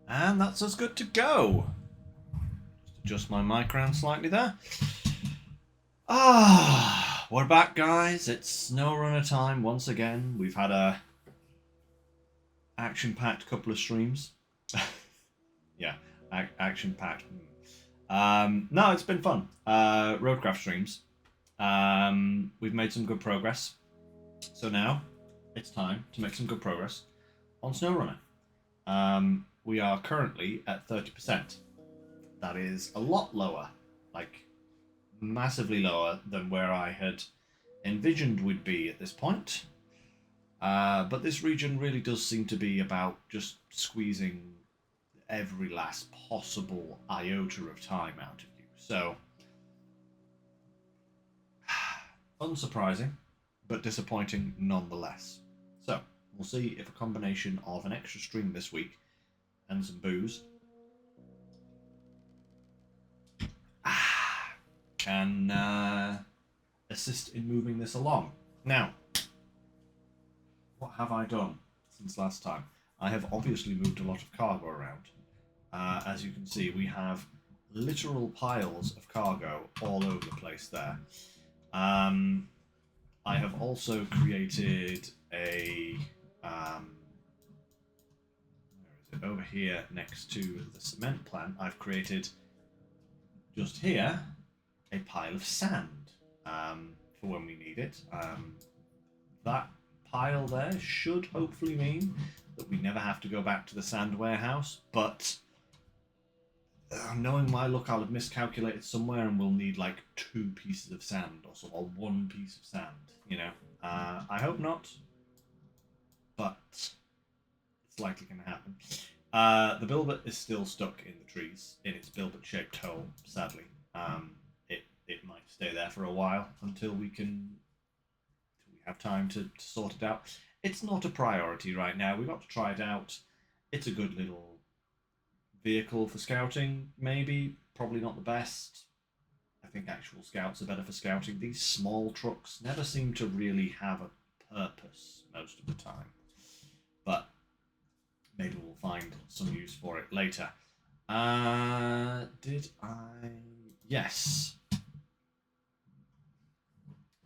And that's us good to go. Just adjust my mic around slightly there. We're back, guys. It's SnowRunner time once again. We've had a action-packed couple of streams. Yeah, action-packed. No, it's been fun. Roadcraft streams. We've made some good progress. So now it's time to make some good progress on SnowRunner. We are currently at 30%. That is a lot lower, like massively lower than where I had envisioned we'd be at this point. But this region really does seem to be about just squeezing every last possible iota of time out of you. So, unsurprising, but disappointing nonetheless. So, we'll see if a combination of an extra stream this week and some booze can assist in moving this along. Now, what have I done since last time? I have obviously moved a lot of cargo around. As you can see, we have literal piles of cargo all over the place there. I have also created a over here next to the cement plant. I've created just here a pile of sand for when we need it. That pile there should hopefully mean that we never have to go back to the sand warehouse, but knowing my luck, I'll have miscalculated somewhere and we'll need like 2 pieces of sand or 1 piece of sand, you know. I hope not, but it's likely going to happen. The bilbert is still stuck in the trees in its bilbert-shaped hole, sadly. It might stay there for a while until we have time to sort it out. It's not a priority right now. We've got to try it out. It's a good little vehicle for scouting, maybe. Probably not the best. I think actual scouts are better for scouting. These small trucks never seem to really have a purpose most of the time. But maybe we'll find some use for it later. Did I? Yes.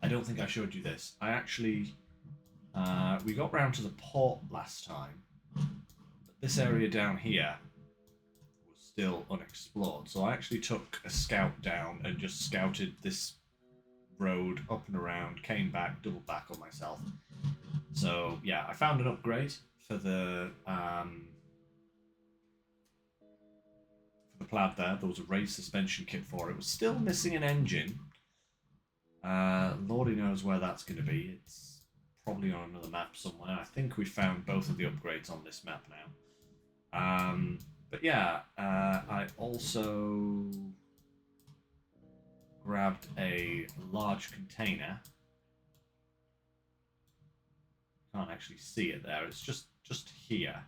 I don't think I showed you this. I actually, we got round to the port last time, but this area down here was still unexplored. So I actually took a scout down and just scouted this road up and around, came back, doubled back on myself. So yeah, I found an upgrade for the plaid there. There was a raised suspension kit for it. It was still missing an engine. Lordy knows where that's going to be. It's probably on another map somewhere. I think we found both of the upgrades on this map now. But yeah, I also grabbed a large container. Can't actually see it there. It's just here,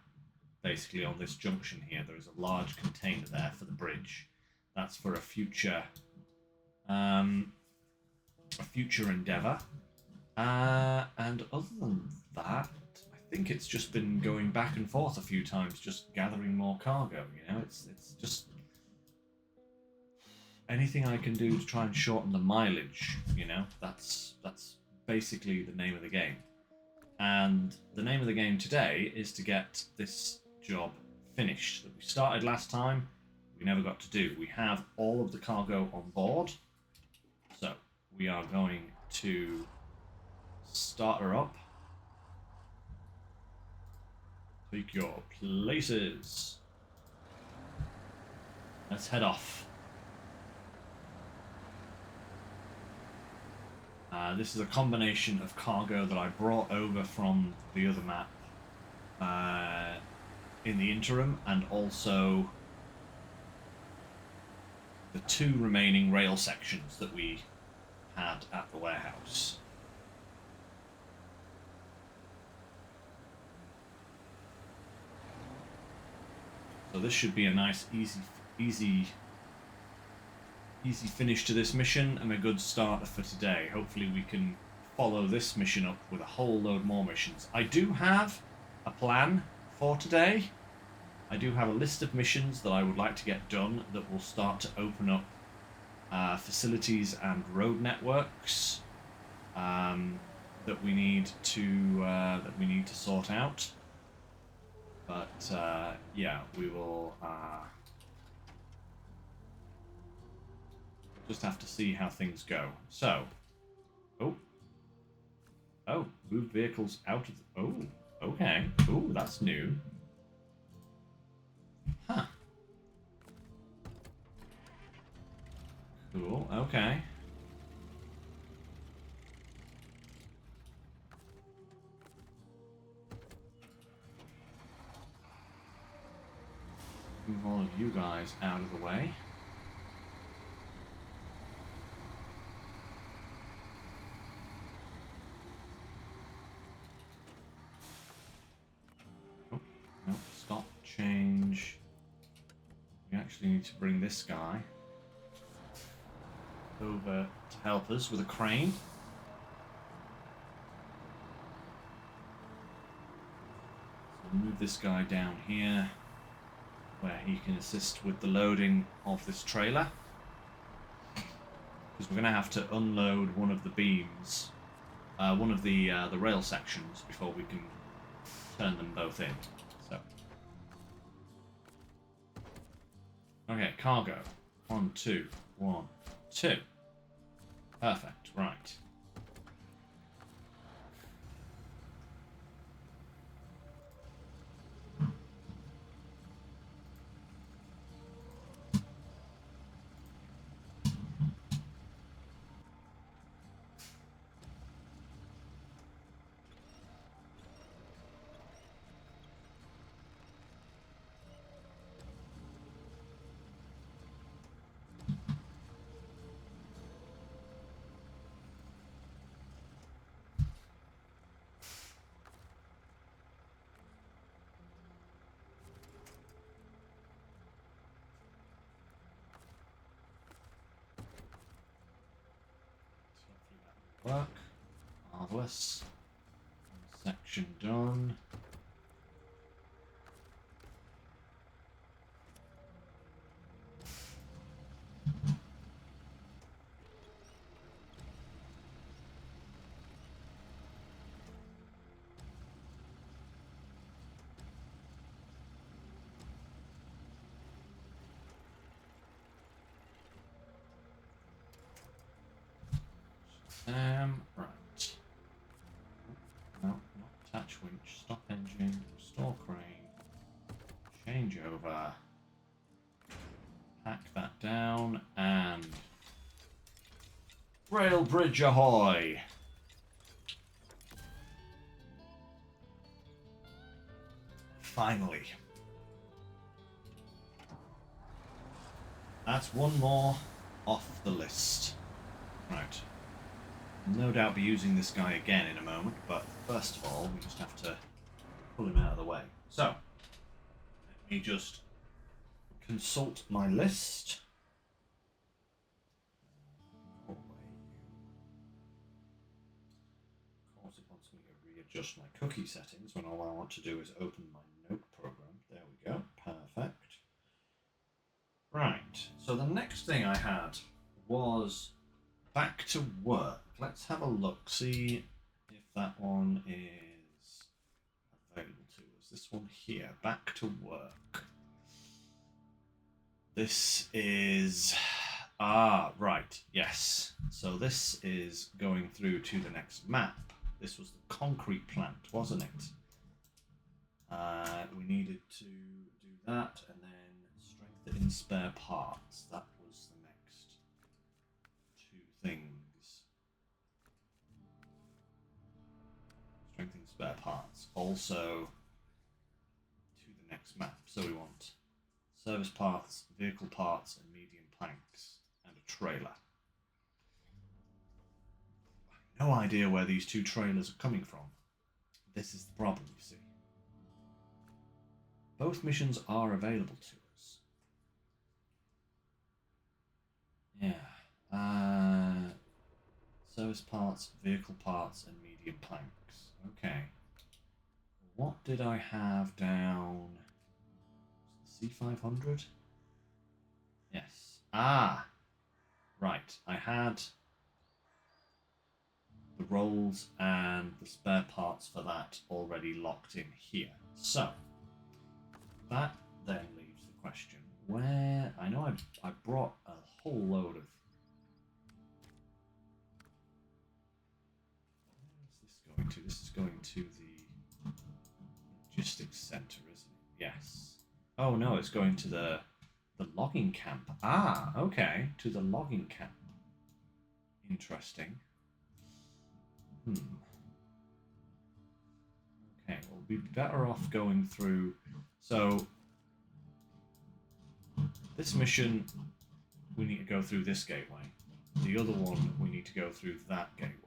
basically on this junction here. There is a large container there for the bridge. That's for a future endeavour. And other than that, I think it's just been going back and forth a few times, just gathering more cargo. You know, it's just anything I can do to try and shorten the mileage. You know, that's basically the name of the game. And the name of the game today is to get this job finished that we started last time. We never got to do. We have all of the cargo on board, so we are going to start her up. Take your places. Let's head off. This is a combination of cargo that I brought over from the other map in the interim, and also the 2 remaining rail sections that we had at the warehouse. So this should be a nice, easy finish to this mission and a good starter for today. Hopefully we can follow this mission up with a whole load more missions. I do have a plan for today. I do have a list of missions that I would like to get done that will start to open up facilities and road networks that we need to sort out. But yeah, we will just have to see how things go. So, oh, move vehicles out of the... Oh, okay. Oh, that's new. Huh. Cool, okay. Move all of you guys out of the way. Oh, no, stop, change. We actually need to bring this guy over to help us with a crane. So we'll move this guy down here where he can assist with the loading of this trailer. Because we're going to have to unload one of the beams, one of the rail sections before we can turn them both in. So, okay, cargo. 1, 2, 1, 2. Perfect. Right. Work. Marvelous. Section done. Right. No, not attach winch. Stop engine. Restore crane. Change over. Pack that down and rail bridge ahoy! Finally. That's one more off the list. Right. No doubt be using this guy again in a moment, but first of all, we just have to pull him out of the way. So, let me just consult my list. Of course, it wants me to readjust my cookie settings when all I want to do is open my note program. There we go. Perfect. Right, so the next thing I had was back to work. Let's have a look, see if that one is available to us. This one here, back to work. This is... right, yes. So this is going through to the next map. This was the concrete plant, wasn't it? We needed to do that and then strengthen spare parts. That was the next two things. Strengthen spare parts. Also to the next map. So we want service parts, vehicle parts, and medium planks, and a trailer. No idea where these two trailers are coming from. This is the problem, you see. Both missions are available to us. Yeah. Service parts, vehicle parts, and medium planks. Okay. What did I have down? C500? Yes. Ah! Right. I had the rolls and the spare parts for that already locked in here. So, that then leaves the question, where... I know I brought a whole load of... Where is this going to? This is going to the logistics center, isn't it? Yes. Oh no, it's going to the logging camp. Ah, okay. To the logging camp. Interesting. Okay, we'll be better off going through... So, this mission, we need to go through this gateway. The other one, we need to go through that gateway.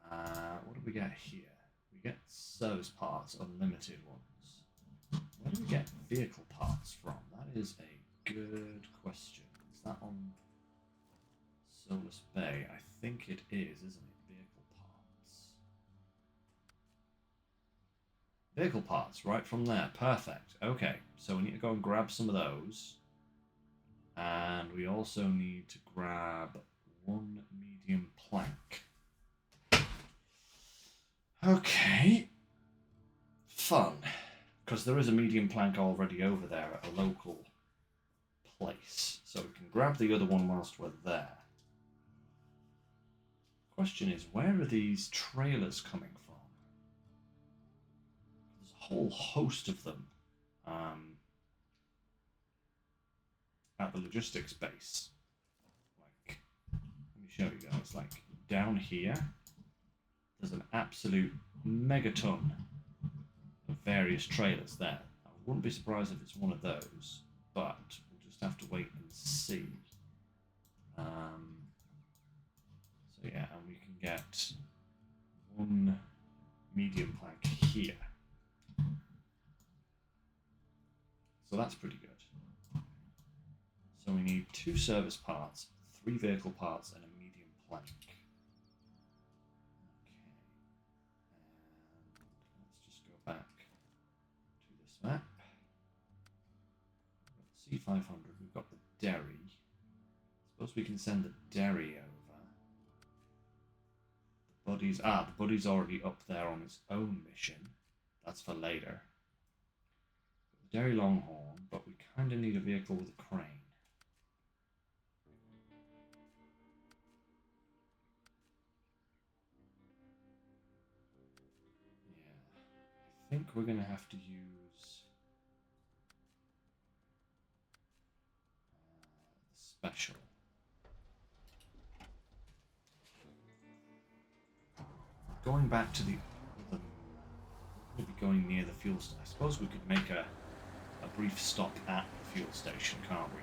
What do we get here? We get service parts, unlimited ones. Where do we get vehicle parts from? That is a good question. Is that on Solus Bay? I think it is, isn't it? Vehicle parts. Vehicle parts, right from there. Perfect. Okay, so we need to go and grab some of those. And we also need to grab one medium plank. Okay. Fun. Because there is a medium plank already over there at a local place. So we can grab the other one whilst we're there. Question is, where are these trailers coming from? There's a whole host of them at the logistics base. Like, let me show you guys. Like, down here, there's an absolute megaton of various trailers there. I wouldn't be surprised if it's one of those, but we'll just have to wait and see. So yeah, and we can get one medium plank here. So that's pretty good. So we need 2 service parts, 3 vehicle parts, and a medium plank. Okay. And let's just go back to this map. We've got C500, we've got the dairy. Suppose we can send the dairy over. The buddy's already up there on its own mission. That's for later. The dairy longhorn, but we kind of need a vehicle with a crane. I think we're going to have to use the special. Going back to the other, we're going to be going near the fuel station. I suppose we could make a brief stop at the fuel station, can't we?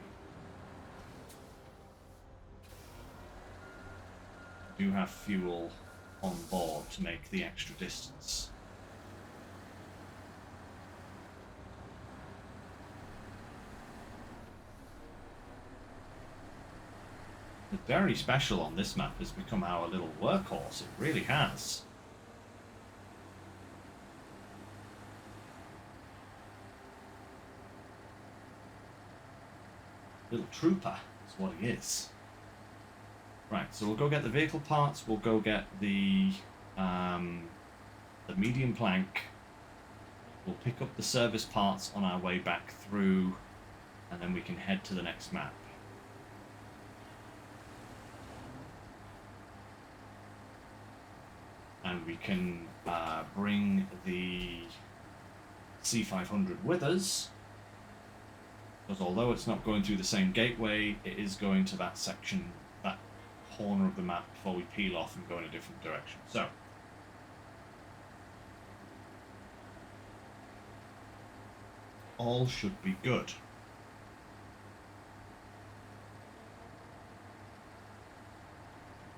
We do have fuel on board to make the extra distance. The dairy special on this map has become our little workhorse. It really has. Little trooper is what he is. Right, so we'll go get the vehicle parts. We'll go get the medium plank. We'll pick up the service parts on our way back through, and then we can head to the next map. And we can bring the C500 with us, because although it's not going through the same gateway, it is going to that section, that corner of the map before we peel off and go in a different direction. So, all should be good.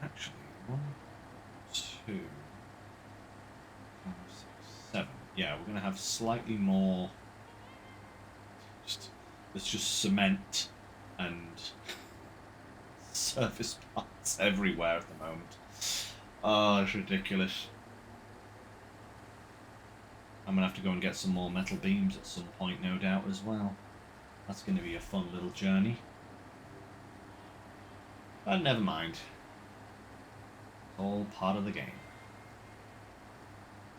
Actually, 1, 2, 5, 6, 7. Yeah, we're going to have slightly more. There's just cement and surface parts everywhere at the moment. Oh, it's ridiculous. I'm going to have to go and get some more metal beams at some point, no doubt, as well. That's going to be a fun little journey. But never mind. It's all part of the game.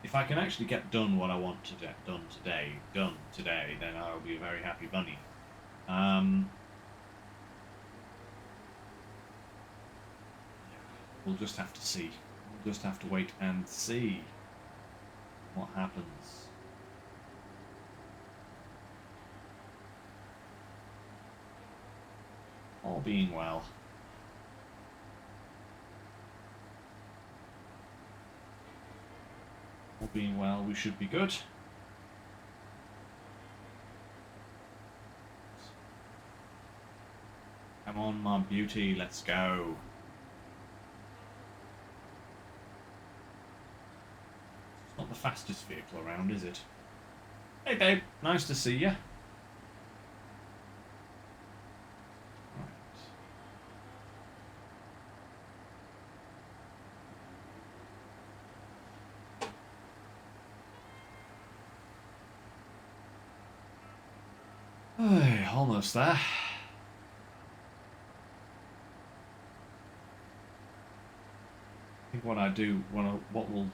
If I can actually get done what I want to get done today, then I'll be a very happy bunny. We'll just have to see. We'll just have to wait and see what happens. All being well. All being well, we should be good. Come on, my beauty, let's go. It's not the fastest vehicle around, is it? Hey, babe, nice to see you. Almost there. I think what we'll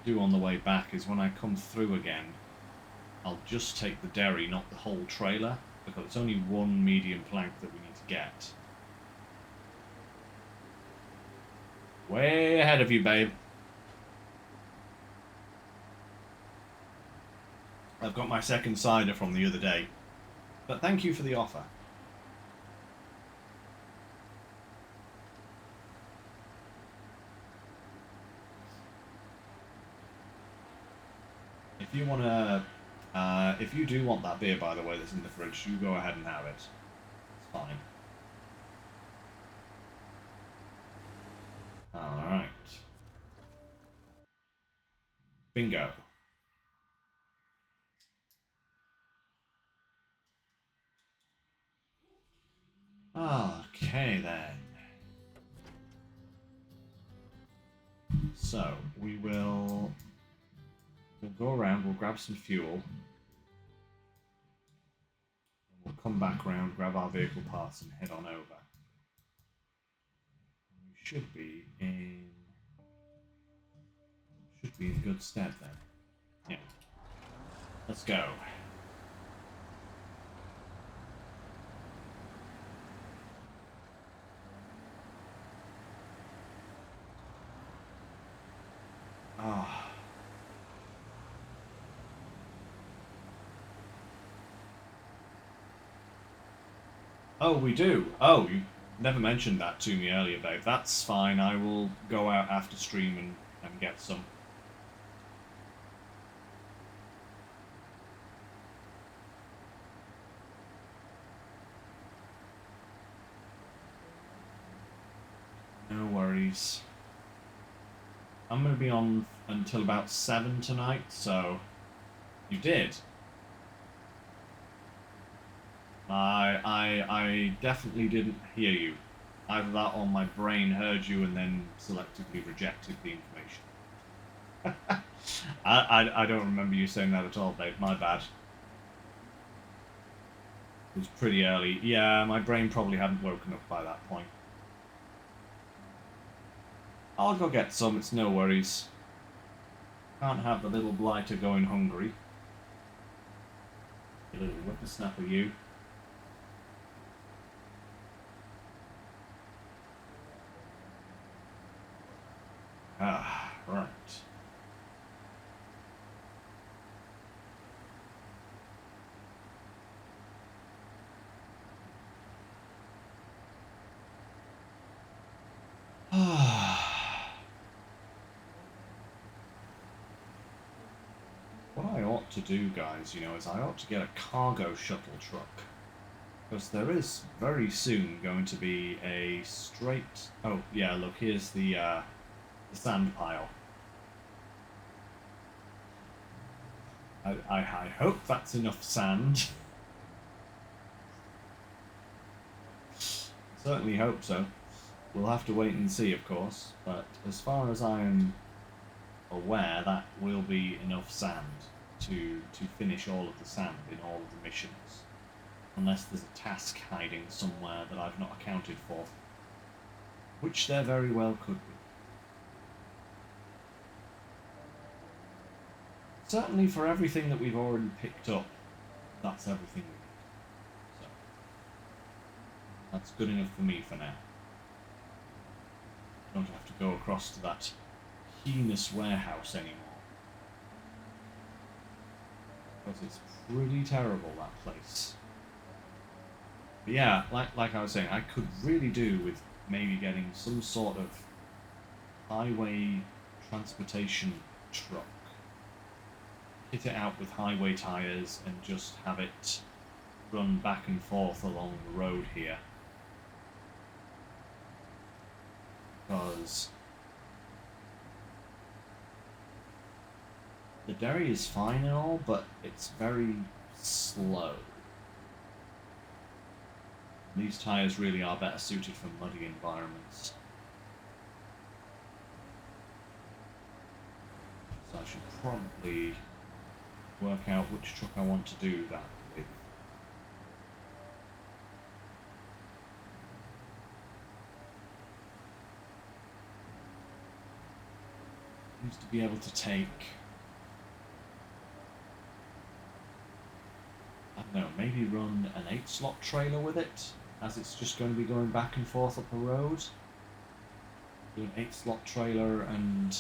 do on the way back is when I come through again, I'll just take the dairy, not the whole trailer, because it's only one medium plank that we need to get. Way ahead of you, babe. I've got my second cider from the other day. But thank you for the offer. If you want to, if you do want that beer, by the way, that's in the fridge, you go ahead and have it. It's fine. All right. Bingo. Okay then. So we'll go around, we'll grab some fuel, and we'll come back around, grab our vehicle parts and head on over. We should be in good stead then. Yeah. Let's go. Ah. Oh, we do. Oh, you never mentioned that to me earlier, babe. That's fine. I will go out after stream and get some. No worries. I'm going to be on until about 7 tonight, so you did. I definitely didn't hear you. Either that or my brain heard you and then selectively rejected the information. I don't remember you saying that at all, babe. My bad. It was pretty early. Yeah, my brain probably hadn't woken up by that point. I'll go get some, it's no worries. Can't have the little blighter going hungry. A little whippersnapper, you. Ah, right. What I ought to do, guys, is I ought to get a cargo shuttle truck. Because there is very soon going to be a straight... Oh, yeah, look, here's the sand pile. I hope that's enough sand. Certainly hope so. We'll have to wait and see, of course, but as far as I am aware, that will be enough sand to finish all of the sand in all of the missions, unless there's a task hiding somewhere that I've not accounted for, which there very well could be. Certainly for everything that we've already picked up, that's everything we need. So that's good enough for me for now. I don't have to go across to that heinous warehouse anymore. Because it's pretty terrible, that place. But yeah, like I was saying, I could really do with maybe getting some sort of highway transportation truck. Hit it out with highway tyres and just have it run back and forth along the road here. Because the Derry is fine and all, but it's very slow. These tyres really are better suited for muddy environments. So I should probably work out which truck I want to do that with. Seems to be able to take, I don't know, maybe run an 8-slot trailer with it, as it's just going to be going back and forth up the road. Do an 8-slot trailer and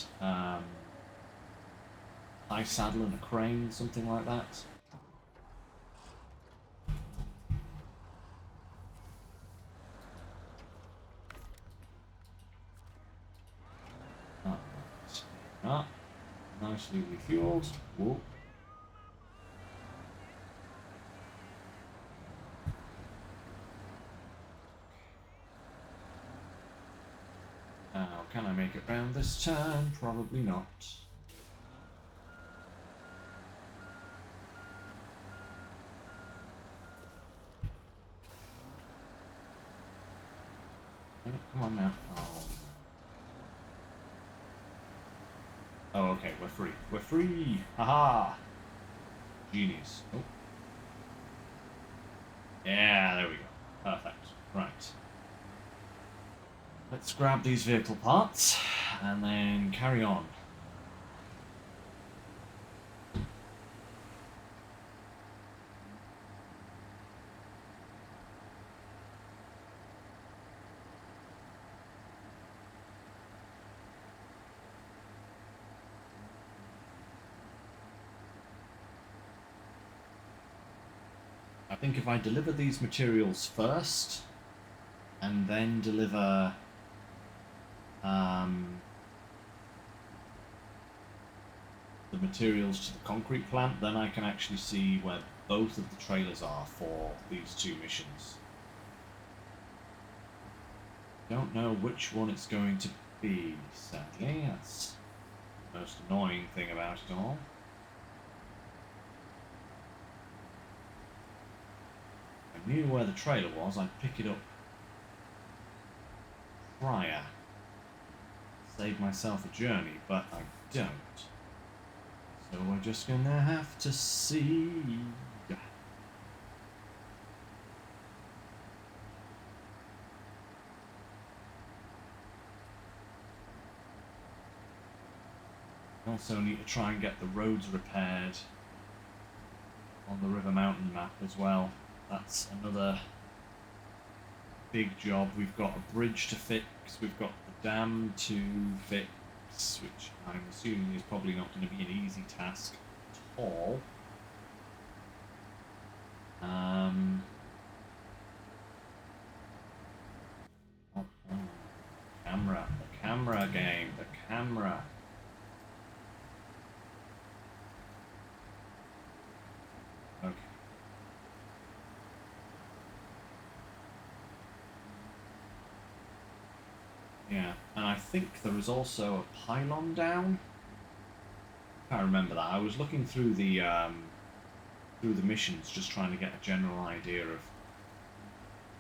high saddle and a crane, something like that. Nicely refueled. Whoa. Now, can I make it round this turn? Probably not. Come on now. Oh, okay, we're free. We're free! Haha! Genius. Oh. Yeah, there we go. Perfect. Right. Let's grab these vehicle parts and then carry on. I think if I deliver these materials first, and then deliver the materials to the concrete plant, then I can actually see where both of the trailers are for these two missions. Don't know which one it's going to be, sadly. That's the most annoying thing about it all. If I knew where the trailer was, I'd pick it up prior. Save myself a journey, but I don't. So we're just gonna have to see. Also need to try and get the roads repaired on the River Mountain map as well. That's another big job. We've got a bridge to fix, we've got the dam to fix, which I'm assuming is probably not going to be an easy task at all. The camera game, the camera. Okay. Yeah, and I think there was also a pylon down. I can't remember that. I was looking through the missions, just trying to get a general idea of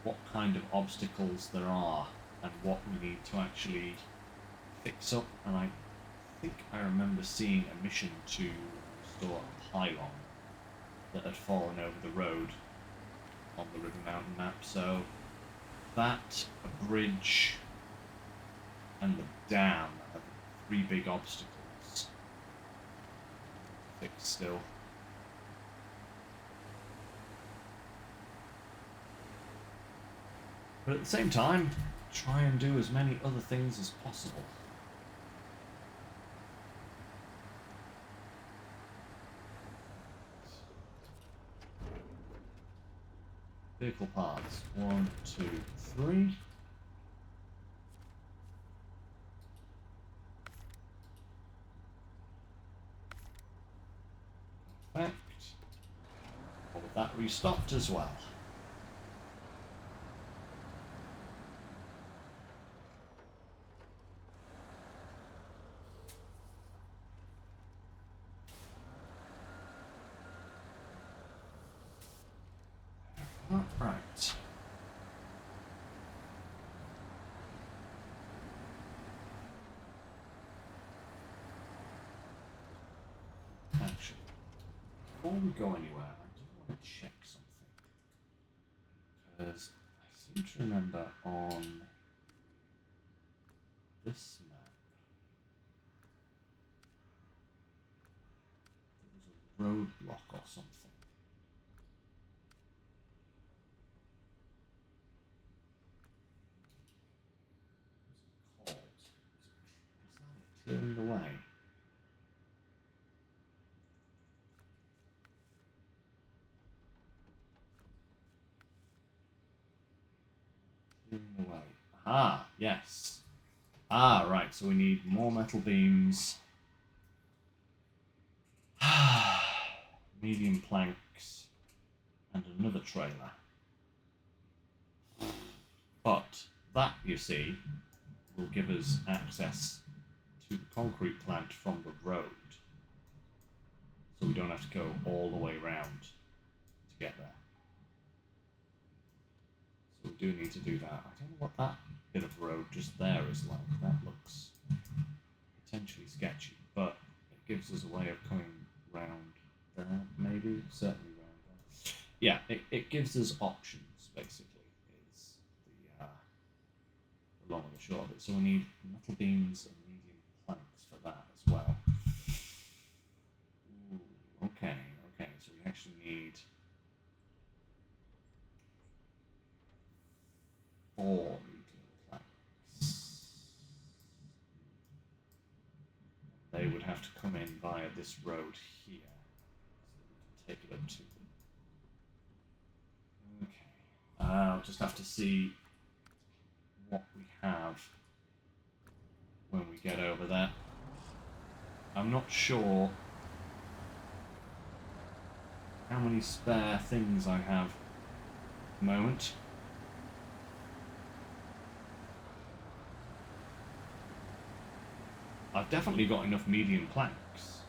what kind of obstacles there are and what we need to actually fix up. And I think I remember seeing a mission to restore a pylon that had fallen over the road on the River Mountain map. So that, a bridge, and the dam are the three big obstacles. Fix still. But at the same time, try and do as many other things as possible. Vehicle parts. 1, 2, 3. Perfect. All of that restocked as well. Right. Actually, before we go anywhere, I do want to check something. Because I seem to remember on this map, there was a roadblock or something. What's it called? Is that clearing the way? Clearing the way. Ah, yes. Ah, right, so we need more metal beams. Medium planks. And another trailer. But that, you see, will give us access to the concrete plant from the road. So we don't have to go all the way around to get there. So we do need to do that. I don't know what that bit of road just there is like. That looks potentially sketchy, but it gives us a way of coming round there, maybe, certainly round there. Yeah, it gives us options, basically, is the long and the short of it. So we need metal beams and medium planks for that as well. Ooh, okay, so we actually need 4 medium planks. They would have to come in via this road here, so we can take it up to them. Okay, I'll just have to see what we have when we get over there. I'm not sure how many spare things I have at the moment. I've definitely got enough medium planks.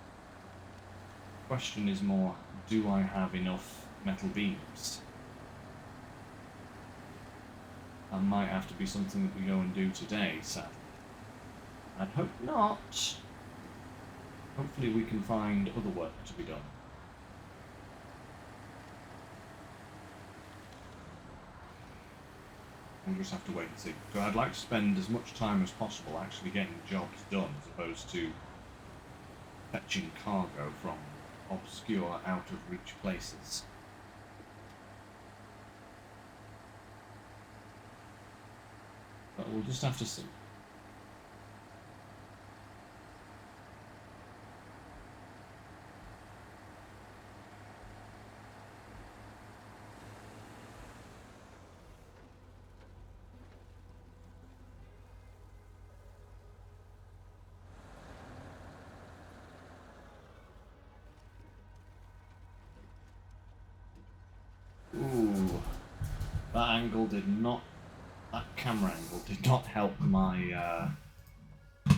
The question is more, do I have enough metal beams? That might have to be something that we go and do today, sadly. I'd hope not. Hopefully we can find other work to be done. We'll just have to wait and see. So I'd like to spend as much time as possible actually getting jobs done, as opposed to fetching cargo from obscure, out-of-reach places. But we'll just have to see. Ooh, that angle did not, that camera angle did not help my, did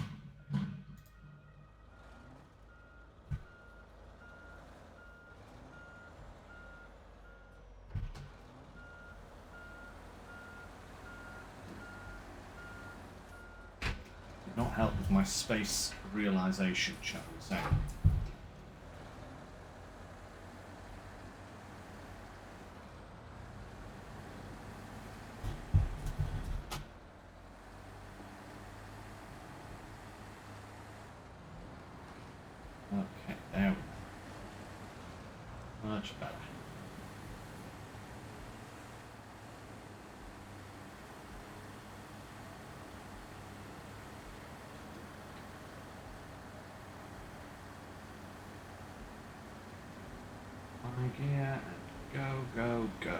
not help with my space realization, shall we say. much better. High gear and go, go, go.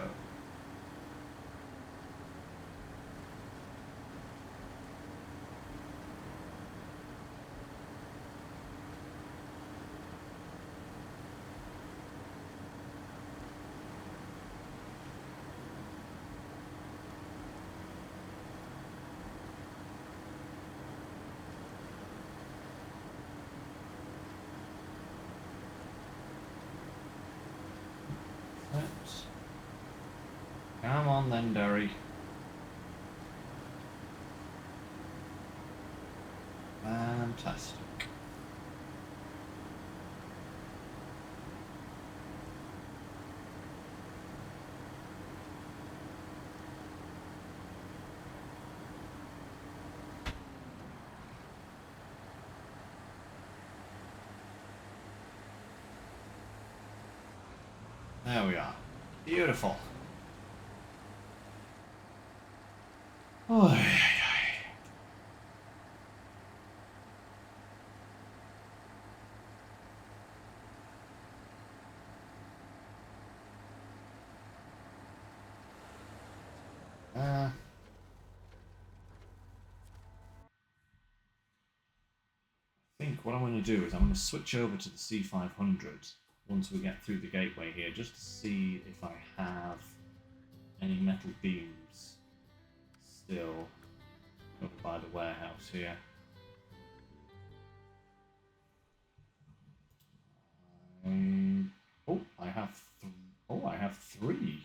Come on then, Derry. Fantastic. There we are. Beautiful. Oh, I think what I'm going to do is I'm going to switch over to the C500 once we get through the gateway here, just to see if I have any metal beams still over by the warehouse here. I have three.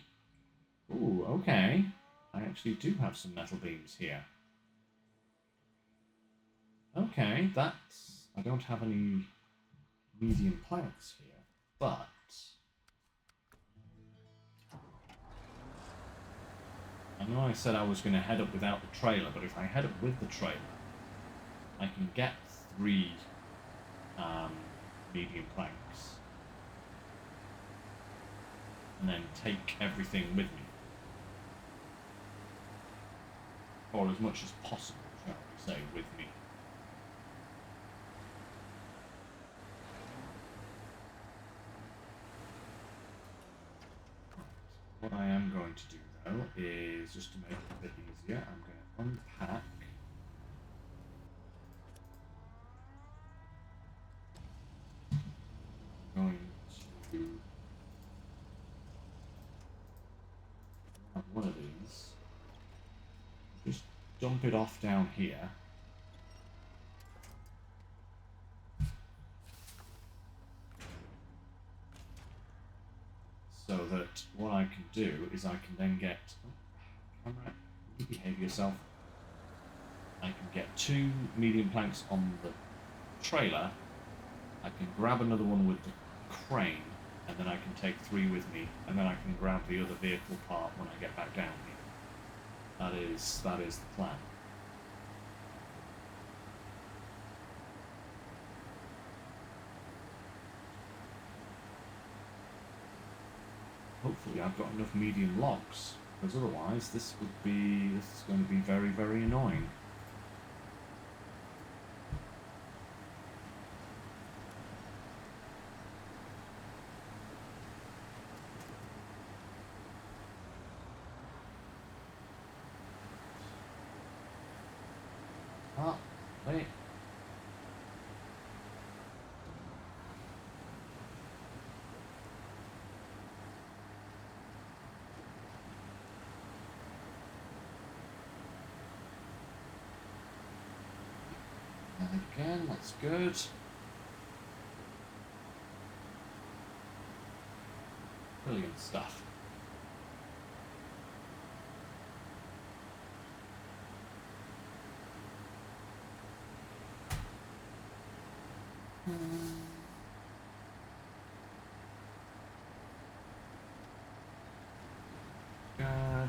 Oh, okay. I actually do have some metal beams here. Okay, that's... I don't have any medium planks here, but... I know I said I was going to head up without the trailer, but if I head up with the trailer, I can get three medium planks. And then take everything with me. Or as much as possible, shall we say, with me. What I am going to do, though, is just to make it a bit easier, I'm going to unpack going to have one of these, just dump it off down here. So that what I can do is I can then get... Oh, camera, you behave yourself. I can get two medium planks on the trailer. I can grab another one with the crane, and then I can take three with me, and then I can grab the other vehicle part when I get back down here. That is the plan. Hopefully I've got enough medium logs, because otherwise this is going to be very, very annoying. Ah, wait. And again, that's good. Brilliant stuff. Good.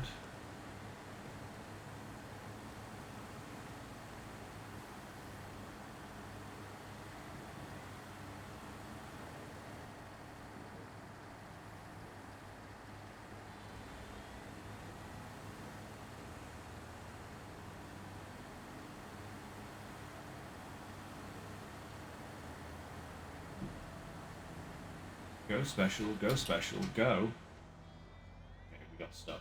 special, go special, go. Okay, we got stuck.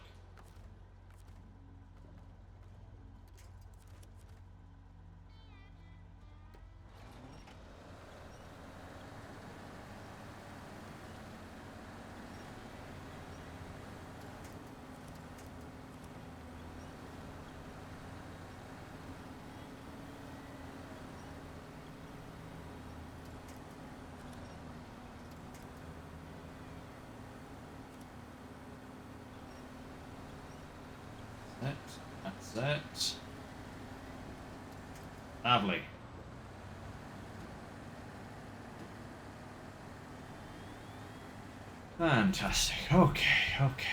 That's it. Lovely. Fantastic. Okay, okay.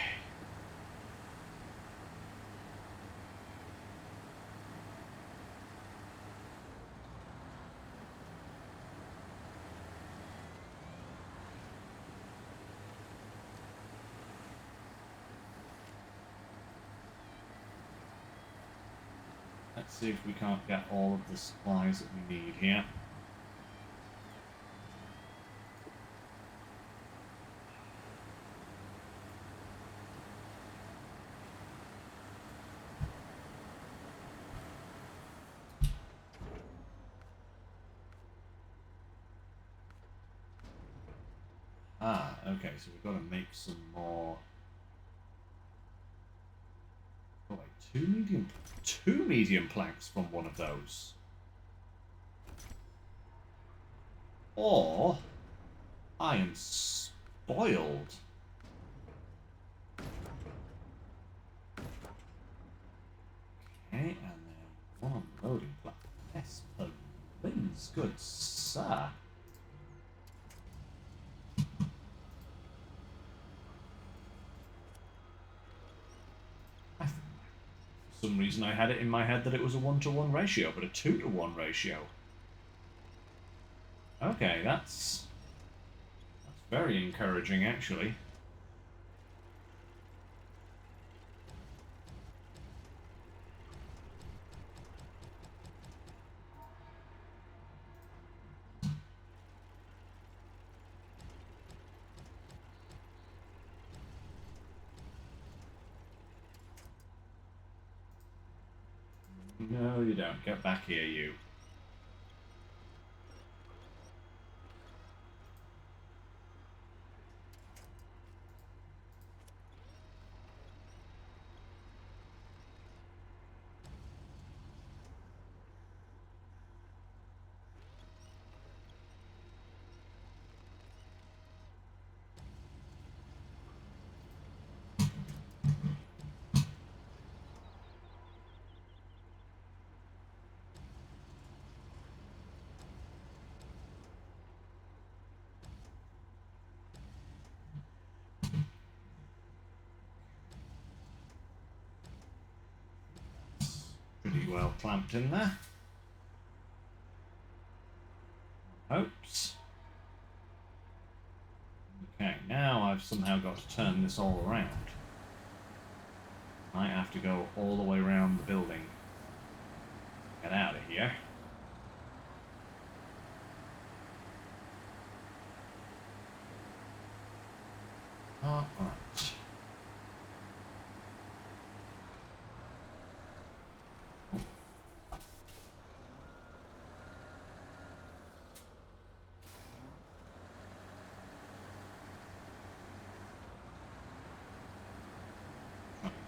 Let's see if we can't get all of the supplies that we need here. Ah, okay, so we've got to make some more. Oh wait, two medium planks from one of those. Or I am spoiled. Okay, and then one loading plank. Yes, please, good sir. For some reason I had it in my head that it was a 1-to-1 ratio, but a 2-to-1 ratio. Okay, that's very encouraging, actually. No, you don't. Get back here, you. Pretty well clamped in there. Hopes. Okay, now I've somehow got to turn this all around. I have to go all the way around the building. Get out of here. Alright.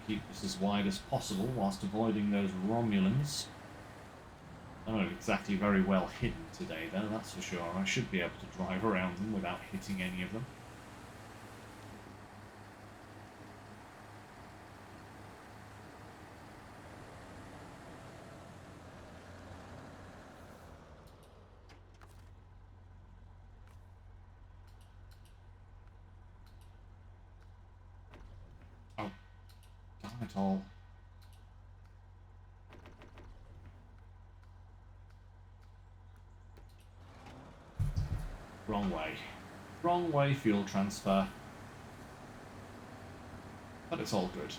Keep this as wide as possible whilst avoiding those Romulans. They're not exactly very well hidden today, though, that's for sure. I should be able to drive around them without hitting any of them. Oh, damn it all. Wrong way. Wrong way fuel transfer. But it's all good.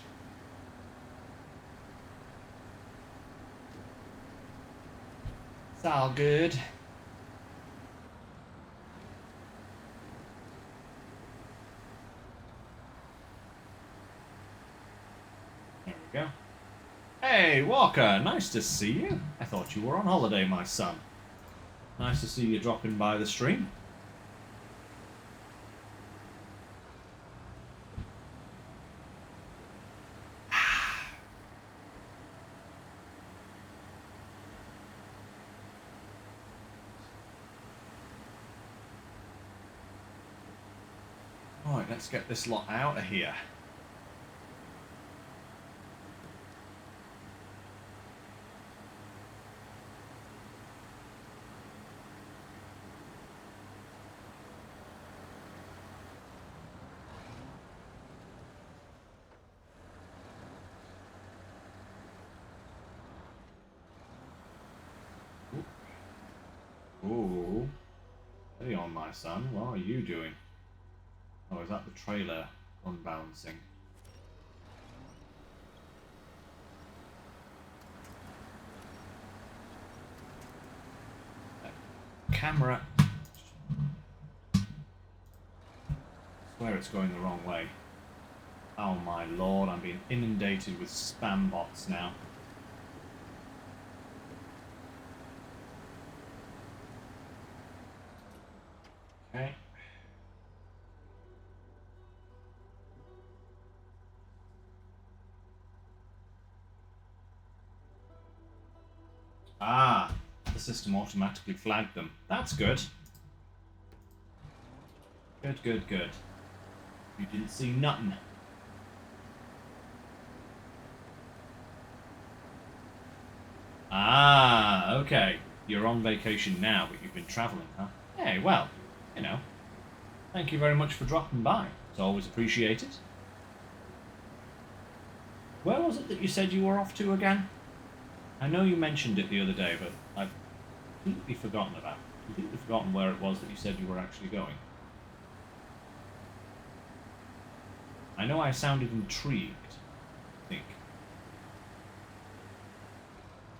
It's all good. Hey, Walker, nice to see you. I thought you were on holiday, my son. Nice to see you dropping by the stream. Alright, let's get this lot out of here. Ooh. Hey on, my son. What are you doing? Oh, is that the trailer unbalancing? Camera. I swear it's going the wrong way. Oh my lord, I'm being inundated with spam bots now. Okay. Ah, the system automatically flagged them. That's good. Good, good, good. You didn't see nothing. Ah, okay. You're on vacation now, but you've been travelling, huh? Hey, well, you know. Thank you very much for dropping by. It's always appreciated. Where was it that you said you were off to again? I know you mentioned it the other day, but I've completely forgotten where it was that you said you were actually going. I know I sounded intrigued, I think.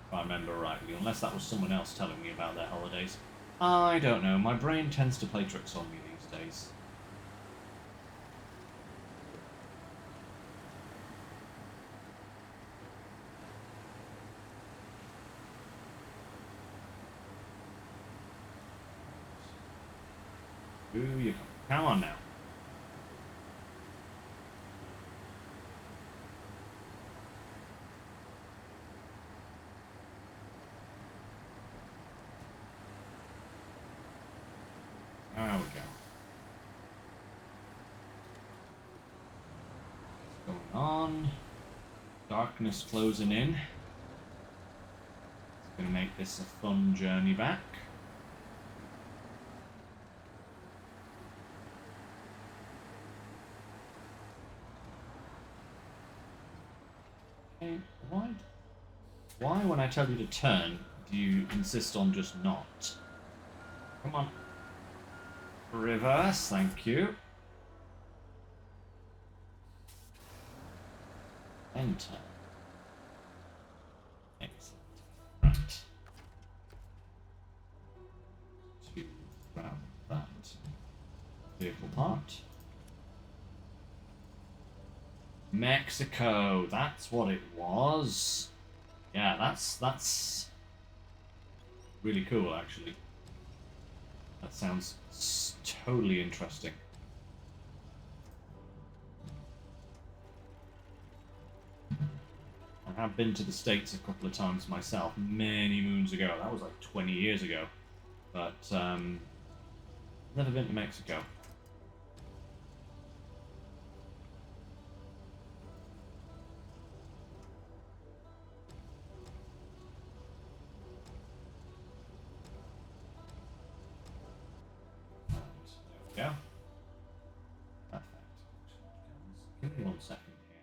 If I remember rightly, unless that was someone else telling me about their holidays. I don't know, my brain tends to play tricks on me these days. Ooh, you come on now. There we go. What's going on? Darkness closing in. It's going to make this a fun journey back. Okay, why when I tell you to turn, do you insist on just not? Come on. Reverse, thank you. Enter. Excellent. Right. To grab that vehicle part. Mexico, that's what it was. Yeah, that's really cool, actually. That sounds totally interesting. I have been to the States a couple of times myself, many moons ago. That was like 20 years ago. But, never been to Mexico. Yeah. Perfect. Give me 1 second here.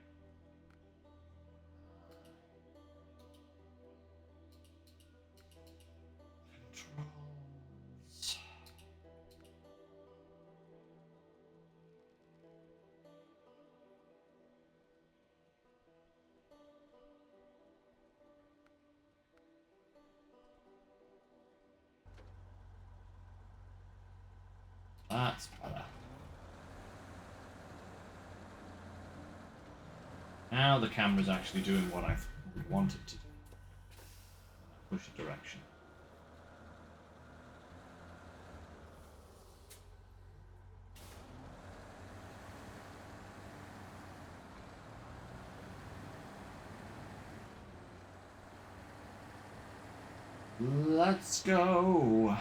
Controls. That's better. Now the camera's actually doing what I we want it to do. Push a direction. Let's go.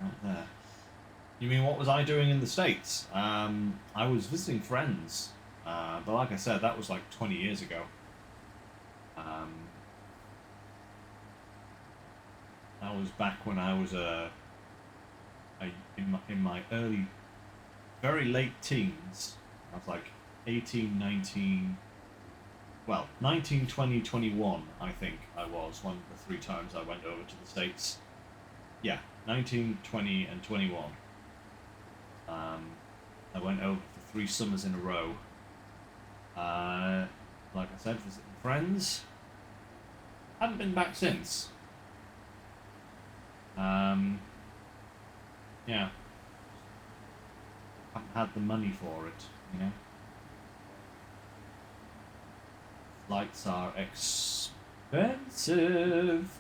Out there. You mean what was I doing in the States? I was visiting friends, but like I said, that was like 20 years ago. That was back when I was in my early, very late teens. I was like 18, 19, well, 19, 20, 21, I think I was, one of the 3 times I went over to the States. Yeah, 19, 20, and 21. I went over for 3 summers in a row. Like I said, visiting friends. Haven't been back since. Yeah. Haven't had the money for it, you know. Flights are expensive.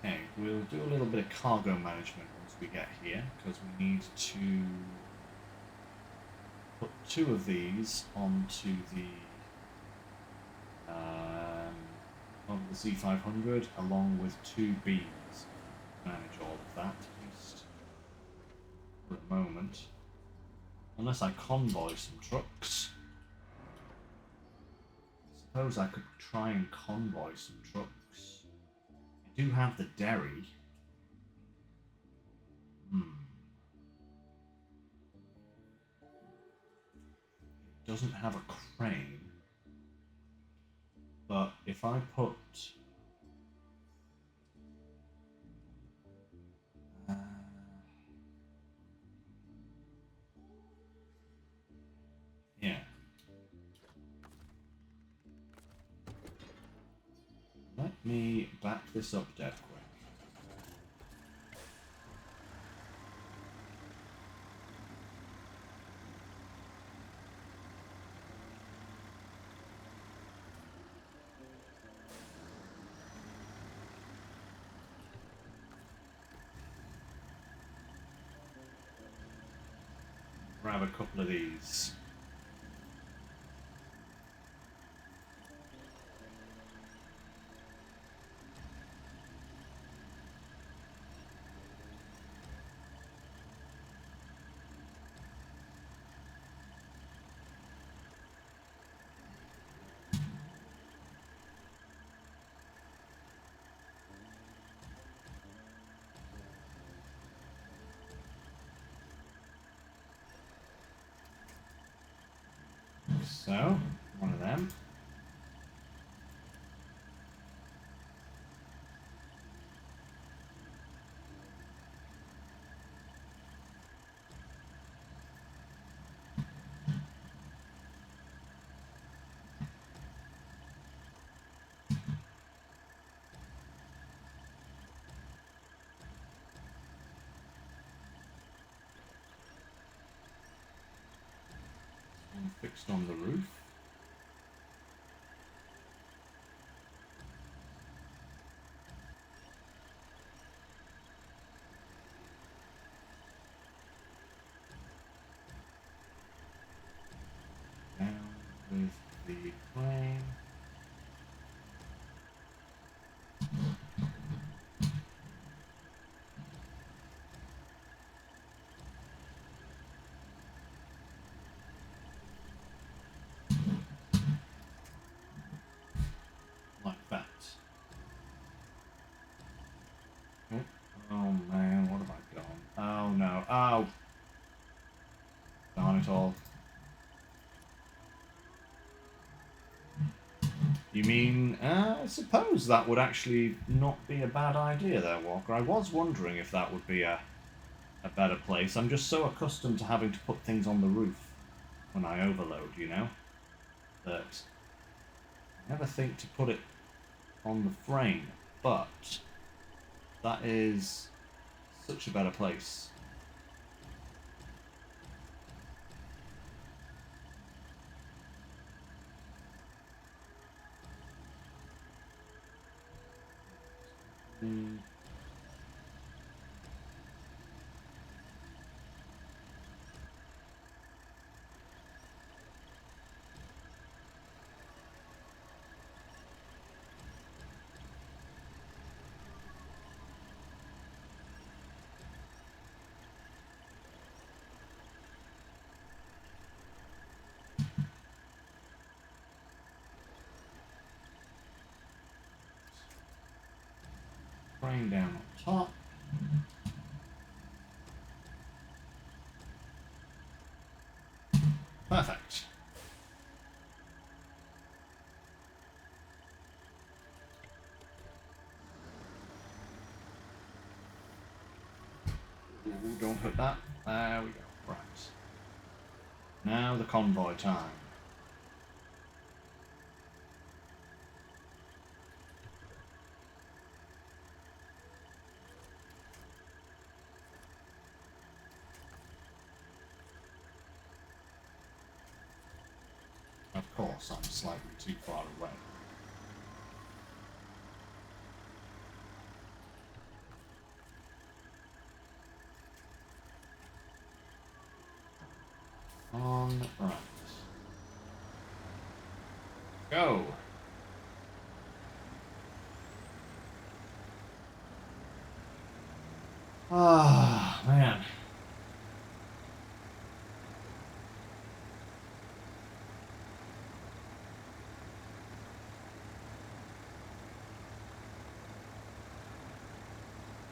Okay, we'll do a little bit of cargo management once we get here, because we need to put 2 of these onto the Z500, along with 2 beams. Manage all of that, at least for the moment. Unless I convoy some trucks. I suppose I could try and convoy some trucks. I do have the dairy. It doesn't have a crane. But if I put... yeah. Let me back this up dead quick. Grab a couple of these. So, one of them. One fixed on the roof. Down with the plane. Oh, darn it all. You mean, I suppose that would actually not be a bad idea there, Walker. I was wondering if that would be a better place. I'm just so accustomed to having to put things on the roof when I overload, you know, that I never think to put it on the frame. But that is such a better place. Frame down on top. Perfect. Ooh, don't hit that. There we go. Right. Now the convoy time. Of course, I'm slightly too far away. On right. Go. Ah, man.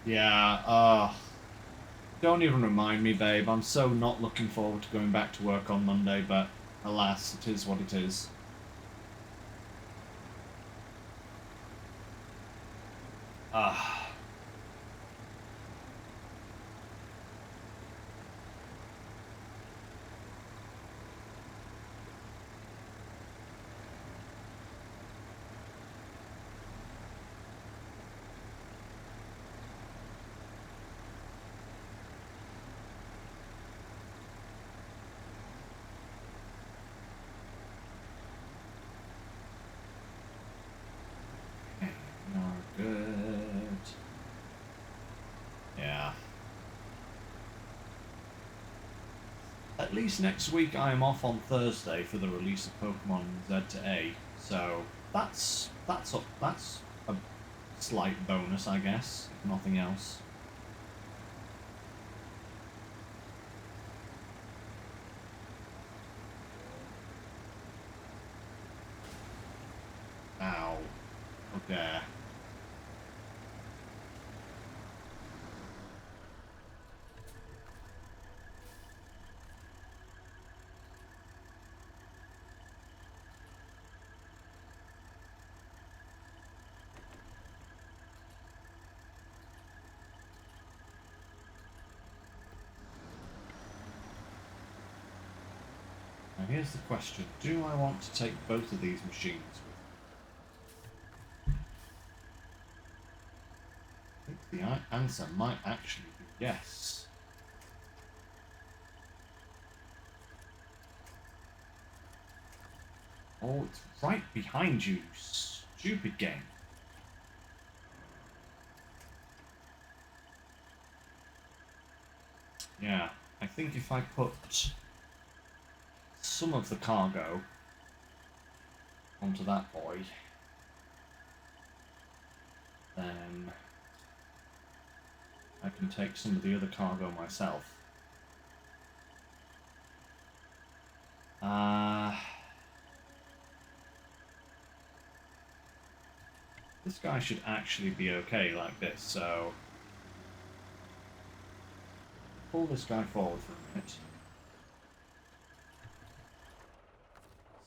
Yeah, don't even remind me, babe. I'm so not looking forward to going back to work on Monday, but alas, it is what it is. Ah. Good. Yeah. At least next week I am off on Thursday for the release of Pokemon Z to A, so that's a slight bonus, I guess, if nothing else. Ow. Okay. Now here's the question, do I want to take both of these machines with me? I think the answer might actually be yes. Oh, it's right behind you, stupid game. Yeah, I think if I put some of the cargo onto that boy, then I can take some of the other cargo myself. This guy should actually be okay like this, so pull this guy forward for a minute.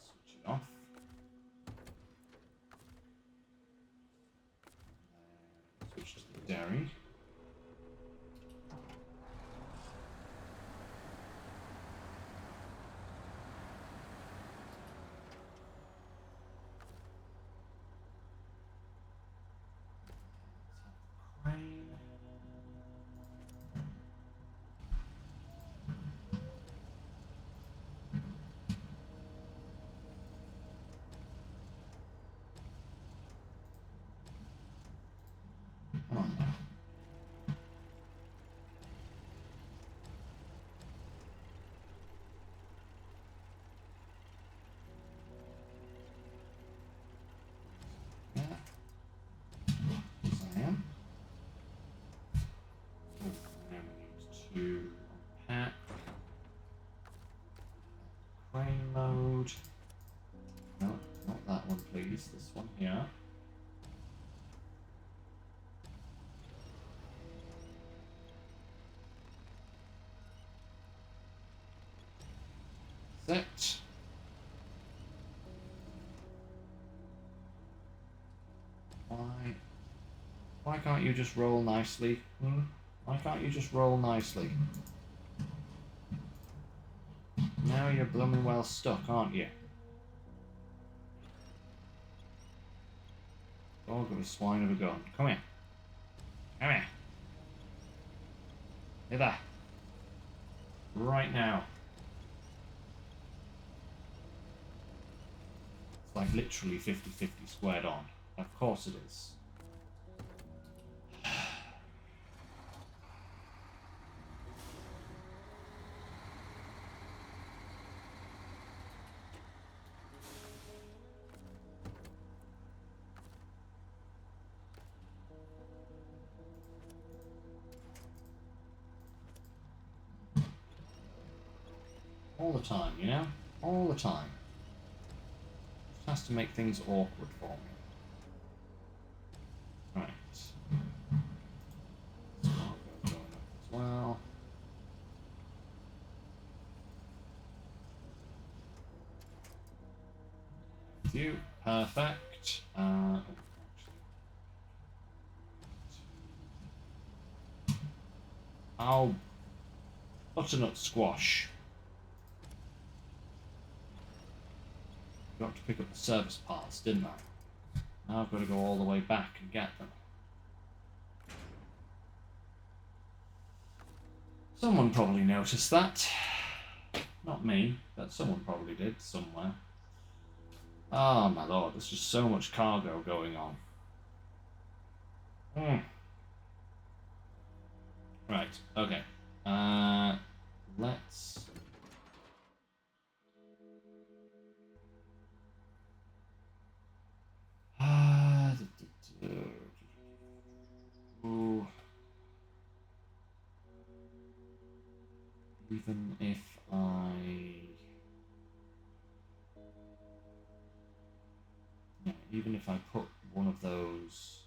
Switch it off. Switch to the dairy. To unpack. Crane mode. No, not that one, please. This one here. Set. Why can't you just roll nicely? Why can't you just roll nicely? Now you're blooming well stuck, aren't you? Dog of a swine of a gun. Come here. Come here. Hither. Right now. It's like literally 50-50 squared on. Of course it is. All the time, you know? All the time. Just has to make things awkward for me. Right. Cargo going up as well. Thank you. Perfect. Oh, butternut squash. Got to pick up the service parts, didn't I? Now I've got to go all the way back and get them. Someone probably noticed that. Not me, but someone probably did somewhere. Oh my lord, there's just so much cargo going on. Right, okay. Let's... Even if I... Yeah, even if I put one of those...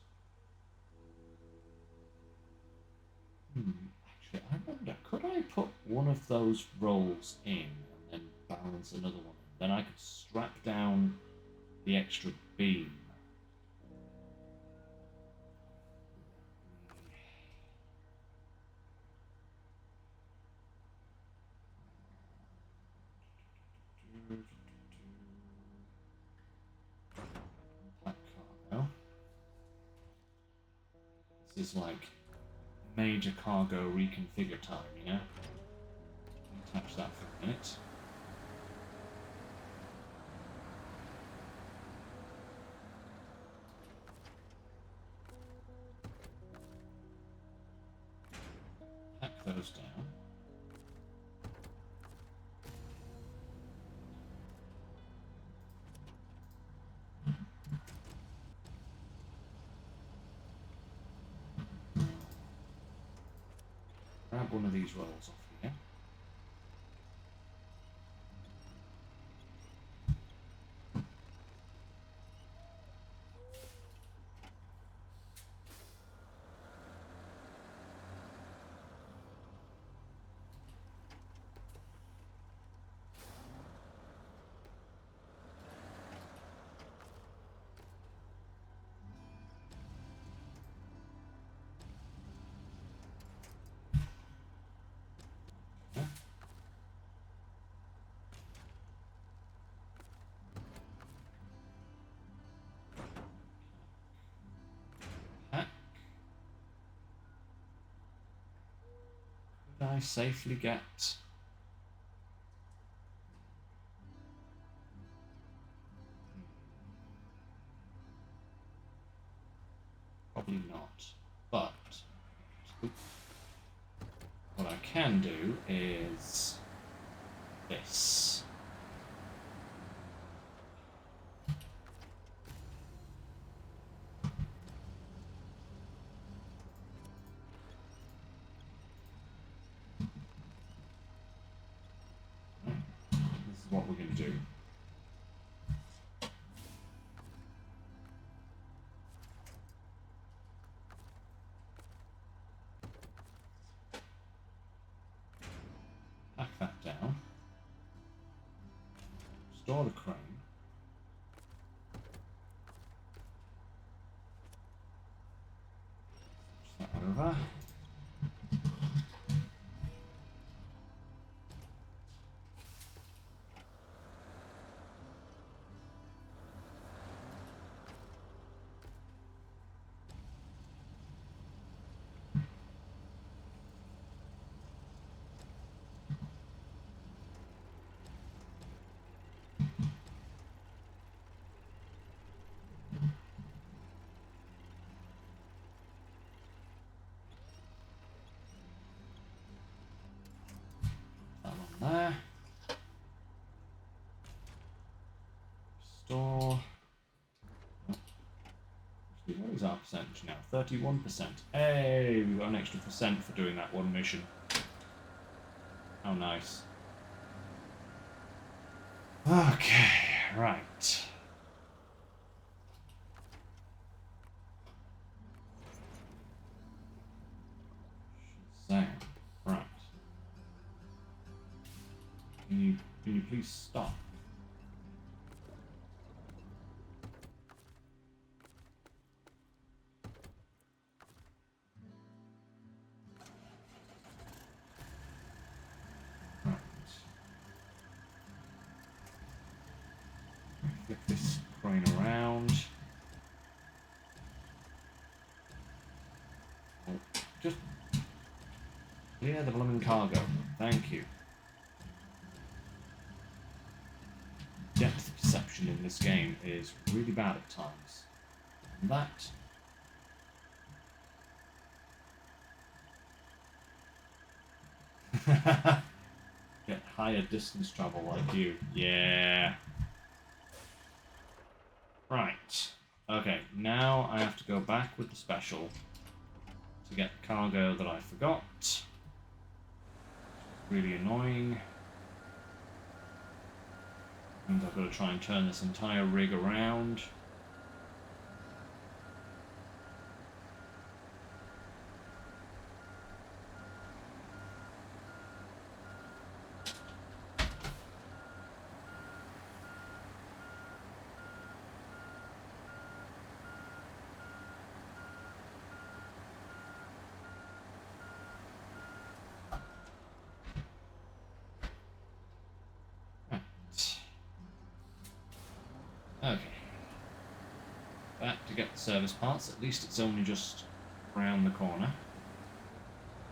Actually, I wonder, could I put one of those rolls in and then balance another one? Then I could strap down the extra beam. This is like major cargo reconfigure time, you know? Attach that for a minute. Pack those down. Grab one of these rolls off here. Did I safely get... Probably not. But what I can do is this. This is what we're going to do. Pack that down. Store the crane. Switch that over. There. Store. Actually, what is our percentage now? 31%. Hey, we got an extra percent for doing that one mission. How nice. Okay, right. Shazam. Right. Can you please stop? Right. Flip this crane around. Oh, just clear the blooming cargo. Thank you. Depth perception in this game is really bad at times. And that... Get higher distance travel like you. Yeah. Right. Okay, now I have to go back with the special to get cargo that I forgot. Really annoying. Means I've got to try and turn this entire rig around. Okay. Back to get the service parts. At least it's only just around the corner.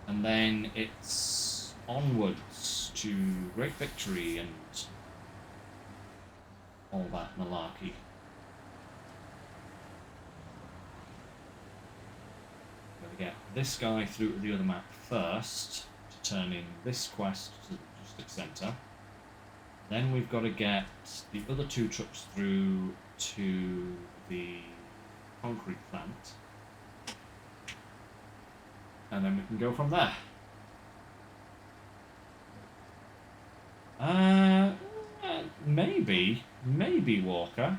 And then it's onwards to great victory and all that malarkey. Gotta get this guy through to the other map first to turn in this quest to the logistics centre. Then we've got to get the other two trucks through to the concrete plant. And then we can go from there. Maybe Walker.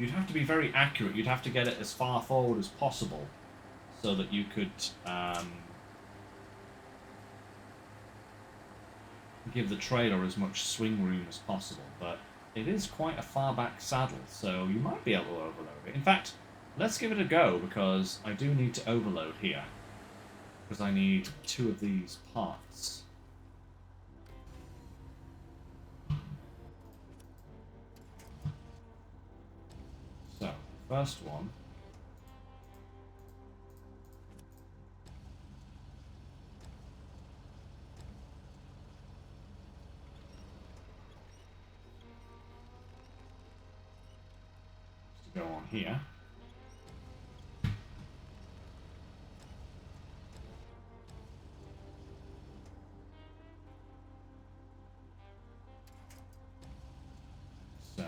You'd have to be very accurate. You'd have to get it as far forward as possible so that you could give the trailer as much swing room as possible, but it is quite a far back saddle, so you might be able to overload it. In fact, let's give it a go, because I do need to overload here, because I need 2 of these parts. So, first one go on here. So,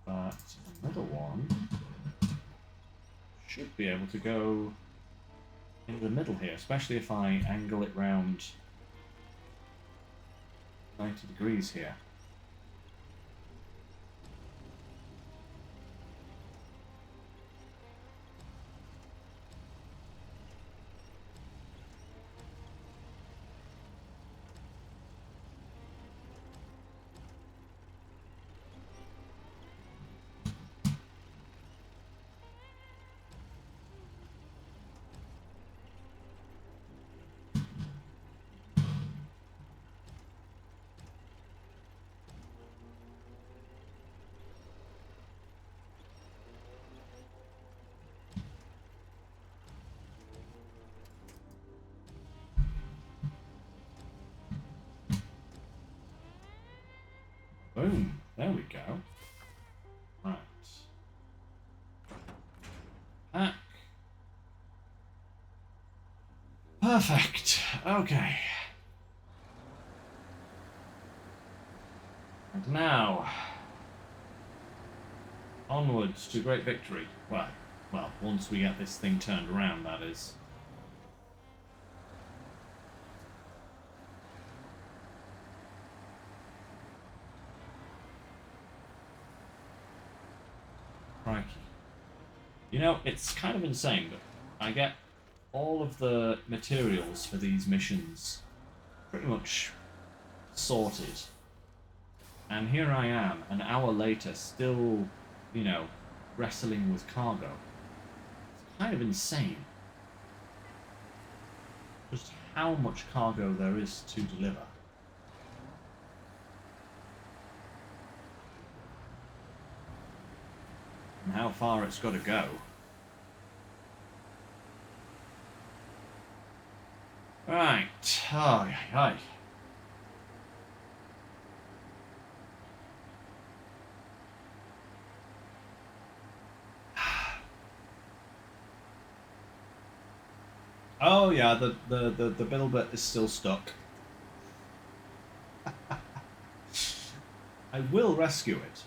but another one should be able to go in the middle here, especially if I angle it round 90 degrees here. Boom, there we go. Right. Pack. Perfect. Okay. And now, onwards to great victory. Well, once we get this thing turned around, that is. Crikey. You know, it's kind of insane, but I get all of the materials for these missions pretty much sorted. And here I am, an hour later, still, you know, wrestling with cargo. It's kind of insane. Just how much cargo there is to deliver. And how far it's got to go. Right. Oh, yeah. Oh yeah, the bilbit is still stuck. I will rescue it.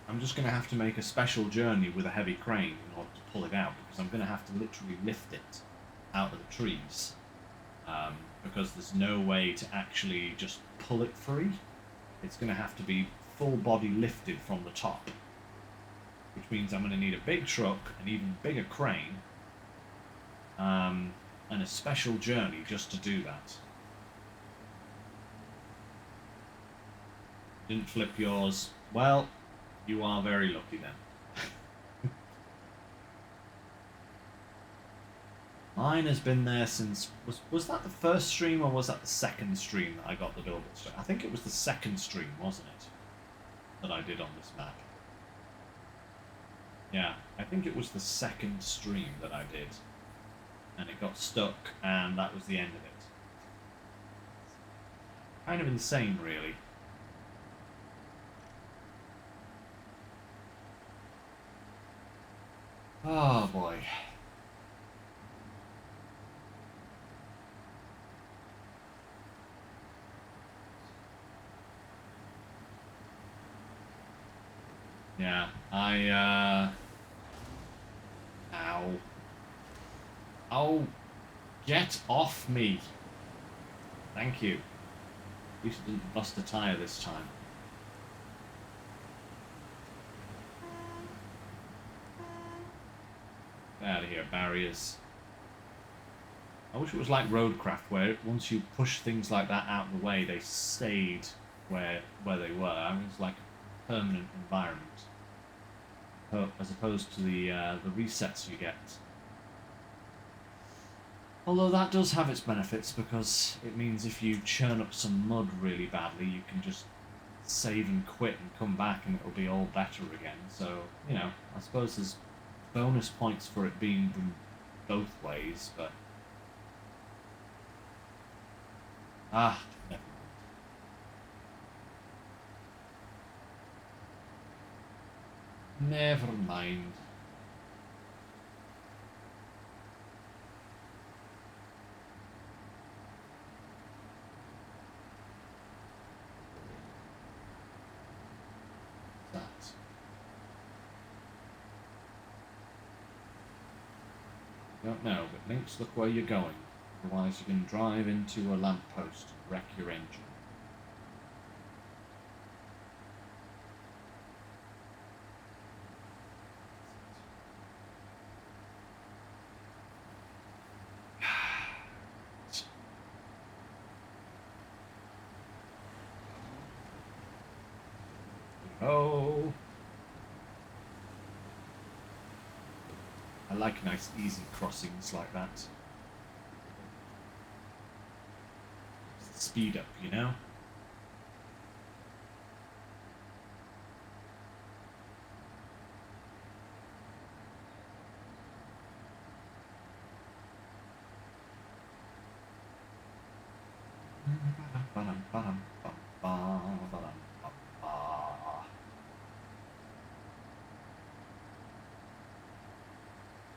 I'm just going to have to make a special journey with a heavy crane in order to pull it out, because I'm going to have to literally lift it out of the trees, because there's no way to actually just pull it free. It's going to have to be full body lifted from the top, which means I'm going to need a big truck, an even bigger crane, and a special journey just to do that. Didn't flip yours. Well, you are very lucky then. Mine has been there since... Was that the first stream or was that the second stream that I got the bilbit straight? I think it was the second stream, wasn't it? That I did on this map. Yeah, I think it was the second stream that I did. And it got stuck, and that was the end of it. Kind of insane, really. Oh boy. Yeah, Ow. Oh, get off me. Thank you. At least I didn't bust a tyre this time. Get out of here, barriers. I wish it was like Roadcraft, where once you push things like that out of the way, they stayed where they were. I mean, it's like a permanent environment, as opposed to the resets you get. Although that does have its benefits, because it means if you churn up some mud really badly, you can just save and quit and come back and it'll be all better again. So, you know, I suppose there's bonus points for it being both ways, but... never mind. Never mind. That. Don't know, but Lynx, look where you're going. Otherwise you can drive into a lamppost and wreck your engine. Oh, I like nice easy crossings like that. Speed up, you know?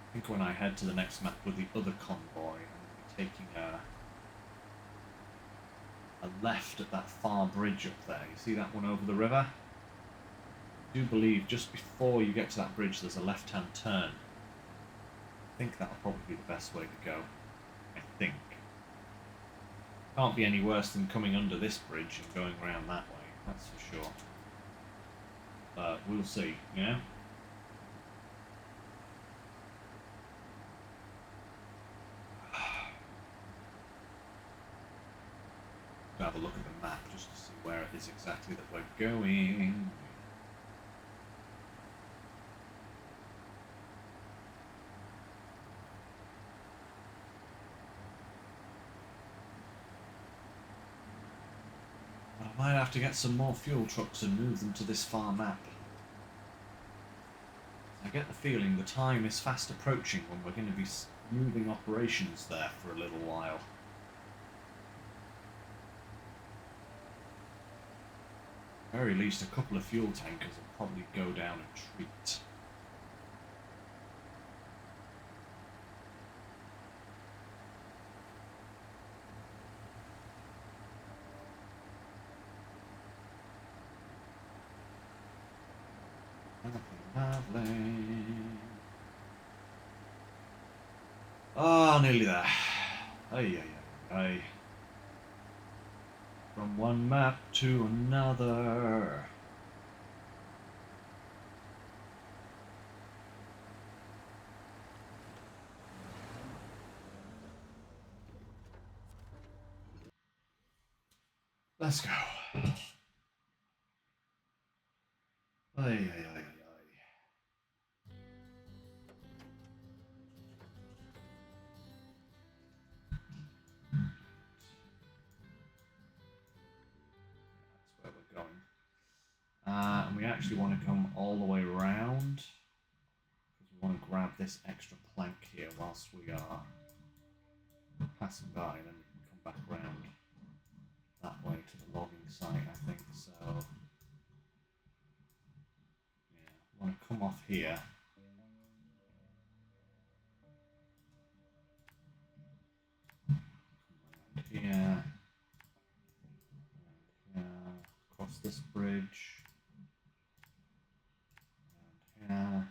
I think when I head to the next map with the other convoy, I'm going to be taking a left at that far bridge up there. You see that one over the river? I do believe just before you get to that bridge there's a left-hand turn. I think that'll probably be the best way to go. I think. Can't be any worse than coming under this bridge and going around that way, that's for sure. But we'll see, you know? Have a look at the map just to see where it is exactly that we're going. I might have to get some more fuel trucks and move them to this far map. I get the feeling the time is fast approaching when we're going to be moving operations there for a little while. At the very least, a couple of fuel tankers will probably go down a treat. Lovely. Oh, nearly there. Ay, ay, ay, ay. From one map to another. Let's go. Ay, ay, ay, ay. That's where we're going. And we actually want to come all the way around because we want to grab this extra plank here whilst we are passing by, and then we can come back around that way to the logging site, I think. So, yeah, I want to come off here. Here, and here, across this bridge, and here,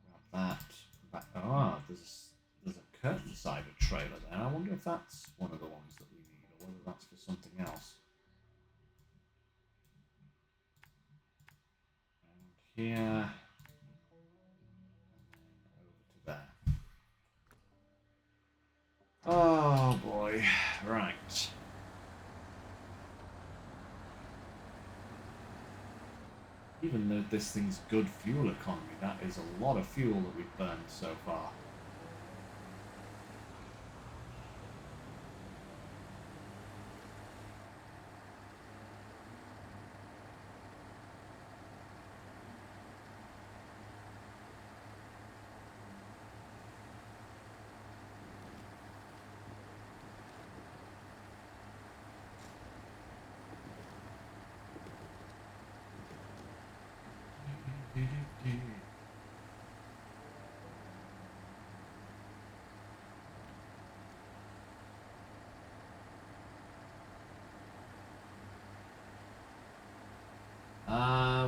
grab that, come back. Oh, there's a curtain side trailer there. I wonder if that's one of the ones that we need, or whether that's for something else. And here, and then over to there. Oh boy, right. Even though this thing's good fuel economy, that is a lot of fuel that we've burned so far.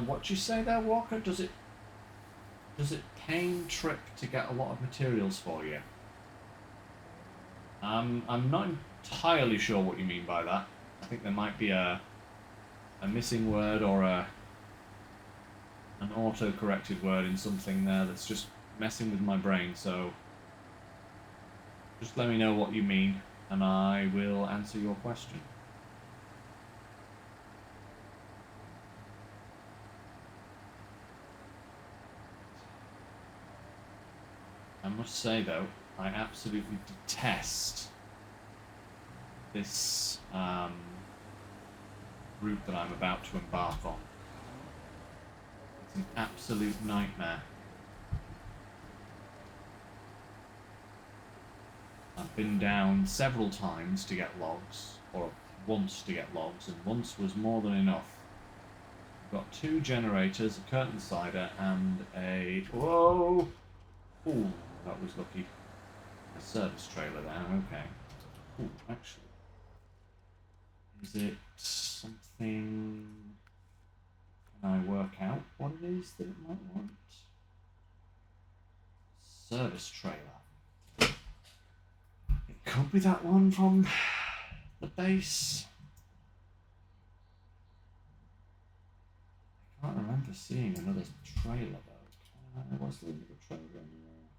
What do you say there, Walker? Does it pain trip to get a lot of materials for you? I'm not entirely sure what you mean by that. I think there might be a missing word or an auto-corrected word in something there that's just messing with my brain, so just let me know what you mean and I will answer your question. I must say though, I absolutely detest this route that I'm about to embark on. It's an absolute nightmare. I've been down several times to get logs, or once to get logs, and once was more than enough. I've got 2 generators, a curtain cider, and a... Whoa! Ooh, that was lucky. A service trailer there, okay. Ooh, actually. Is it something... Can I work out what it is that it might want? Service trailer. It could be that one from the base. I can't remember seeing another trailer though. Was there another trailer anywhere?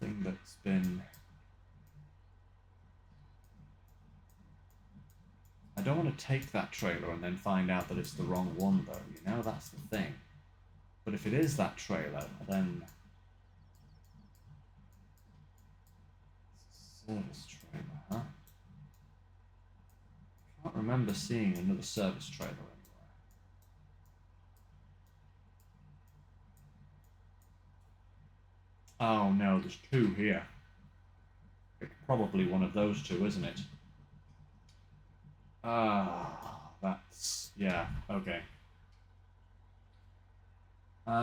Nothing that's been... I don't want to take that trailer and then find out that it's the wrong one though, you know, that's the thing. But if it is that trailer, then... It's a service trailer, huh? I can't remember seeing another service trailer anywhere. Oh no, there's 2 here. It's probably one of those 2, isn't it? Ah, that's... yeah, okay. It's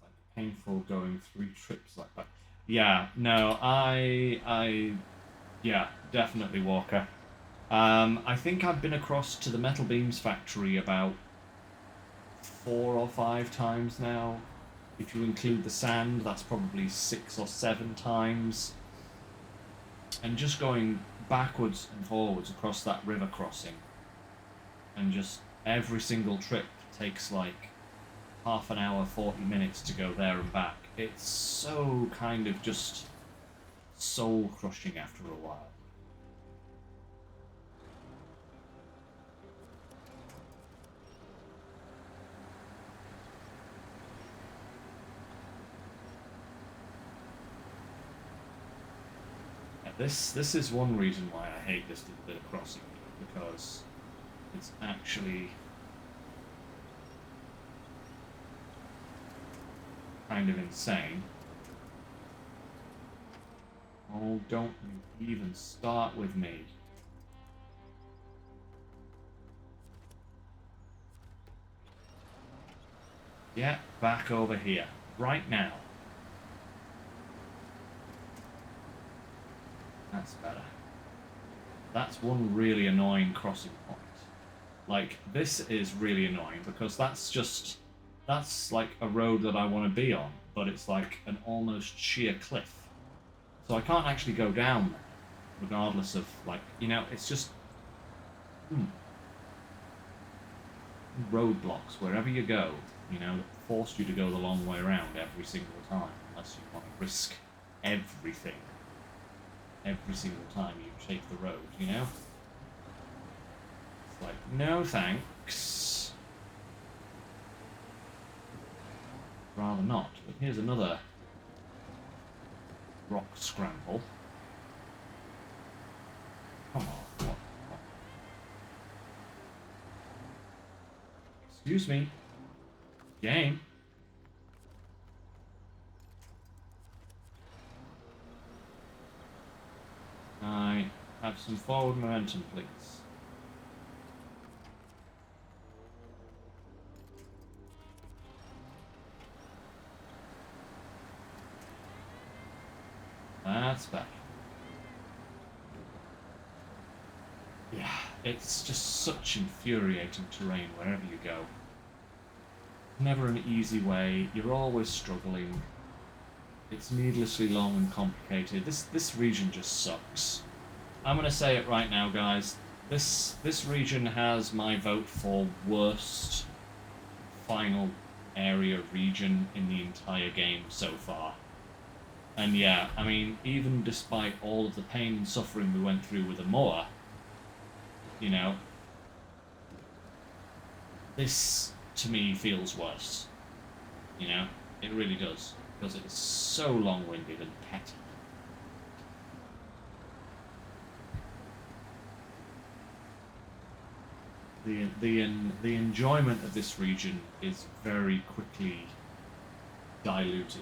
like painful going 3 trips like that. Yeah, no, yeah, definitely Walker. I think I've been across to the Metal Beams factory about 4 or 5 times now. If you include the sand, that's probably 6 or 7 times. And just going backwards and forwards across that river crossing, and just every single trip takes like half an hour, 40 minutes to go there and back. It's so kind of just soul crushing after a while. This is one reason why I hate this little bit of crossing, because it's actually kind of insane. Oh, don't you even start with me. Get back over here, right now. That's better. That's one really annoying crossing point. Like, this is really annoying because that's like a road that I want to be on, but it's like an almost sheer cliff. So I can't actually go down there, regardless of, like, you know, it's just... roadblocks wherever you go, you know, that force you to go the long way around every single time, unless you want to risk everything every single time you take the road, you know? It's like, no thanks. Rather not. But here's another rock scramble. Come on, what? Excuse me. Game. I have some forward momentum, please. That's better. Yeah, it's just such infuriating terrain wherever you go. Never an easy way. You're always struggling. It's needlessly long and complicated. This region just sucks. I'm gonna say it right now, guys. This region has my vote for worst final area region in the entire game so far. And yeah, I mean, even despite all of the pain and suffering we went through with Amoa, you know, this to me feels worse. You know, it really does, because it's so long-winded and petty. The enjoyment of this region is very quickly diluted.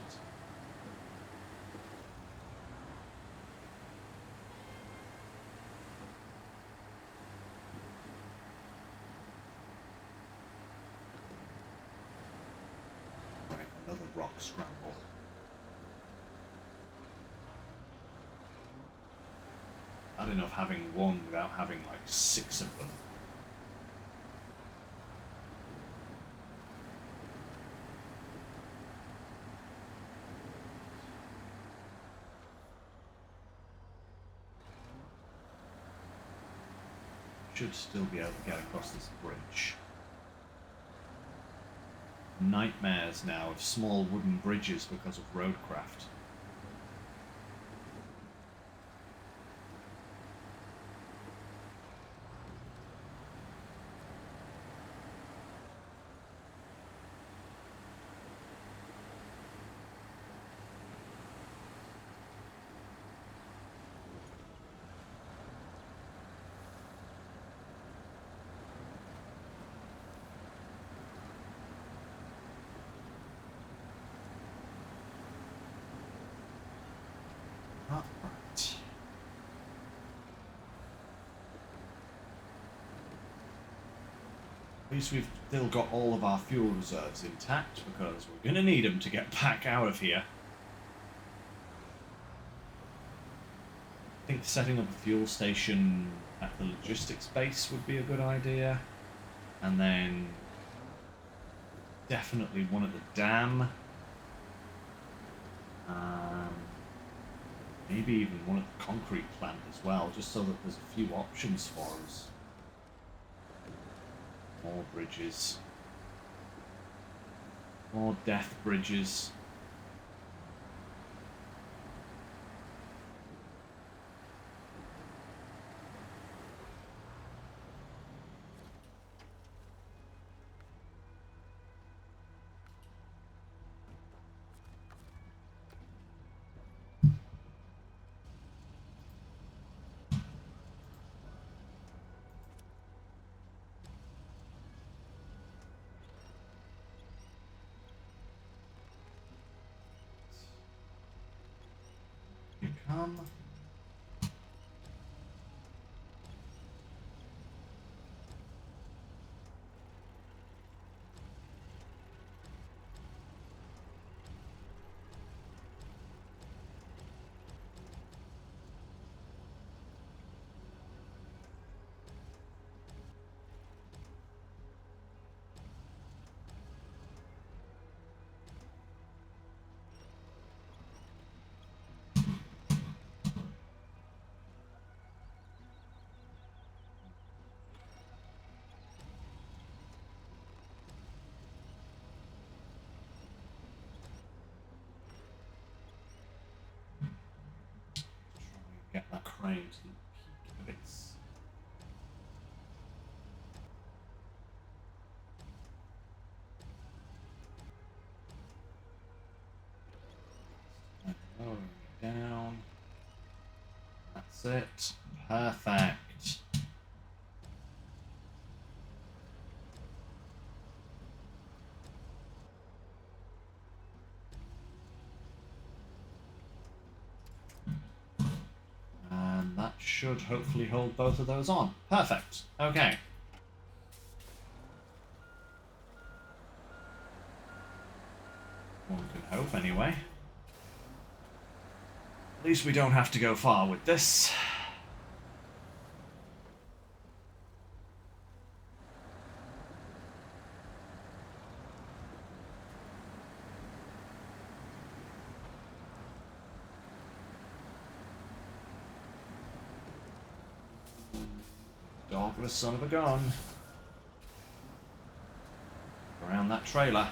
Right, another rock scramble. Bad enough having one without having like 6 of them. Should still be able to get across this bridge. Nightmares now of small wooden bridges because of roadcraft. Right. At least we've still got all of our fuel reserves intact, because we're going to need them to get back out of here. I think setting up a fuel station at the logistics base would be a good idea. And then definitely one at the dam. Maybe even one at the concrete plant as well, just so that there's a few options for us. More bridges. More death bridges. You come. Get that crane to the peak of its. Lowering it down. That's it. Perfect. And that should hopefully hold both of those on. Perfect. Okay. One can hope, anyway. At least we don't have to go far with this. Dogless son of a gun. Around that trailer.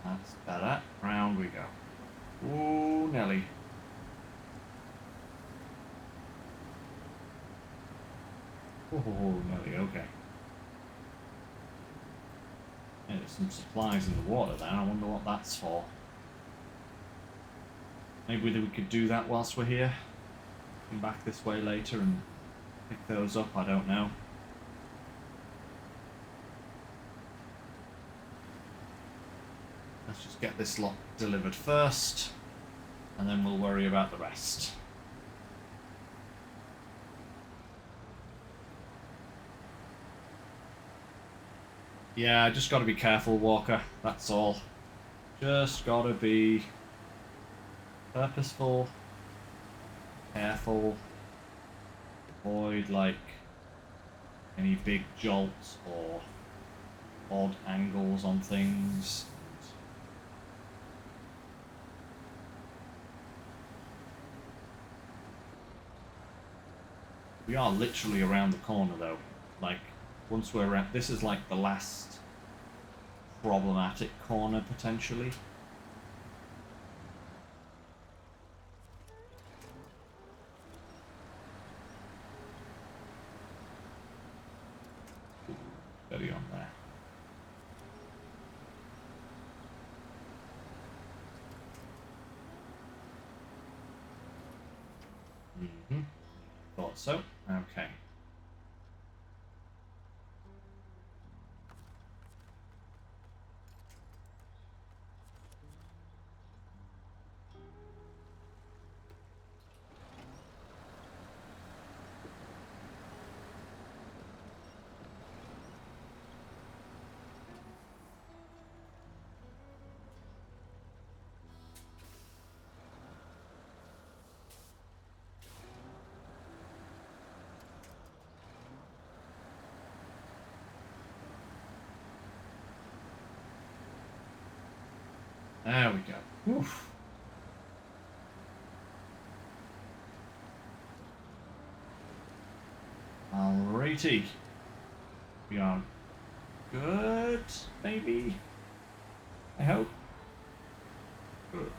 That's better. Round we go. Ooh, Nelly. Oh, Nelly, okay. Yeah, there's some supplies in the water there. I wonder what that's for. Maybe we could do that whilst we're here. Come back this way later and pick those up, I don't know. Let's just get this lot delivered first, and then we'll worry about the rest. Yeah, I just got to be careful, Walker. That's all. Just got to be purposeful, careful, avoid like any big jolts or odd angles on things. We are literally around the corner though. Like, once we're around, this is like the last problematic corner potentially. Steady on there. Thought so. Okay. There we go. Oof. Alrighty. We are good, maybe? I hope. Good.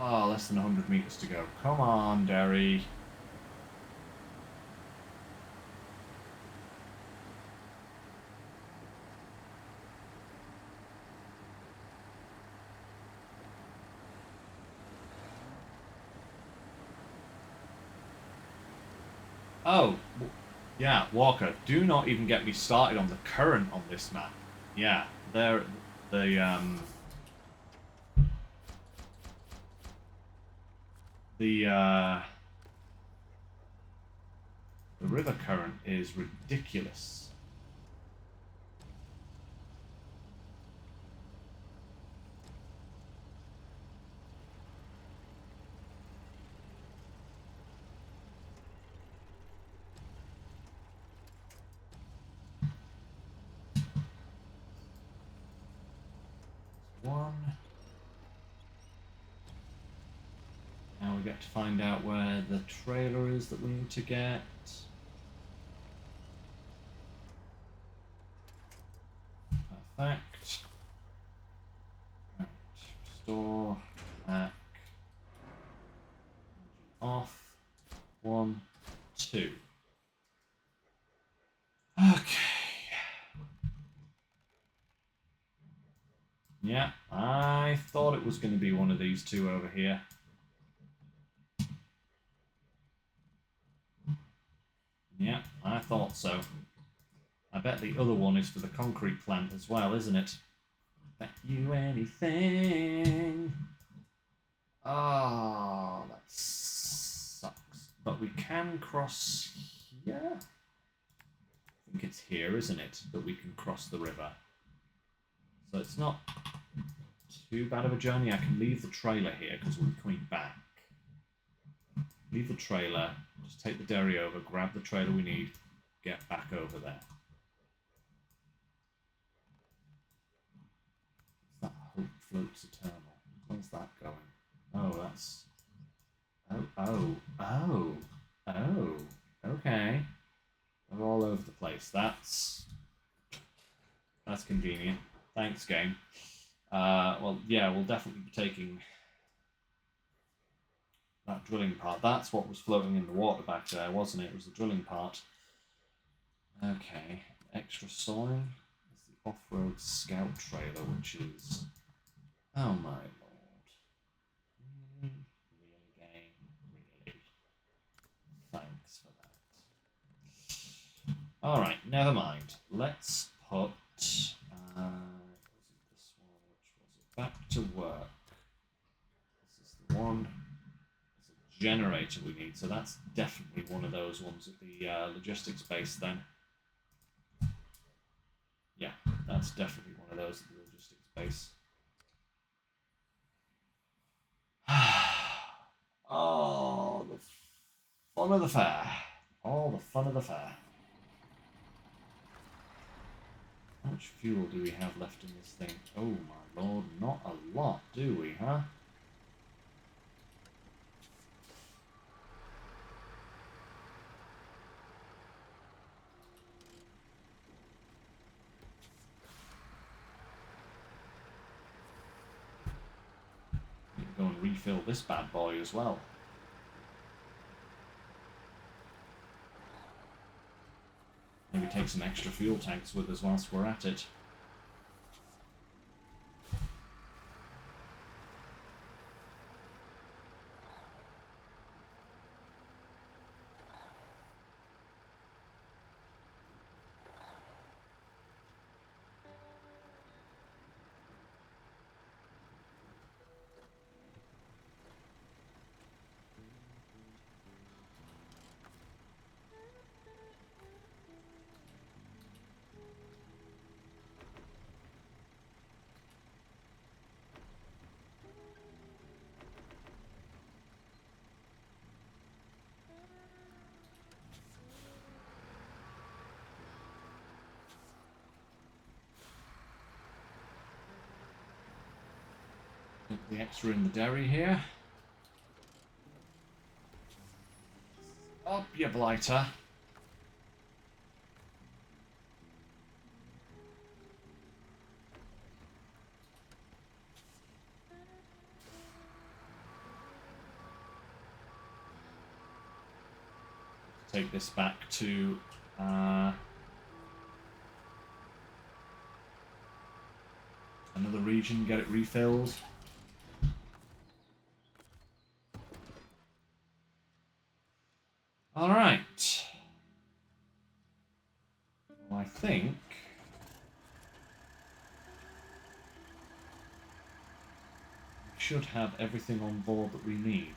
Oh, less than 100 meters to go. Come on, Derry. Oh, yeah, Walker, do not even get me started on the current on this map. Yeah, the river current is ridiculous. One. Now we get to find out where the trailer is that we need to get. Perfect. Right. Store, back, off, 1, 2. Okay. Yeah, I thought it was going to be one of these two over here. Yeah, I thought so. I bet the other one is for the concrete plant as well, isn't it? Bet you anything. Oh, that sucks. But we can cross here? I think it's here, isn't it? That we can cross the river. So it's not too bad of a journey. I can leave the trailer here because we'll be coming back. Leave the trailer, just take the dairy over, grab the trailer we need, get back over there. That hope floats eternal. Where's that going? Oh, that's... Oh, okay. They're all over the place. That's convenient. Thanks, game. Well, yeah, we'll definitely be taking that drilling part. That's what was floating in the water back there, wasn't it? It was the drilling part. Okay, extra soil. It's the off-road scout trailer, which is... Oh my lord. Really? Really, game? Really? Thanks for that. Alright, never mind. Let's put... was it this one? Which was it? Back to work. This is the one. There's a generator we need, so that's definitely one of those ones at the logistics base then. Yeah, that's definitely one of those at the logistics base. Oh, the fun of the fair. All the fun of the fair. How much fuel do we have left in this thing? Oh my lord, not a lot, do we, huh? Go and refill this bad boy as well. Maybe take some extra fuel tanks with us whilst we're at it. Put the extra in the dairy here. Up you blighter. Take this back to another region, get it refilled. Alright. Well, I think we should have everything on board that we need.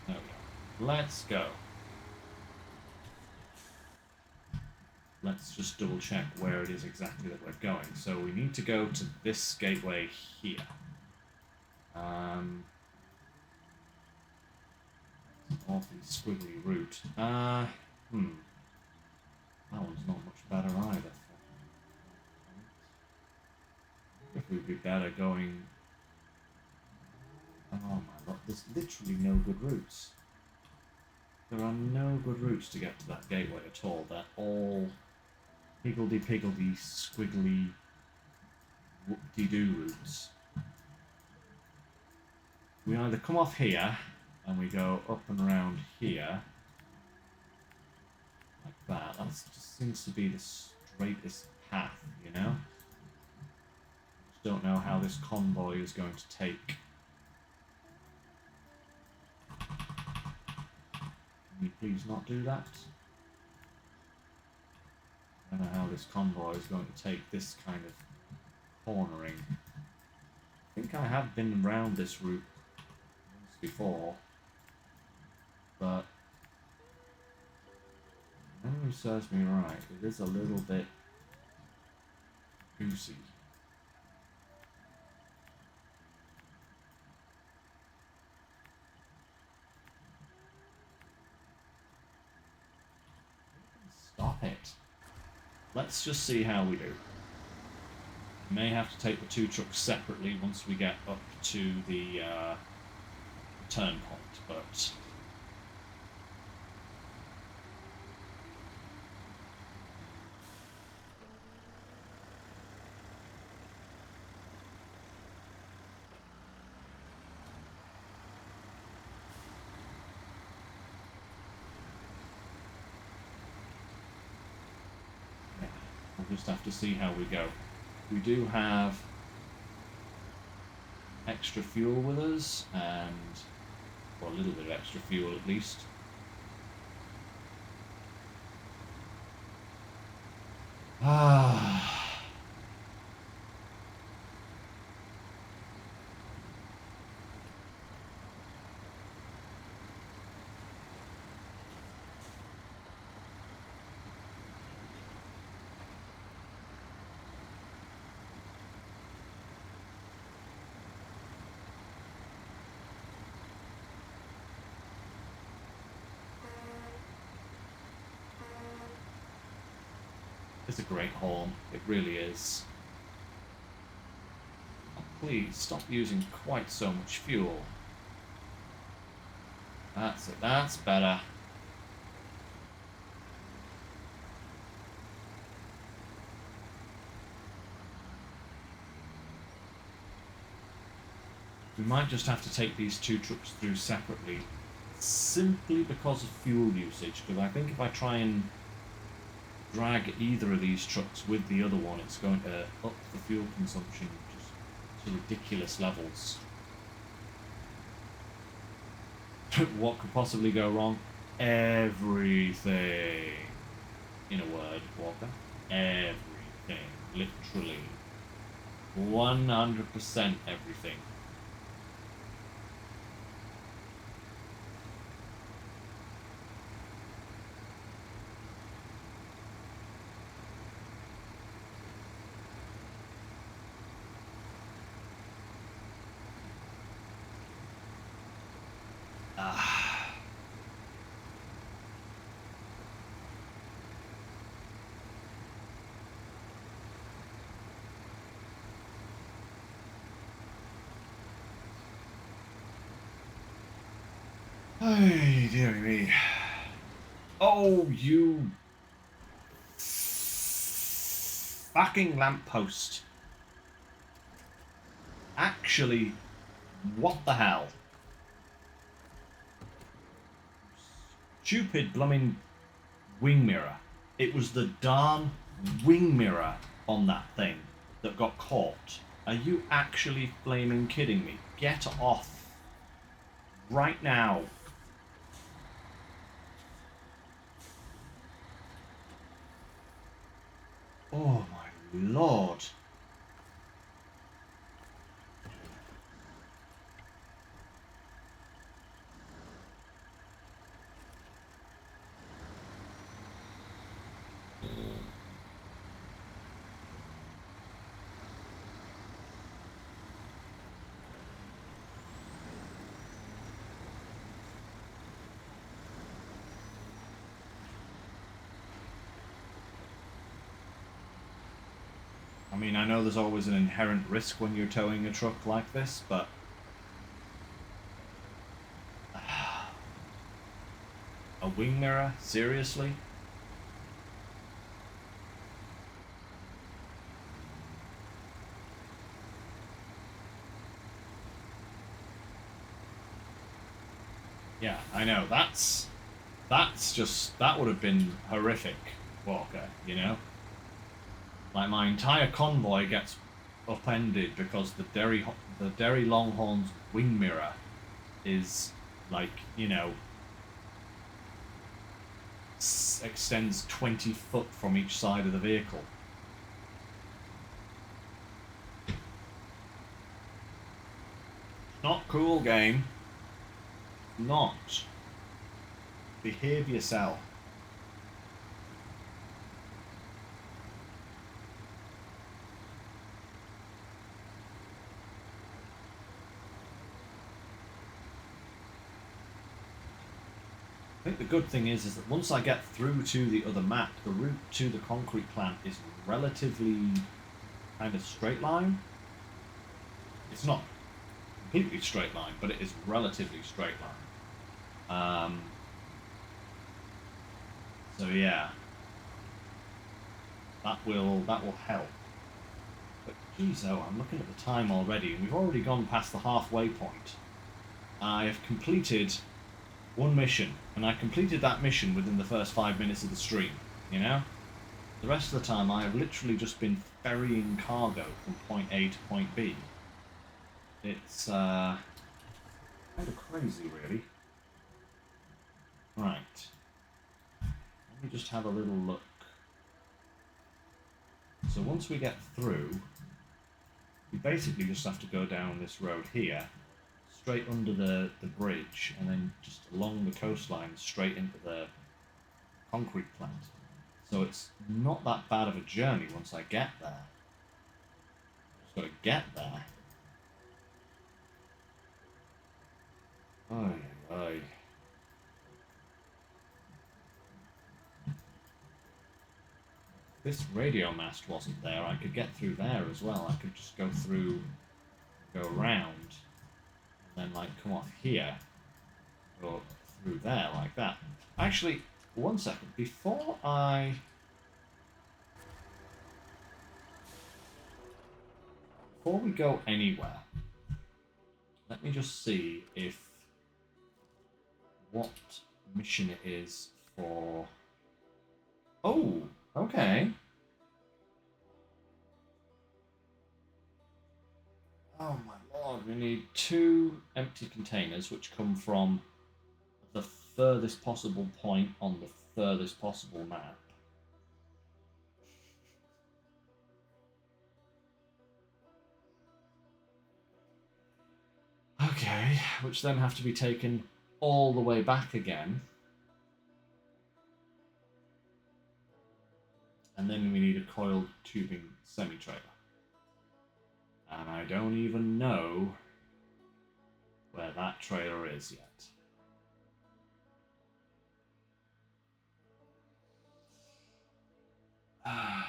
There we go. Let's go. Let's just double check where it is exactly that we're going. So we need to go to this gateway here. Awfully squiggly route. That one's not much better either. If we'd be better going... Oh my god, there's literally no good routes. There are no good routes to get to that gateway at all. They're all higgledy-piggledy, squiggly, whoop-de-doo routes. We either come off here, and we go up and around here, like that. That just seems to be the straightest path, you know? Just don't know how this convoy is going to take. Can you please not do that? I don't know how this convoy is going to take this kind of cornering. I think I have been around this route once before, but if memory serves me right, it is a little bit goosey. Stop it. Let's just see how we do. We may have to take the two trucks separately once we get up to the turn point, but we'll just have to see how we go. We do have extra fuel with us, and or a little bit of extra fuel at least. It's a great horn, it really is. Oh, please stop using quite so much fuel. That's it, that's better. We might just have to take these two trucks through separately, simply because of fuel usage, because I think if I try and drag either of these trucks with the other one, it's going to up the fuel consumption just to ridiculous levels. What could possibly go wrong? Everything. In a word, Walker. Everything. Literally. 100% everything. Ay, dearie me. Oh, you fucking lamppost. Actually, what the hell? Stupid blooming wing mirror. It was the darn wing mirror on that thing that got caught. Are you actually flaming kidding me? Get off. Right now. Oh my lord. I mean, I know there's always an inherent risk when you're towing a truck like this, but a wing mirror? Seriously? Yeah, I know. That's just that would have been horrific, Walker. You know, like my entire convoy gets upended because the Derry Longhorn's wing mirror is like, you know, extends 20 foot from each side of the vehicle. Not cool, game. Not. Behave yourself. I think the good thing is that once I get through to the other map, the route to the concrete plant is relatively kind of straight line. It's not completely straight line, but it is relatively straight line. So yeah, that will help. But geez, oh, I'm looking at the time already, and we've already gone past the halfway point. I have completed one mission, and I completed that mission within the first 5 minutes of the stream, you know? The rest of the time I have literally just been ferrying cargo from point A to point B. It's kind of crazy, really. Right. Let me just have a little look. So once we get through, we basically just have to go down this road here, straight under the bridge, and then just along the coastline straight into the concrete plant. So it's not that bad of a journey once I get there. Just got to get there. Oy, oy. If this radio mast wasn't there, I could get through there as well. I could just go through, go around, and then like come off here, go through there like that. Actually, one second, before we go anywhere, let me just see if what mission it is for. Oh, okay. Oh my lord, we need 2 empty containers which come from the furthest possible point on the furthest possible map. Okay, which then have to be taken all the way back again. And then we need a coiled tubing semi-trailer. And I don't even know where that trailer is yet. I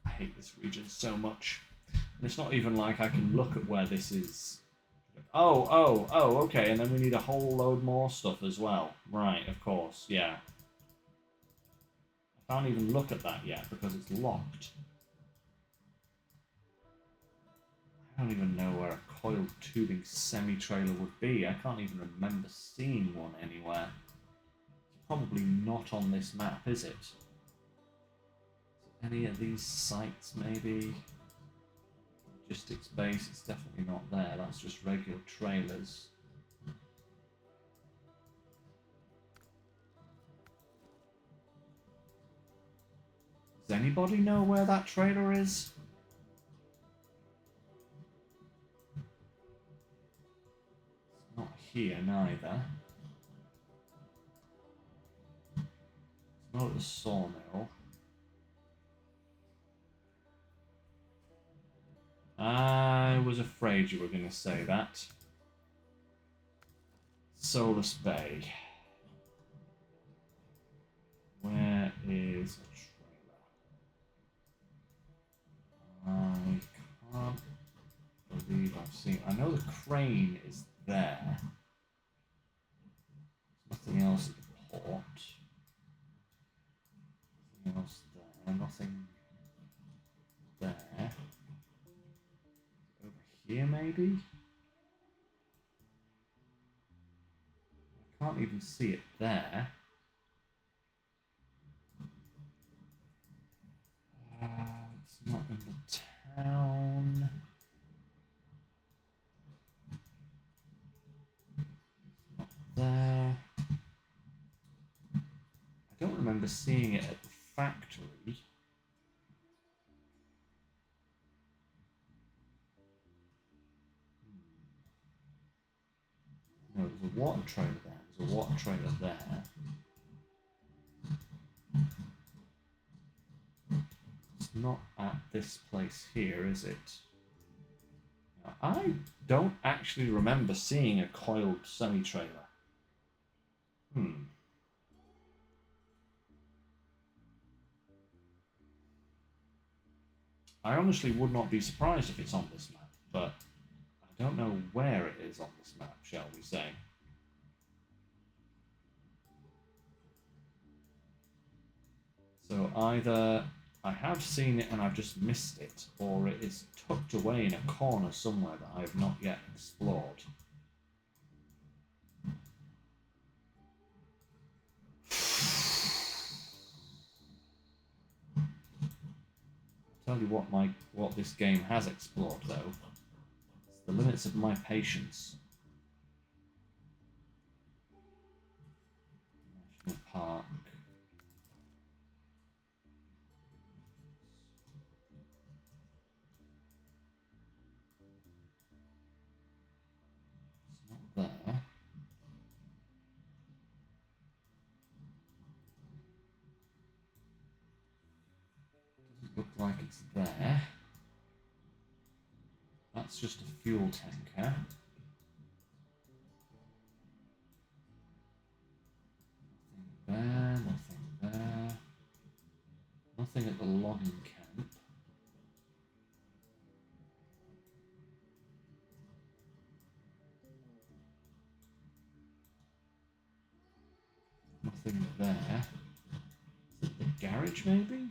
hate this region so much. And it's not even like I can look at where this is. Oh, okay, and then we need a whole load more stuff as well. Right, of course, yeah. I can't even look at that yet because it's locked. I don't even know where a coiled tubing semi-trailer would be. I can't even remember seeing one anywhere. It's probably not on this map, is it? Is it any of these sites, maybe? Logistics base, it's definitely not there. That's just regular trailers. Does anybody know where that trailer is? It's not here neither. It's not at the sawmill. I was afraid you were going to say that. Solus Bay. Where is a trailer? I can't believe I've seen. I know the crane is there. There's nothing else at the port. Nothing else nothing there. Over here, maybe? I can't even see it there. It's not in the town. It's not there. I don't remember seeing it at the factory. No, there's a water trailer there. There's a water trailer there. It's not at this place here, is it? Now, I don't actually remember seeing a coiled semi-trailer. I honestly would not be surprised if it's on this map, but I don't know where it is on this map, shall we say. So either I have seen it and I've just missed it, or it is tucked away in a corner somewhere that I have not yet explored. I'll tell you what this game has explored, though. It's the limits of my patience. National Park. It's not there. Doesn't look like it's there. That's just a fuel tanker. Nothing there. Nothing at the logging camp. Nothing there. Is it the garage, maybe?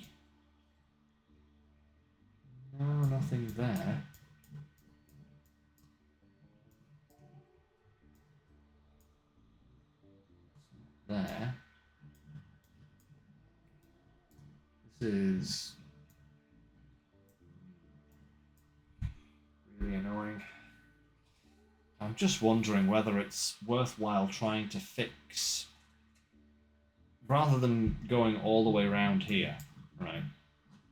No, nothing there. It's not there. This is really annoying. I'm just wondering whether it's worthwhile trying to fix, rather than going all the way around here, right,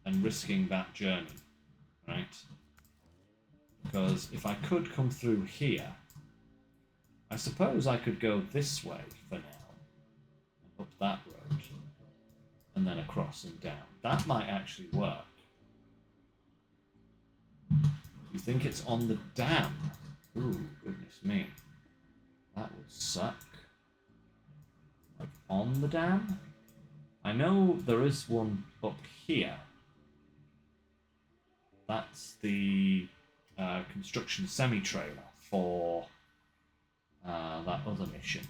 and risking that journey, right? Because if I could come through here, I suppose I could go this way for now, and up that road, and then across and down. That might actually work. You think it's on the dam? Ooh, goodness me. That would suck. Like, on the dam? I know there is one up here. That's the construction semi-trailer for that other mission.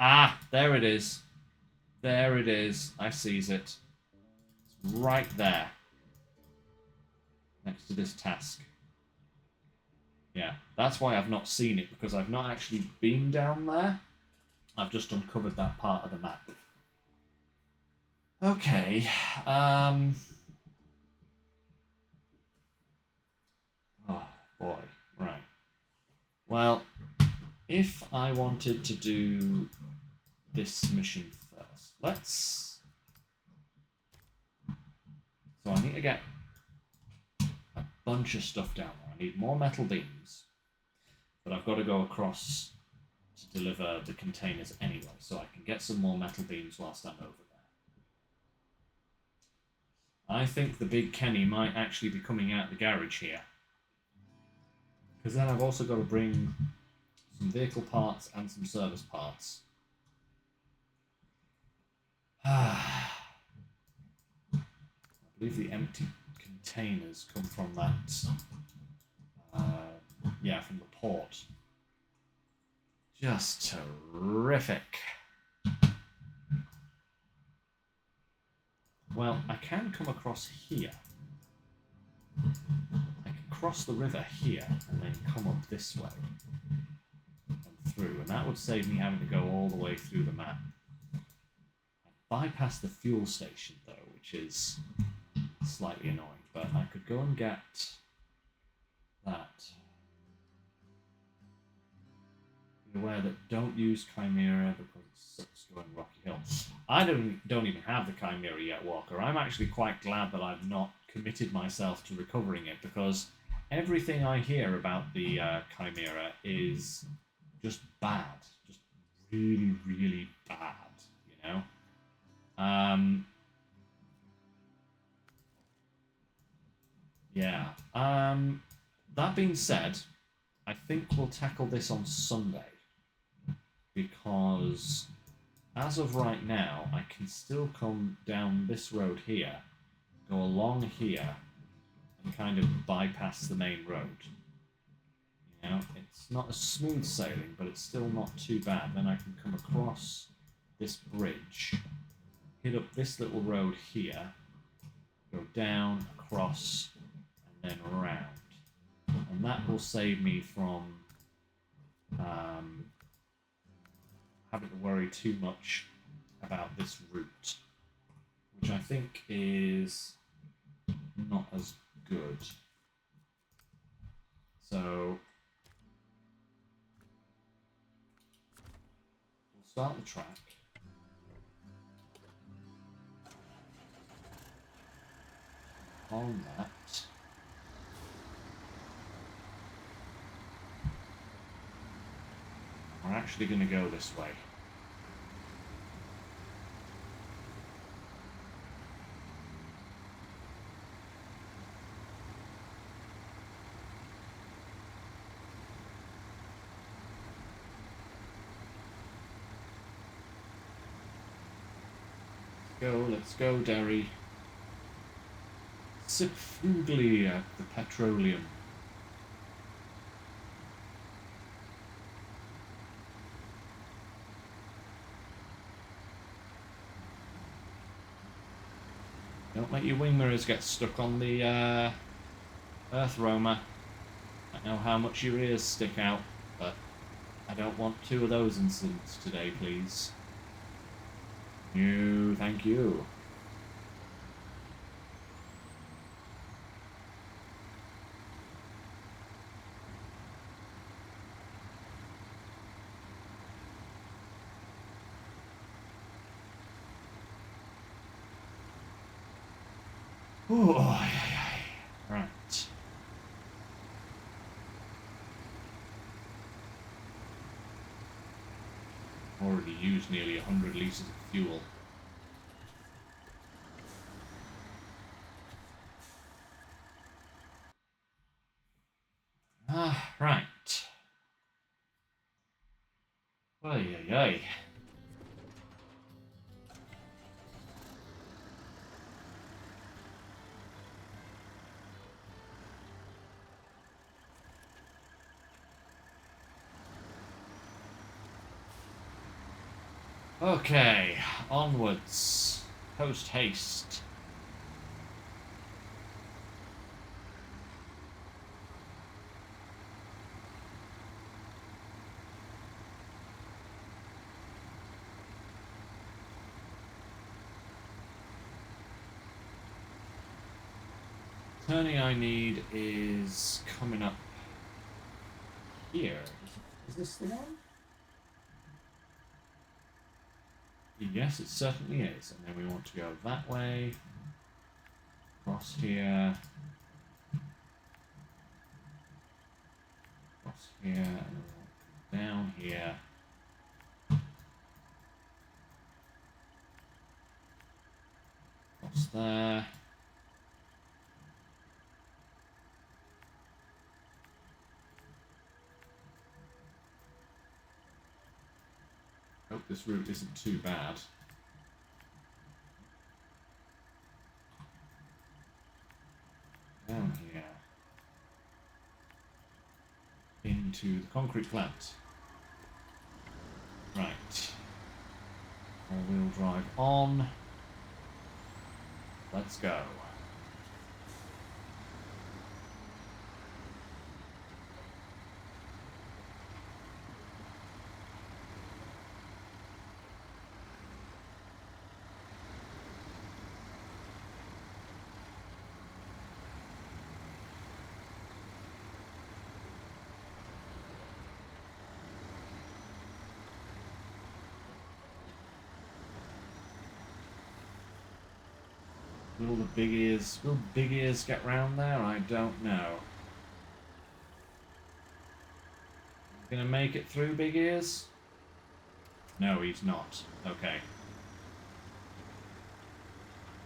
Ah, there it is. There it is. I sees it. It's right there. Next to this task. Yeah, that's why I've not seen it, because I've not actually been down there. I've just uncovered that part of the map. Okay. Oh, boy. Right. Well, if I wanted to do this mission first, let's... So I need to get a bunch of stuff down there. I need more metal beams, but I've got to go across to deliver the containers anyway, so I can get some more metal beams whilst I'm over there. I think the big Kenny might actually be coming out the garage here, because then I've also got to bring some vehicle parts and some service parts. I believe the empty containers come from that, yeah, from the port. Just terrific. Well, I can come across here. I can cross the river here and then come up this way and through, and that would save me having to go all the way through the map. I bypass the fuel station though, which is slightly annoying, but I could go and get that. Be aware that don't use Chimera because it sucks going Rocky Hill. I don't even have the Chimera yet, Walker. I'm actually quite glad that I've not committed myself to recovering it, because everything I hear about the Chimera is just bad, just really, really bad, you know. Yeah. That being said, I think we'll tackle this on Sunday, because as of right now, I can still come down this road here, go along here, and kind of bypass the main road. You know, it's not a smooth sailing, but it's still not too bad. Then I can come across this bridge, hit up this little road here, go down, across, and then around. And that will save me from having to worry too much about this route, which I think is not as good. So we'll start the track. On that, we're actually going to go this way. Let's go, Derry. Sip frugally at the petroleum. Don't let your wing mirrors get stuck on the earth roamer. I know how much your ears stick out, but I don't want 2 of those incidents today, please. No, thank you. Oh, right. Already used nearly 100 litres of fuel. Right. Ay. Okay, onwards. Post haste. Turning I need is coming up here. Is this the one? Yes, it certainly is. And then we want to go that way, across here, across here, and then down here. Across there. Hope this route isn't too bad. Down here. Into the concrete plant. Right. All-wheel drive on. Let's go. Will the big ears get round there? I don't know. Gonna make it through big ears? No, he's not. Okay.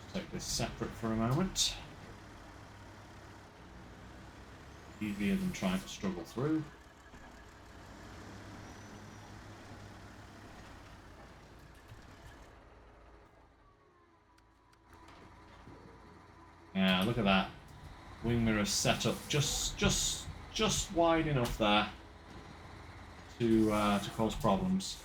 Let's take this separate for a moment. Easier than trying to struggle through. Yeah, look at that. Wing mirror set up just wide enough there to cause problems.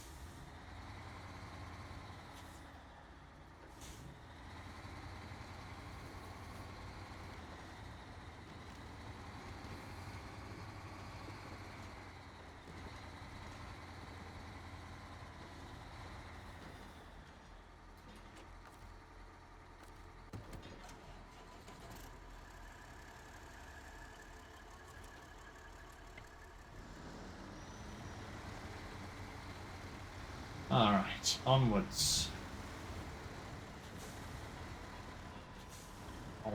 Alright, onwards. Oh.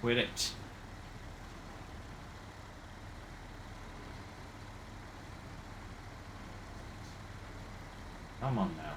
Quit it. Come on now.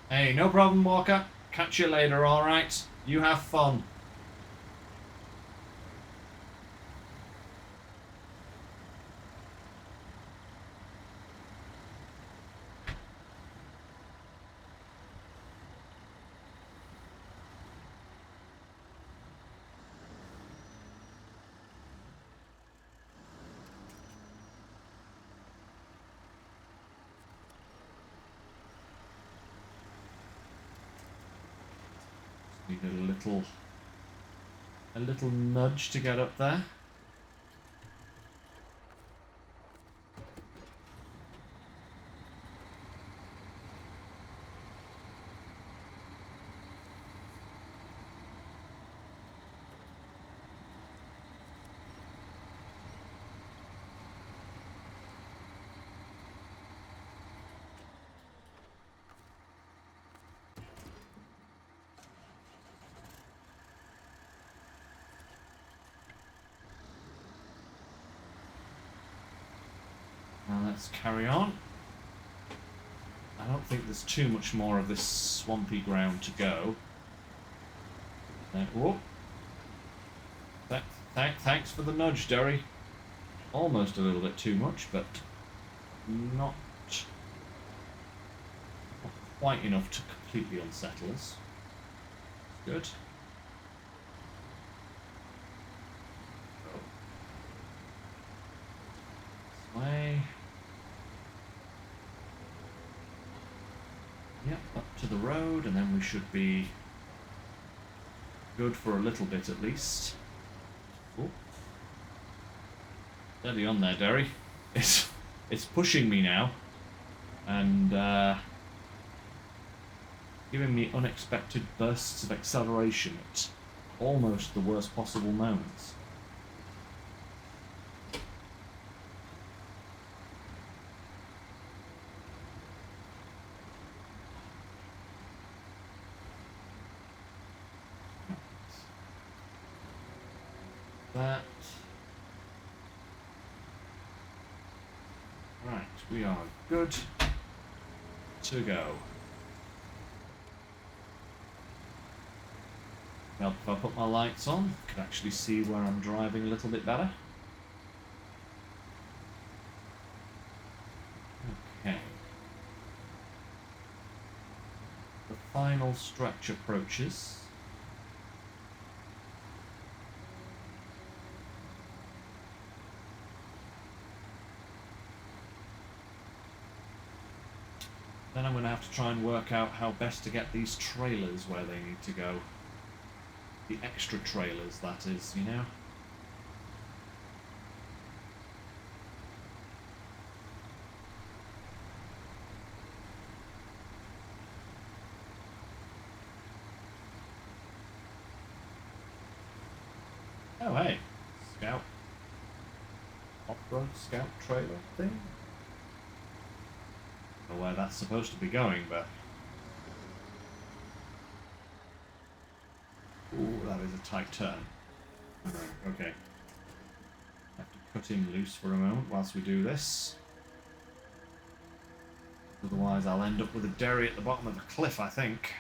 Hey, no problem, Walker. Catch you later, alright? You have fun. Need a little nudge to get up there. Now let's carry on. I don't think there's too much more of this swampy ground to go. Whoop. Thanks for the nudge, Derry. Almost a little bit too much, but not quite enough to completely unsettle us. Good. This way. Yep, up to the road, and then we should be good for a little bit at least. Oh. Steady on there, Derry. It's pushing me now, and giving me unexpected bursts of acceleration at almost the worst possible moments. That. Right, we are good to go. Help if I put my lights on. I can actually see where I'm driving a little bit better. Okay. The final stretch approaches. Then I'm going to have to try and work out how best to get these trailers where they need to go. The extra trailers, that is, you know? Oh, hey. Scout. Off-road scout trailer thing? I don't know where that's supposed to be going, but... Ooh, that is a tight turn. Okay. Have to cut him loose for a moment whilst we do this. Otherwise I'll end up with a derry at the bottom of the cliff, I think.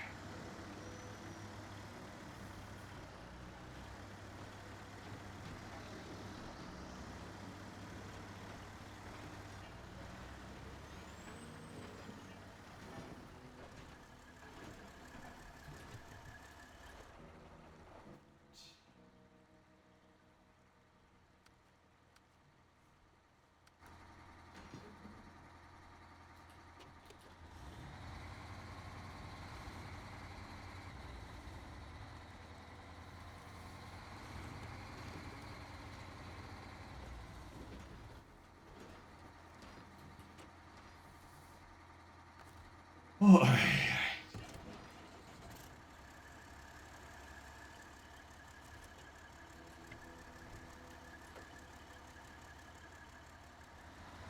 Oh.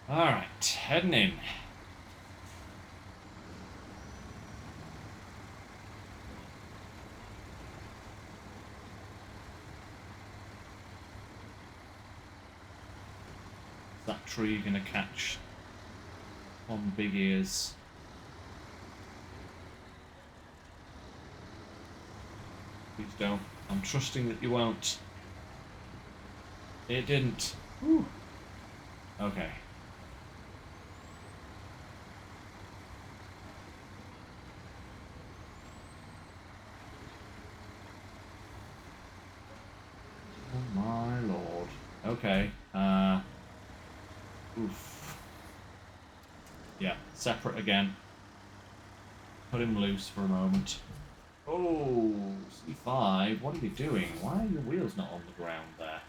Alright, heading in. Is that tree gonna catch on big ears? Please don't. I'm trusting that you won't. It didn't. Whew. Okay. Oh my lord. Okay. Oof. Yeah, separate again. Put him loose for a moment. Oh, C5, what are you doing? Why are your wheels not on the ground there?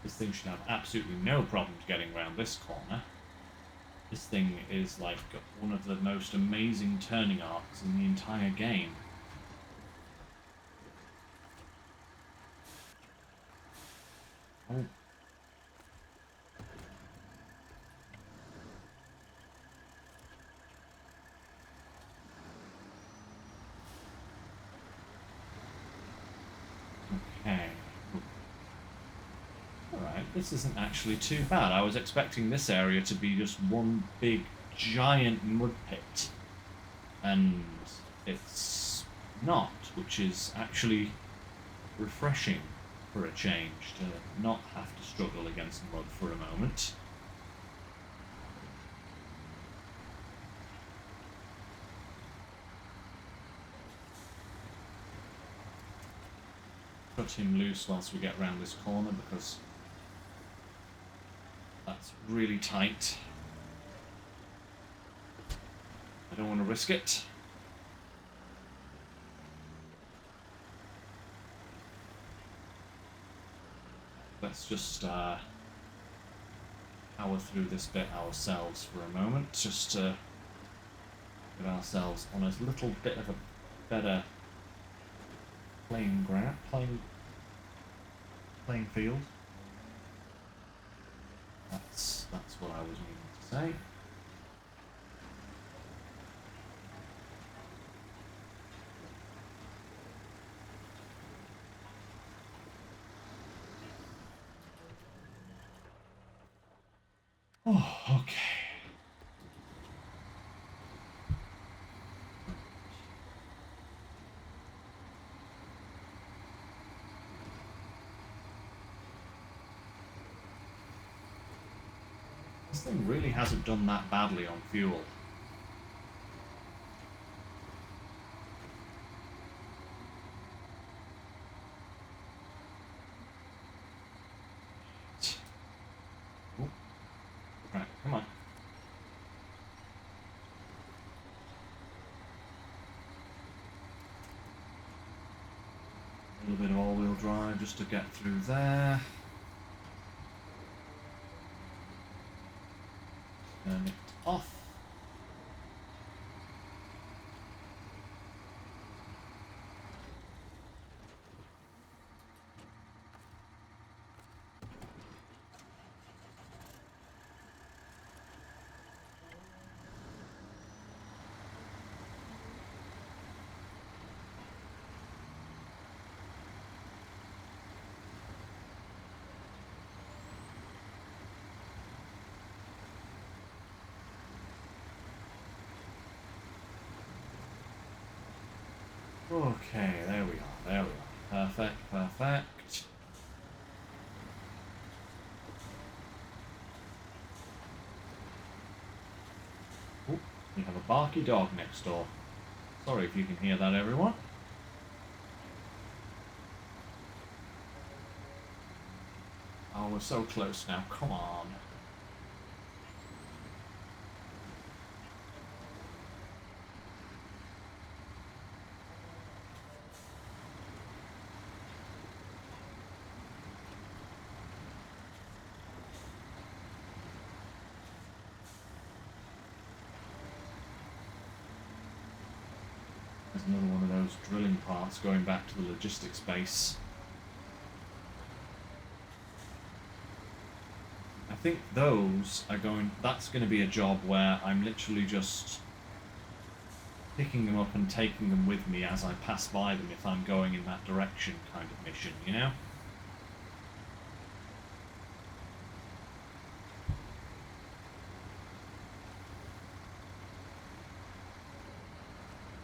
This thing should have absolutely no problems getting around this corner. This thing is like one of the most amazing turning arcs in the entire game. Oh. Okay. This isn't actually too bad. I was expecting this area to be just one big, giant mud pit. And it's not, which is actually refreshing for a change, to not have to struggle against mud for a moment. Cut him loose whilst we get round this corner, because that's really tight. I don't want to risk it. Let's just power through this bit ourselves for a moment, just to get ourselves on a little bit of a better playing field. That's what I was meaning to say. Oh, okay. This thing really hasn't done that badly on fuel. Ooh. Right, come on. A little bit of all-wheel drive just to get through there. Turn it off. Okay, there we are. Perfect. Oh, we have a barky dog next door. Sorry if you can hear that, everyone. Oh, we're so close now, come on. There's another one of those drilling parts going back to the logistics base. I think those are that's going to be a job where I'm literally just picking them up and taking them with me as I pass by them if I'm going in that direction kind of mission, you know?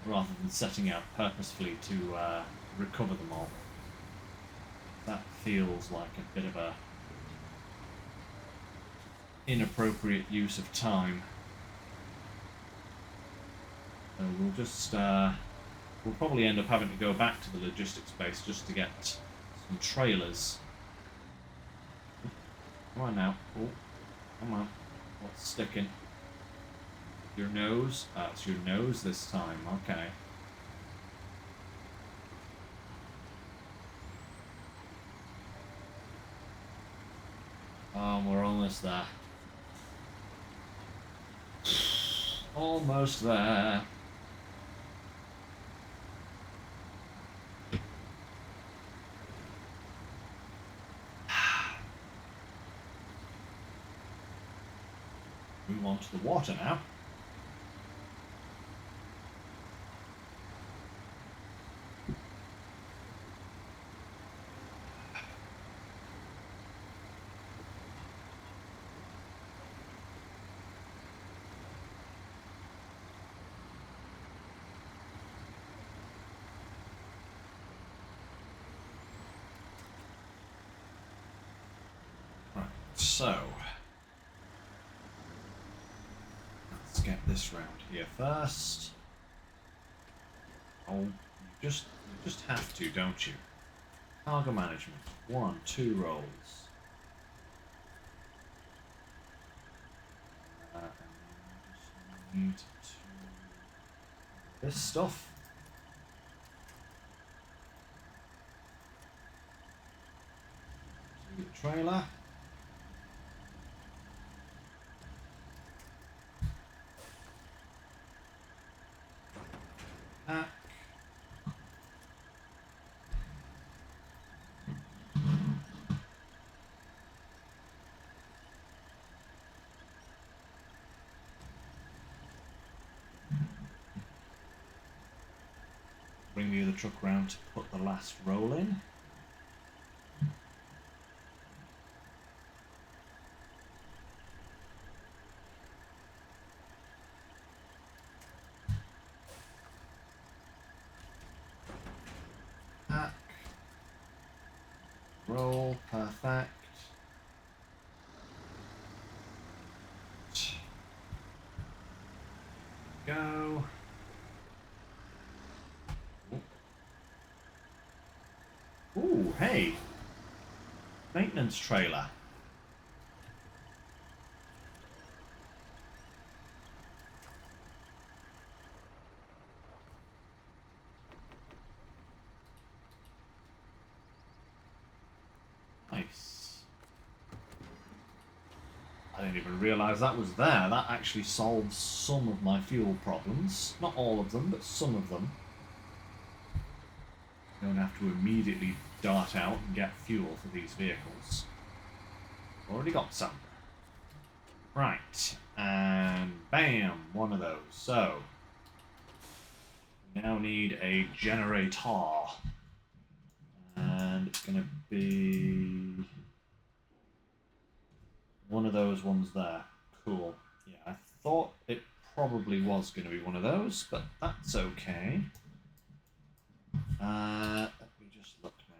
Rather than setting out purposefully to recover them all. That feels like a bit of a inappropriate use of time. So we'll just we'll probably end up having to go back to the logistics base just to get some trailers. Come on now. Oh, come on. What's sticking? Your nose? It's your nose this time. Okay. We're almost there. Almost there. Move on to the water now. So, let's get this round here first. Oh, you just have to, don't you? Cargo management. 1, 2 rolls. And just need to this stuff. To the trailer. bring the other truck round to put the last roll in. Pack. Roll, perfect. Go. Ooh, hey. Maintenance trailer. Nice. I didn't even realise that was there. That actually solves some of my fuel problems. Not all of them, but some of them. Don't have to immediately dart out and get fuel for these vehicles. Already got some. Right, and bam, one of those. So, we now need a generator. And it's going to be one of those ones there. Cool. Yeah, I thought it probably was going to be one of those, but that's okay. Let me just look now.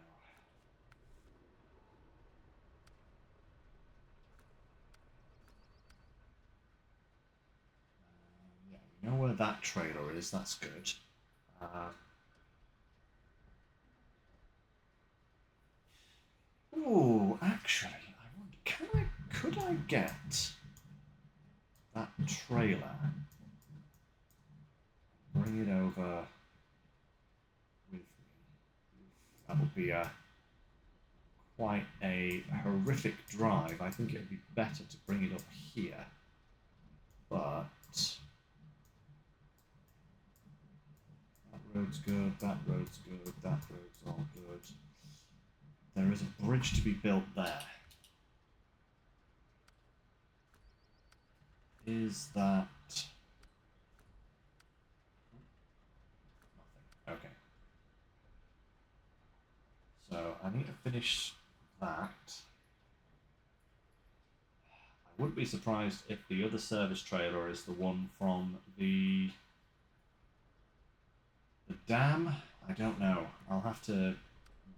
Yeah, we know where that trailer is. That's good. Oh, actually, I wonder, could I get that trailer, bring it over with me? That would be quite a horrific drive. I think it would be better to bring it up here, but that road's good, that road's good, that road's all good. There is a bridge to be built there. Is that... nothing. Okay. So I need to finish that. I wouldn't be surprised if the other service trailer is the one from the dam. I don't know. I'll have to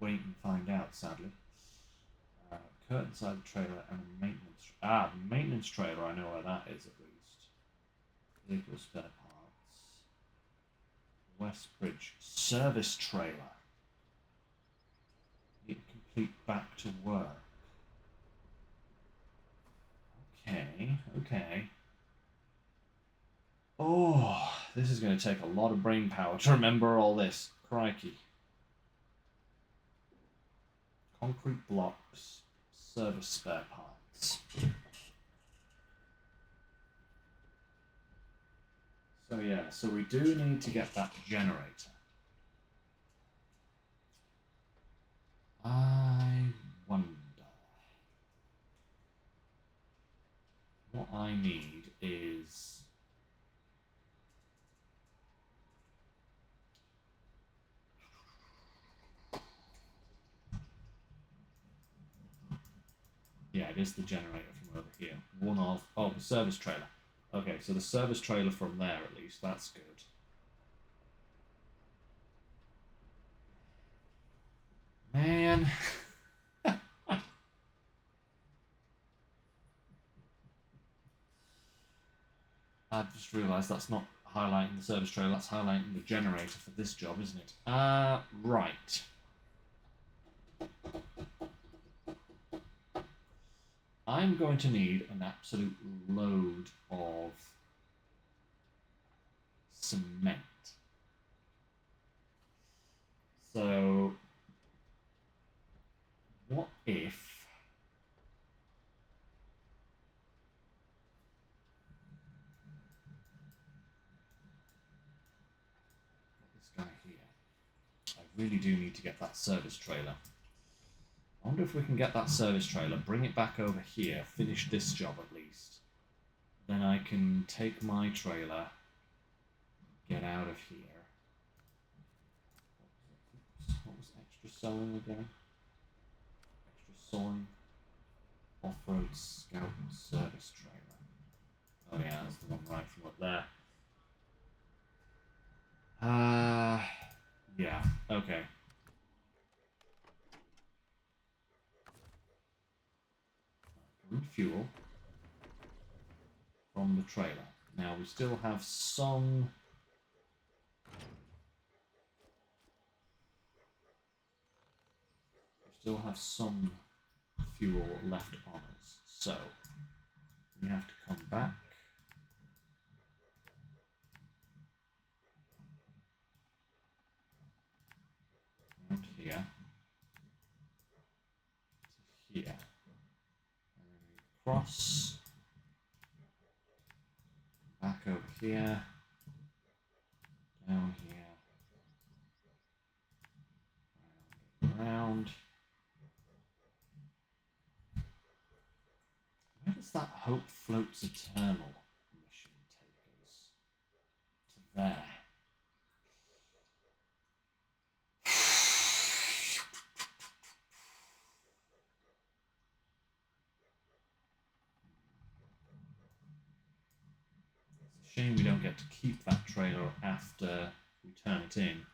wait and find out, sadly. Curtain side trailer and a maintenance... the maintenance trailer, I know where that is at least. Vehicle spare parts. West Bridge. Service trailer. Need to complete back to work. Okay, okay. Oh, this is going to take a lot of brain power to remember all this. Crikey. Concrete blocks, service spare parts. So yeah, so we do need to get that generator. I wonder what I need is... yeah, it is the generator from over here. One of... oh, the service trailer. Okay, so the service trailer from there, at least. That's good. Man. I've just realised that's not highlighting the service trailer, that's highlighting the generator for this job, isn't it? Right. I'm going to need an absolute load of cement. So, what if... this guy here. I really do need to get that service trailer. I wonder if we can get that service trailer, bring it back over here, finish this job at least. Then I can take my trailer, get out of here. was extra sewing again? Extra sewing. Off-road scout and service trailer. Oh yeah, that's the one right from up there. Yeah, okay. Fuel from the trailer. Now we still have some fuel left on us, so we have to come back around here to here, and then we cross back over here, down here, round. Where does that Hope Floats Eternal mission take us? To there. It's a shame we don't get to keep that trailer after we turn it in.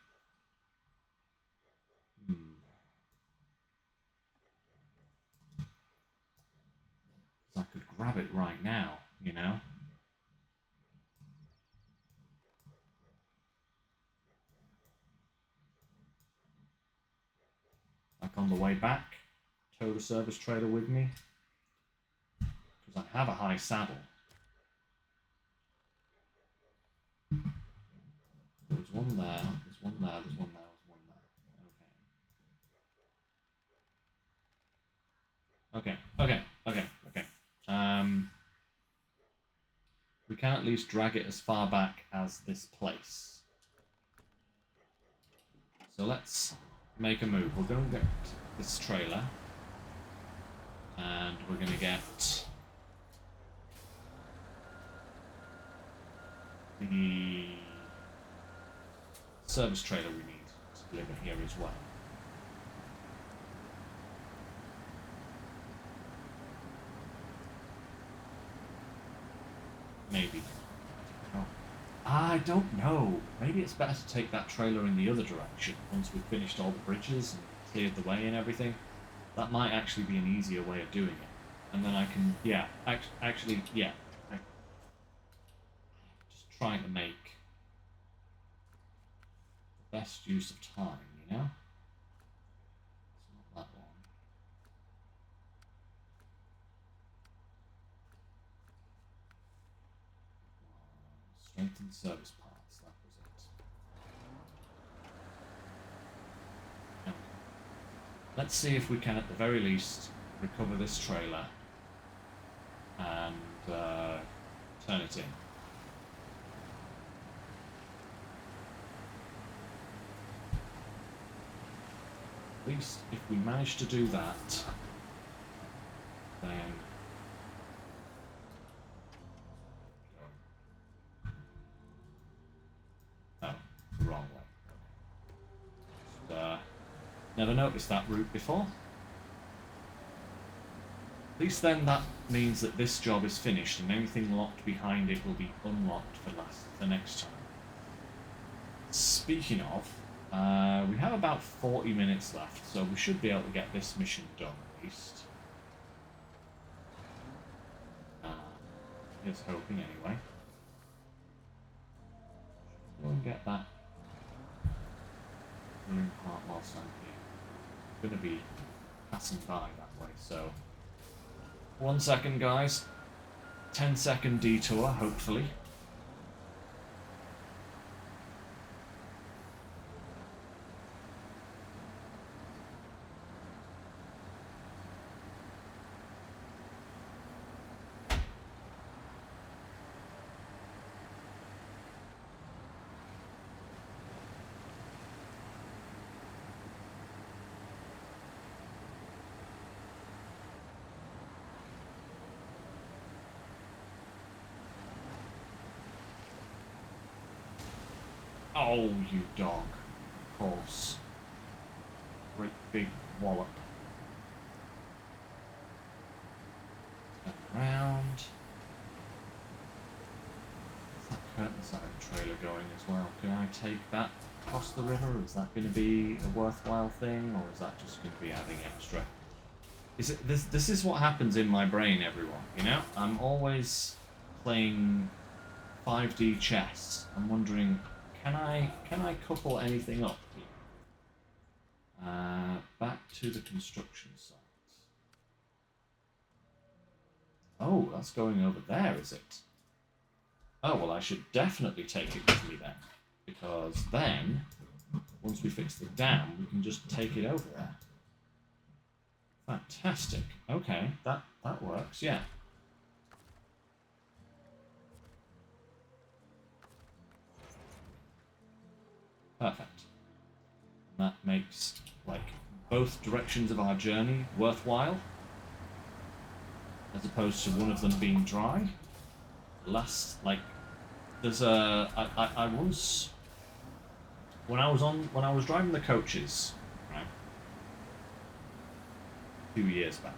I could grab it right now, you know? Like on the way back, tow the service trailer with me. Because I have a high saddle. There's one there, there's one there, there's one there, there's one there. Okay. Okay. We can at least drag it as far back as this place. So let's make a move. We're going to get this trailer. And we're going to get the service trailer we need to deliver here as well. Maybe. Oh. I don't know. Maybe it's better to take that trailer in the other direction once we've finished all the bridges and cleared the way and everything. That might actually be an easier way of doing it. And then I can, yeah, actually, yeah. Just trying to make the best use of time, you know? It's not that long. Strengthen service parts, that was it. Okay. Let's see if we can, at the very least, recover this trailer and turn it in. At least if we manage to do that, then wrong way. Just, never noticed that route before. At least then that means that this job is finished and anything locked behind it will be unlocked for the next time. Speaking of, we have about 40 minutes left, so we should be able to get this mission done at least. Here's hoping anyway. Go and get that room part whilst I'm here. I'm going to be passing by that way, so 1 second, guys. 10-second detour, hopefully. Oh, you dog. Of course. great big wallop. Turn around. Is that curtain side trailer going as well? Can I take that across the river? Is that going to be a worthwhile thing, or is that just going to be adding extra? Is it this is what happens in my brain, everyone, you know? I'm always playing 5D chess. I'm wondering, can I couple anything up here? Back to the construction site. Oh, that's going over there, is it? Oh, well, I should definitely take it with me then. Because then, once we fix the dam, we can just take it over there. Fantastic. Okay, that works, yeah. Perfect. That makes, like, both directions of our journey worthwhile, as opposed to one of them being dry. There's I once, when I was driving the coaches, right, 2 years back,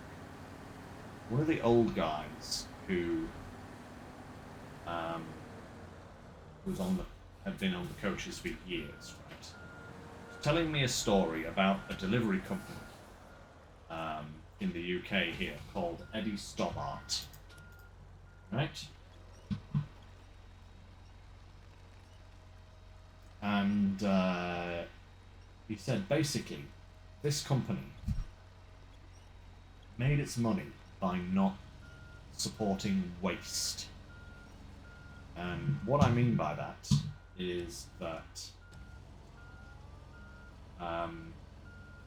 one of the old guys who had been on the coaches for years, right, was telling me a story about a delivery company in the UK here called Eddie Stobbart, right? And he said basically this company made its money by not supporting waste. And what I mean by that is that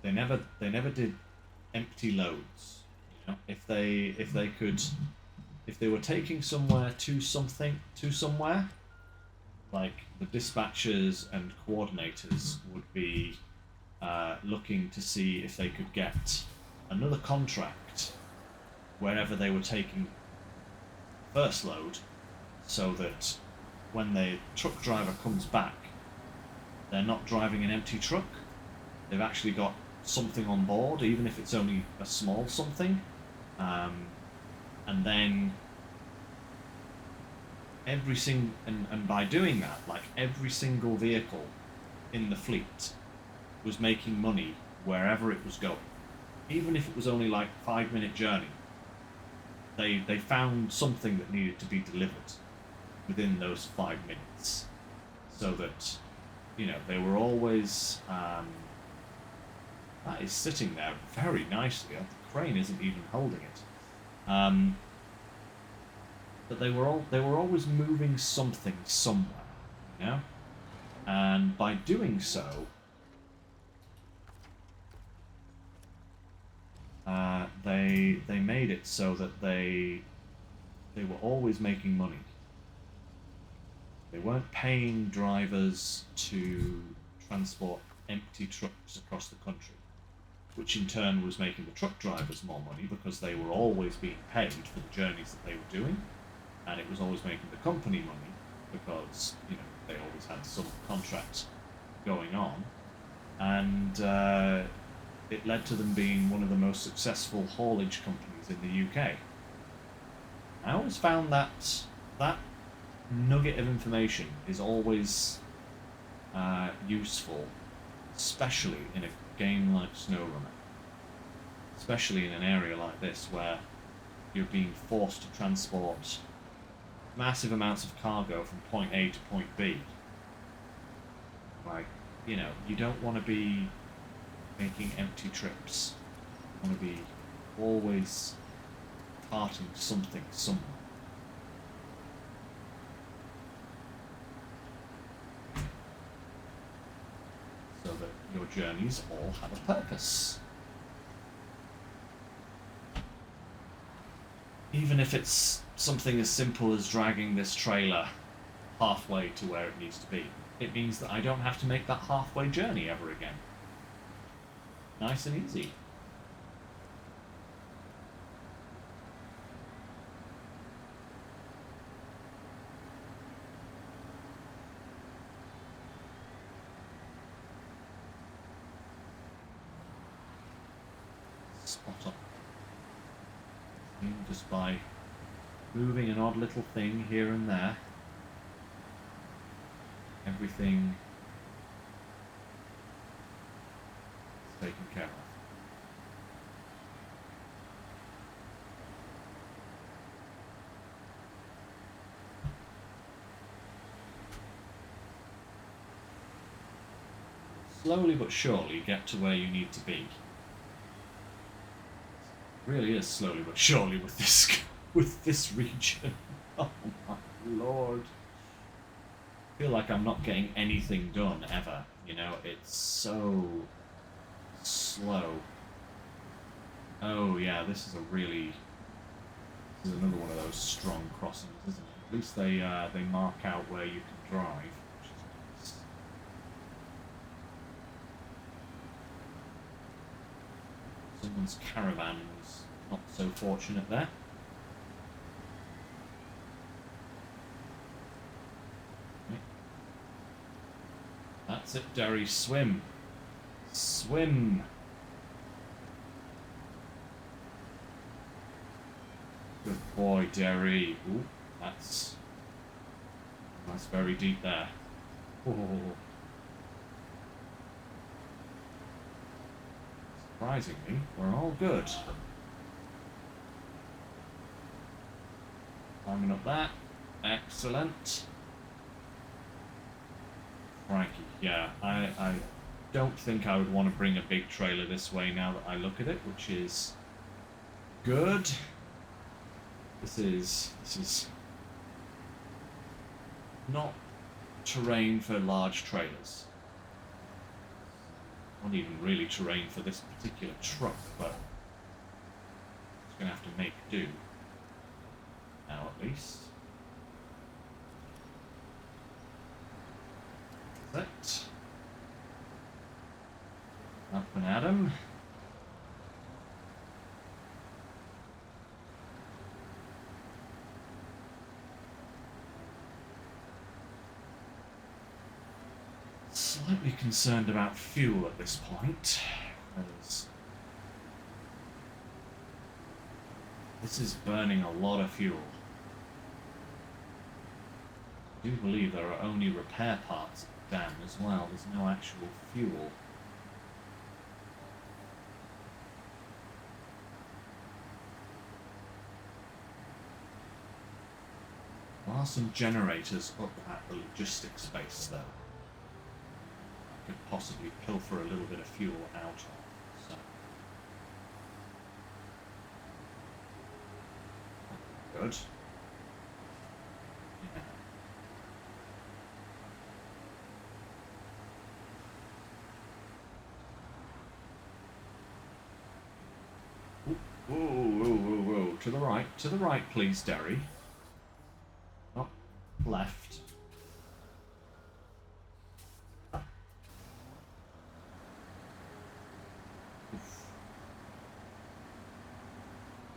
they never did empty loads. You know, if they were taking somewhere to somewhere, like the dispatchers and coordinators would be looking to see if they could get another contract wherever they were taking first load, so that when the truck driver comes back, they're not driving an empty truck. They've actually got something on board, even if it's only a small something. And then and by doing that, like, every single vehicle in the fleet was making money wherever it was going, even if it was only like 5-minute journey. They found something that needed to be delivered within those 5 minutes, so that, you know, they were always that is sitting there very nicely. The crane isn't even holding it. But they were always moving something somewhere, you know, and by doing so, they made it so that they were always making money. They weren't paying drivers to transport empty trucks across the country, which in turn was making the truck drivers more money because they were always being paid for the journeys that they were doing, and it was always making the company money because, you know, they always had some contract going on, and it led to them being one of the most successful haulage companies in the UK. I always found that nugget of information is always useful, especially in a game like SnowRunner, especially in an area like this where you're being forced to transport massive amounts of cargo from point A to point B. Like, you know, you don't want to be making empty trips. You want to be always carting something somewhere. So that your journeys all have a purpose. Even if it's something as simple as dragging this trailer halfway to where it needs to be, it means that I don't have to make that halfway journey ever again. Nice and easy. spot on. Just by moving an odd little thing here and there, everything is taken care of. Slowly but surely get to where you need to be. It really is slowly but surely with this region. Oh my lord. I feel like I'm not getting anything done ever, you know, it's so slow. Oh yeah, this is another one of those strong crossings, isn't it? At least they mark out where you can drive. Someone's caravan was not so fortunate there. Okay. That's it, Derry. Swim. Swim. Good boy, Derry. Ooh, that's very deep there. Oh. Surprisingly, we're all good. Climbing up that. Excellent. Crikey, yeah. I don't think I would want to bring a big trailer this way now that I look at it, which is good. This is not terrain for large trailers. Not even really terrain for this particular truck, but it's going to have to make do. Now at least. That's it. Up and at 'em. Slightly concerned about fuel at this point, because this is burning a lot of fuel. I do believe there are only repair parts at the dam as well, there's no actual fuel. There are some generators up at the logistics space though. Could possibly pilfer a little bit of fuel out of. So. Good. Yeah. Whoa, whoa, whoa, whoa. To the right, please, Derry. Not left.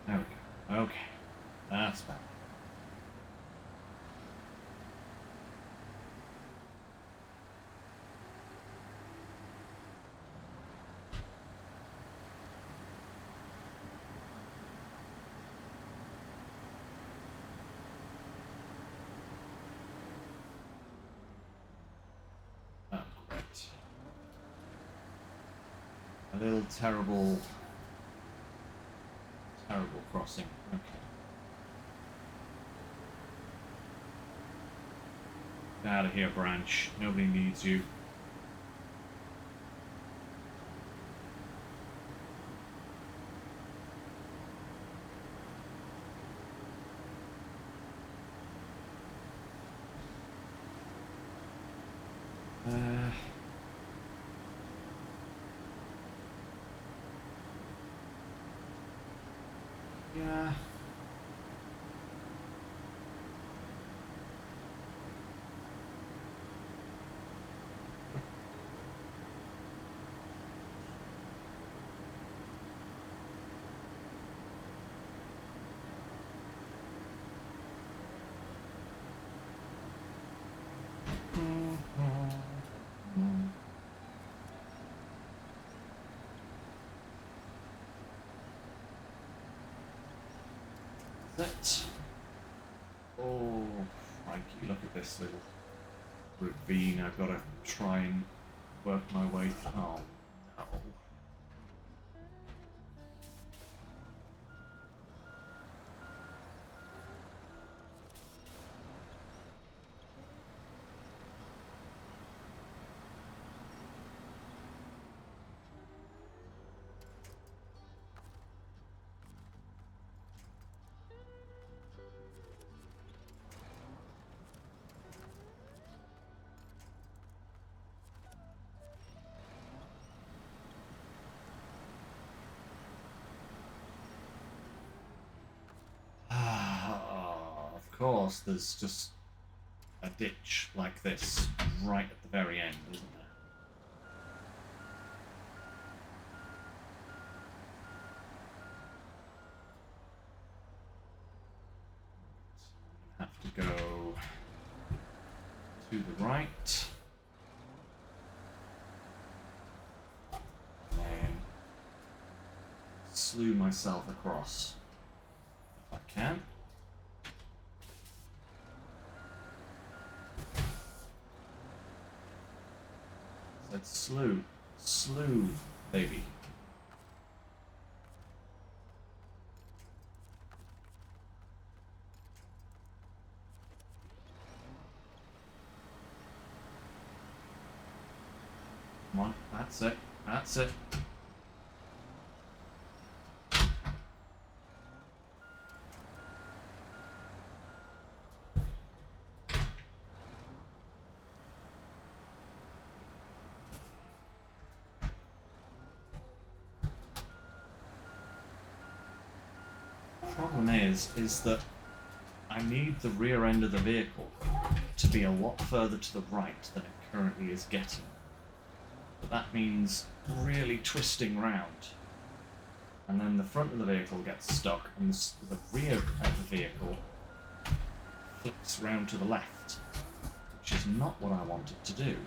There we go. Okay. That's better. Oh, great. A little terrible crossing. Okay. Get out of here, Branch. Nobody needs you. Yeah. That's it. Oh, crikey, look at this little ravine. I've got to try and work my way through. Oh, no. Of course, there's just a ditch like this right at the very end, isn't there? Have to go to the right. And slew myself across if I can. Said slew, baby. Come on, that's it, that's it. Problem is that I need the rear end of the vehicle to be a lot further to the right than it currently is getting. But that means really twisting round. And then the front of the vehicle gets stuck and the rear of the vehicle flips round to the left, which is not what I want it to do.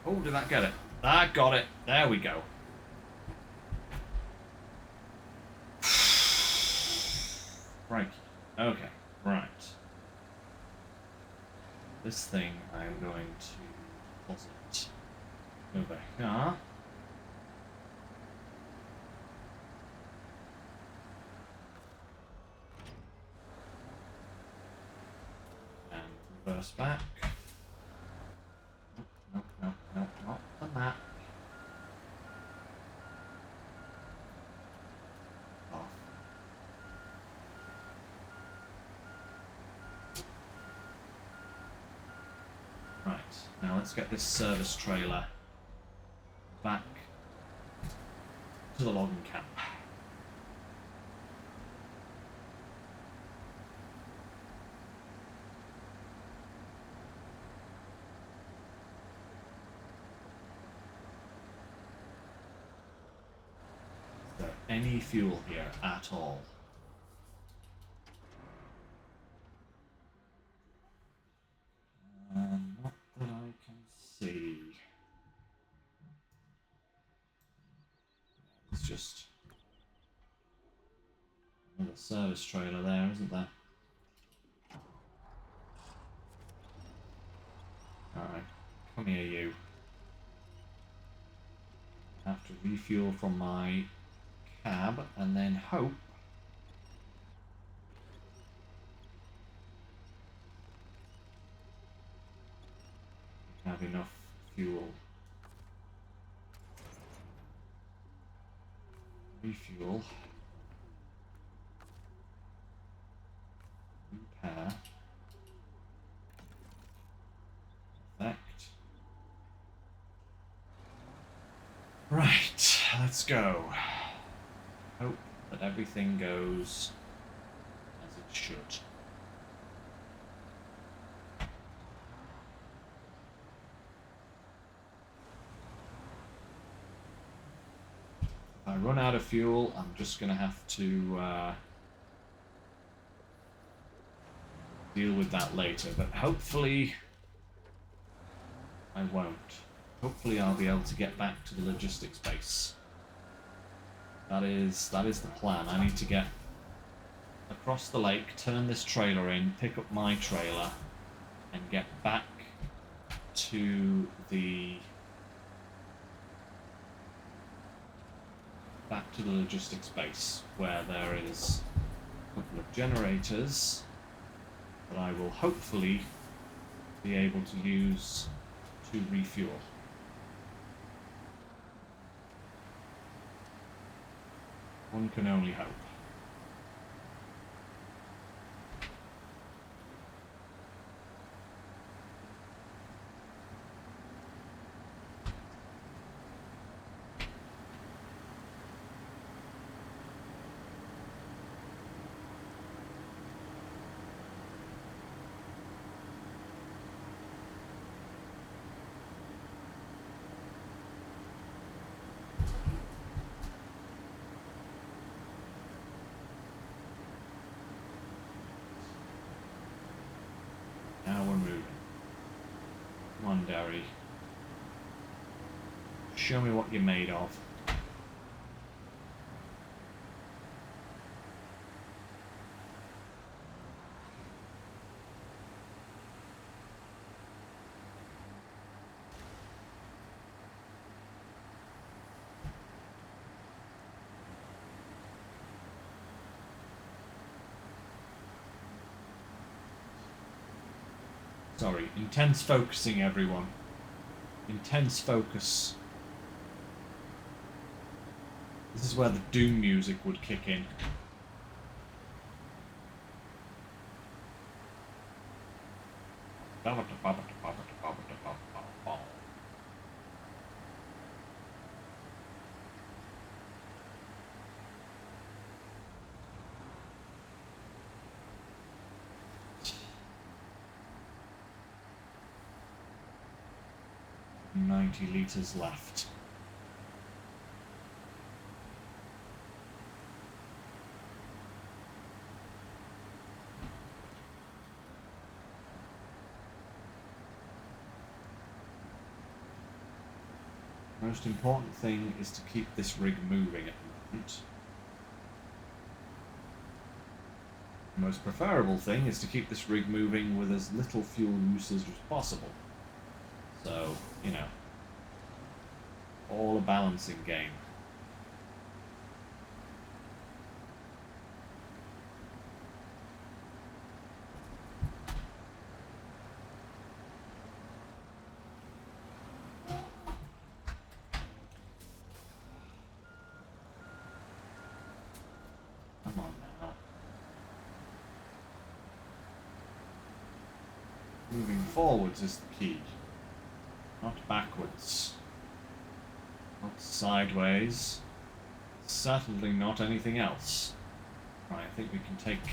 Oh, did that get it? That got it. There we go. Right. Okay. Right. This thing I'm going to deposit over here. And reverse back. No, not the map. Off. Right, now let's get this service trailer back to the logging camp. Any fuel here at all? Not that I can see. It's just another service trailer there, isn't there? Alright, come here you. I have to refuel from my cab and then hope we have enough fuel. Refuel. Repair. Effect. Right, let's go. Hope that everything goes as it should. If I run out of fuel, I'm just going to have to deal with that later, but hopefully I won't. hopefully I'll be able to get back to the logistics base. That is the plan. I need to get across the lake, turn this trailer in, pick up my trailer, and get back to the logistics base, where there is a couple of generators that I will hopefully be able to use to refuel. One can only hope. Now we're moving. Come on, Derry. Show me what you're made of. Sorry, intense focusing, everyone. Intense focus. This is where the Doom music would kick in. Litres left. Most important thing is to keep this rig moving at the moment. The most preferable thing is to keep this rig moving with as little fuel usage as possible. So, you know, all a balancing game. Come on now. Moving forwards is the key, not backwards. Not sideways. Certainly not anything else. Right, I think we can take the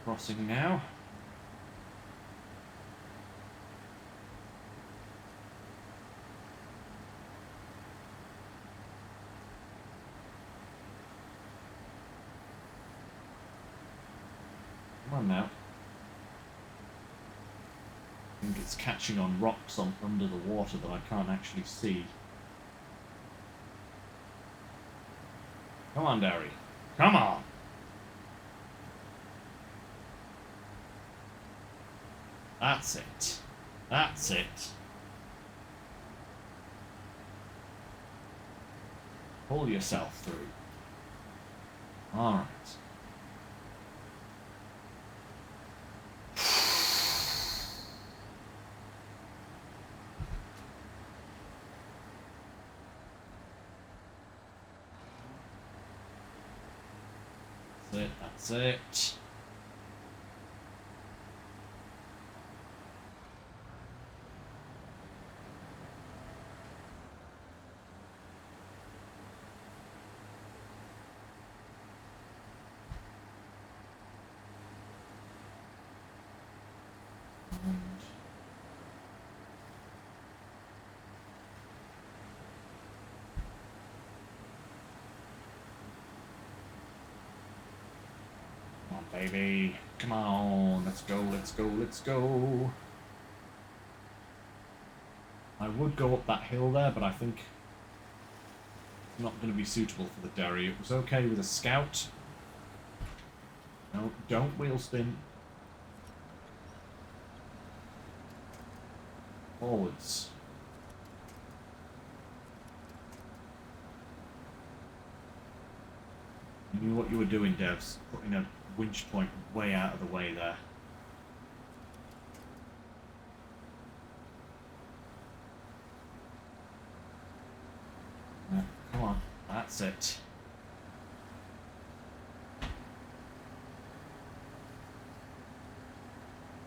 crossing now. Come on now. I think it's catching on rocks under the water that I can't actually see. Come on, Derry. Come on! That's it. That's it. Pull yourself through. Alright. That's it. Baby, come on, let's go, let's go, let's go. I would go up that hill there, but I think it's not going to be suitable for the dairy. It was okay with a scout. No, don't wheel spin. Forwards. You knew what you were doing, devs. Putting a winch point way out of the way there. Yeah, come on, that's it.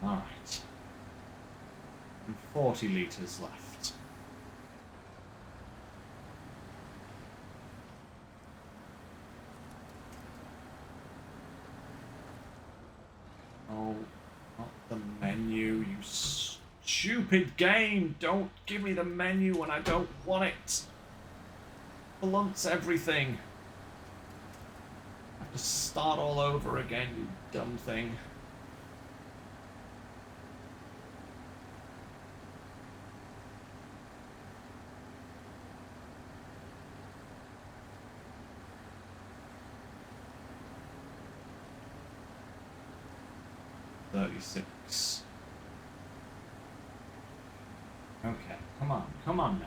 Alright. 40 litres left. Oh, not the menu, you stupid game! Don't give me the menu when I don't want it! Blunts everything. I have to start all over again, you dumb thing. Okay, come on now.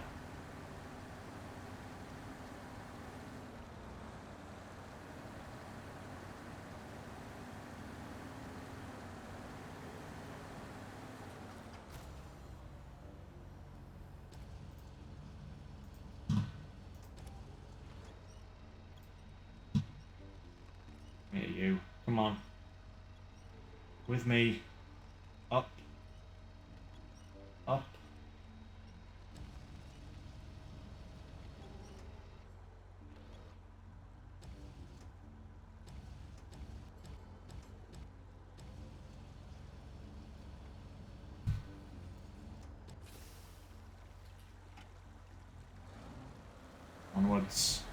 Here, you. Come on. With me. Up. Up. Onwards.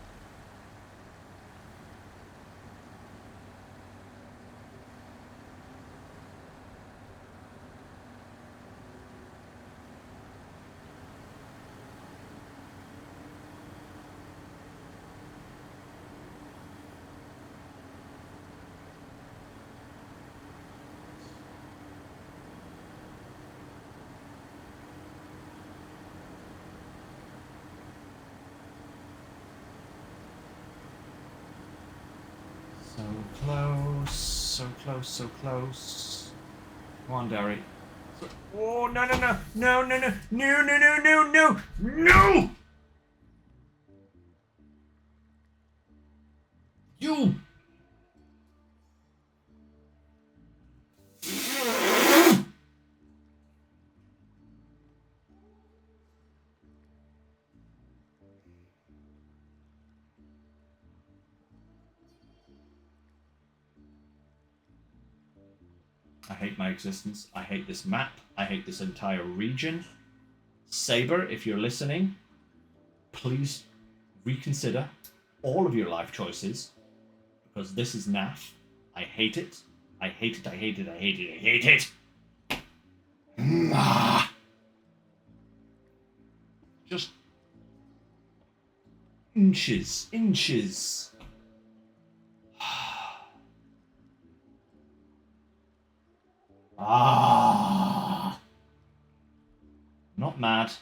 So close, so close, so close. Come on, Derry. Oh, no, no, no, no, no, no, no, no, no, no, no, no! You! I hate my existence. I hate this map. I hate this entire region. Saber, if you're listening, please reconsider all of your life choices, because this is naff. I hate it. I hate it. I hate it. I hate it. I hate it. Just inches. Not mad.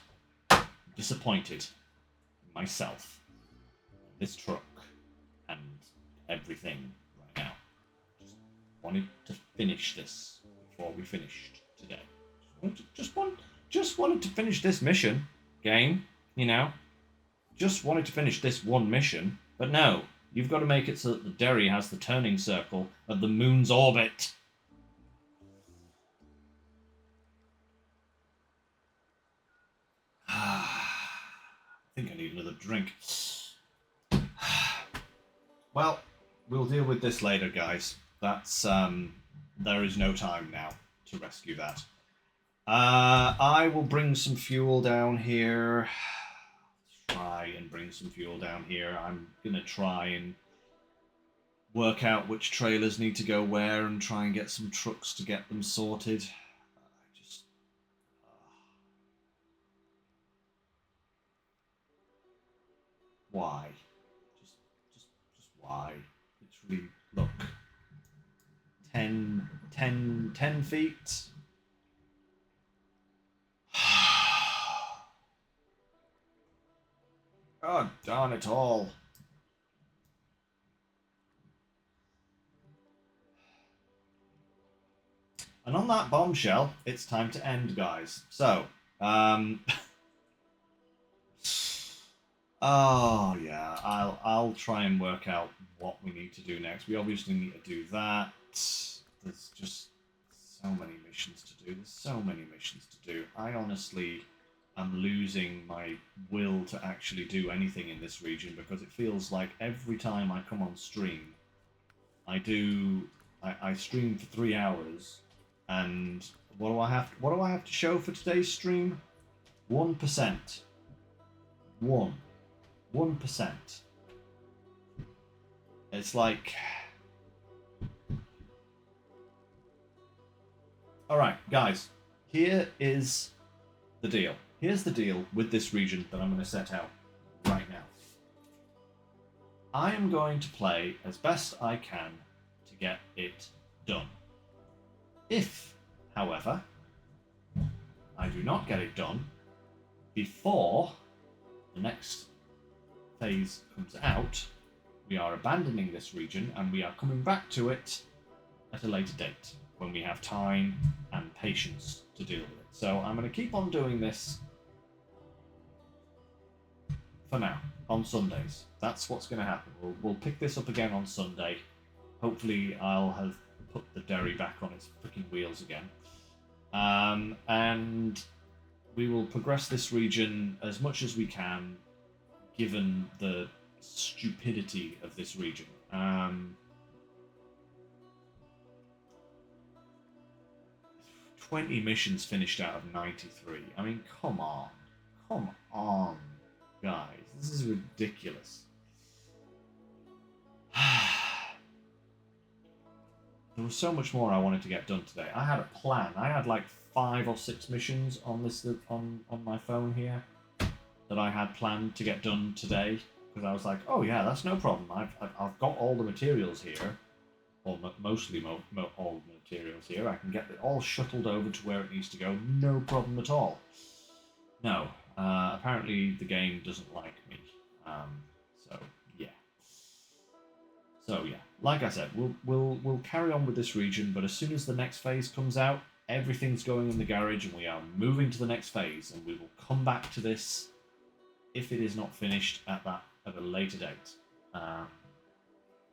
Disappointed in myself, this truck, and everything right now. Just wanted to finish this before we finished today. Just wanted to finish this mission, game. You know, just wanted to finish this one mission. But no, you've got to make it so that the Derry has the turning circle of the moon's orbit. I think I need another drink. Well, we'll deal with this later, guys. That's there is no time now to rescue that. I will bring some fuel down here. Try and bring some fuel down here. I'm gonna try and work out which trailers need to go where and try and get some trucks to get them sorted. why? Just why? Literally, look. 10 feet. God darn it all. And on that bombshell, it's time to end, guys. So, oh yeah, I'll try and work out what we need to do next. We obviously need to do that. There's just so many missions to do. There's so many missions to do. I honestly am losing my will to actually do anything in this region because it feels like every time I come on stream, I stream for 3 hours. And what do I have to show for today's stream? 1%. 1%. It's like... Alright, guys. Here is the deal. Here's the deal with this region that I'm going to set out right now. I am going to play as best I can to get it done. If, however, I do not get it done before the next phase comes out, we are abandoning this region and we are coming back to it at a later date when we have time and patience to deal with it. So I'm going to keep on doing this for now, on Sundays. That's what's going to happen. We'll pick this up again on Sunday. Hopefully I'll have put the dairy back on its freaking wheels again. And we will progress this region as much as we can, given the stupidity of this region. 20 missions finished out of 93. I mean, come on. Come on, guys. This is ridiculous. There was so much more I wanted to get done today. I had a plan. I had like 5 or 6 missions on this on my phone here that I had planned to get done today because I was like, oh yeah, that's no problem. I've got all the materials here, or mostly all the materials here. I can get it all shuttled over to where it needs to go. No problem at all. No, apparently the game doesn't like me. So yeah, like I said, we'll carry on with this region, but as soon as the next phase comes out, everything's going in the garage and we are moving to the next phase, and we will come back to this if it is not finished at a later date.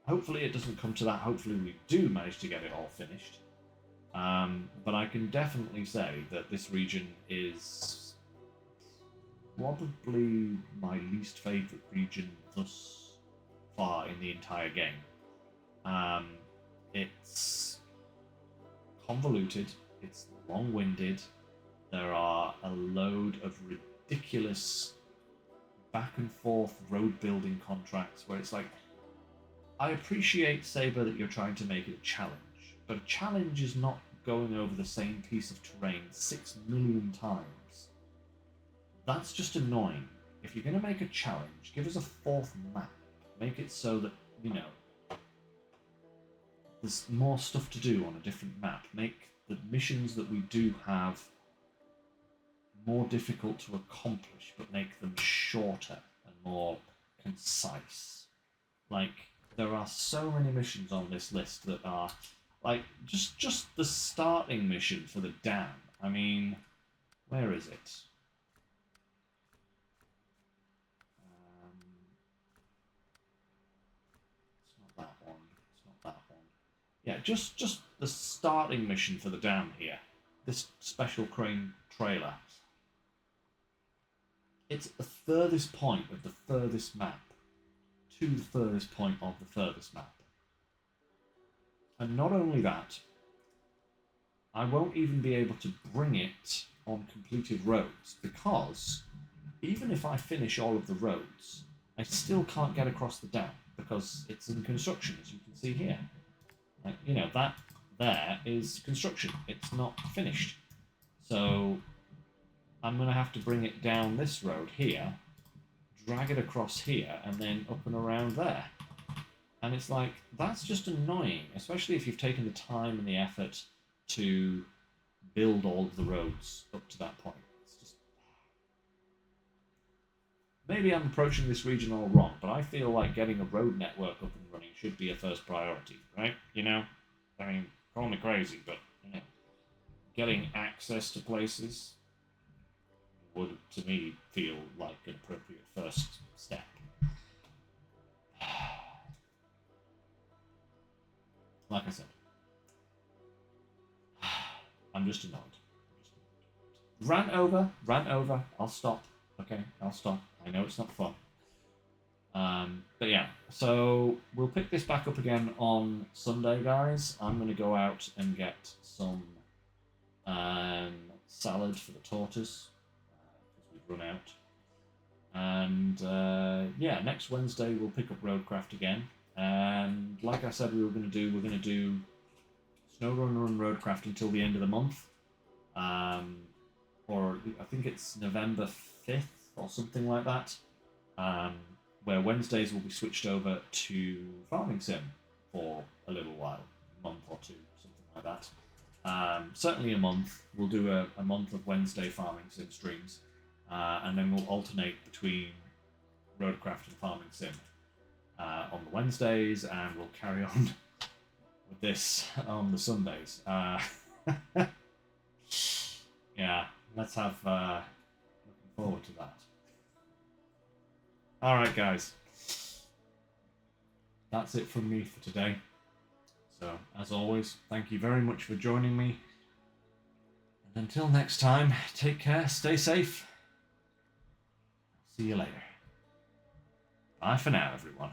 Hopefully it doesn't come to that. Hopefully we do manage to get it all finished. But I can definitely say that this region is probably my least favourite region thus far in the entire game. It's convoluted, it's long-winded, there are a load of ridiculous back and forth road building contracts where it's like, I appreciate, Saber, that you're trying to make it a challenge, but a challenge is not going over the same piece of terrain 6 million times. That's just annoying. If you're going to make a challenge, give us a 4th map. Make it so that, you know, there's more stuff to do on a different map. Make the missions that we do have more difficult to accomplish, but make them shorter and more concise. Like, there are so many missions on this list that are, like, just the starting mission for the dam. I mean, where is it? Yeah, just the starting mission for the dam here. This special crane trailer. It's the furthest point of the furthest map to the furthest point of the furthest map. And not only that, I won't even be able to bring it on completed roads, because even if I finish all of the roads, I still can't get across the dam because it's in construction, as you can see here. You know, that there is construction. It's not finished. So I'm going to have to bring it down this road here, drag it across here and then up and around there. And it's like, that's just annoying, especially if you've taken the time and the effort to build all of the roads up to that point. It's just... Maybe I'm approaching this region all wrong, but I feel like getting a road network up and running should be a first priority, right? You know? I mean, call me crazy, but, you know, getting access to places would, to me, feel like an appropriate first step. Like I said, I'm just annoyed. Rant over. I'll stop. Okay, I'll stop. I know it's not fun. But yeah, so we'll pick this back up again on Sunday, guys. I'm going to go out and get some salad for the tortoise, because we've run out. And yeah, next Wednesday we'll pick up Roadcraft again. And like I said, we're going to do SnowRunner and Roadcraft until the end of the month, or I think it's November 5th or something like that, where Wednesdays will be switched over to Farming Sim for a little while, a month or two, something like that. Certainly a month. We'll do a month of Wednesday Farming Sim streams, and then we'll alternate between Roadcraft and Farming Sim on the Wednesdays, and we'll carry on with this on the Sundays. Yeah, let's have looking forward to that. Alright guys, that's it from me for today. So as always, thank you very much for joining me, and until next time, take care, stay safe. See you later. Bye for now, everyone.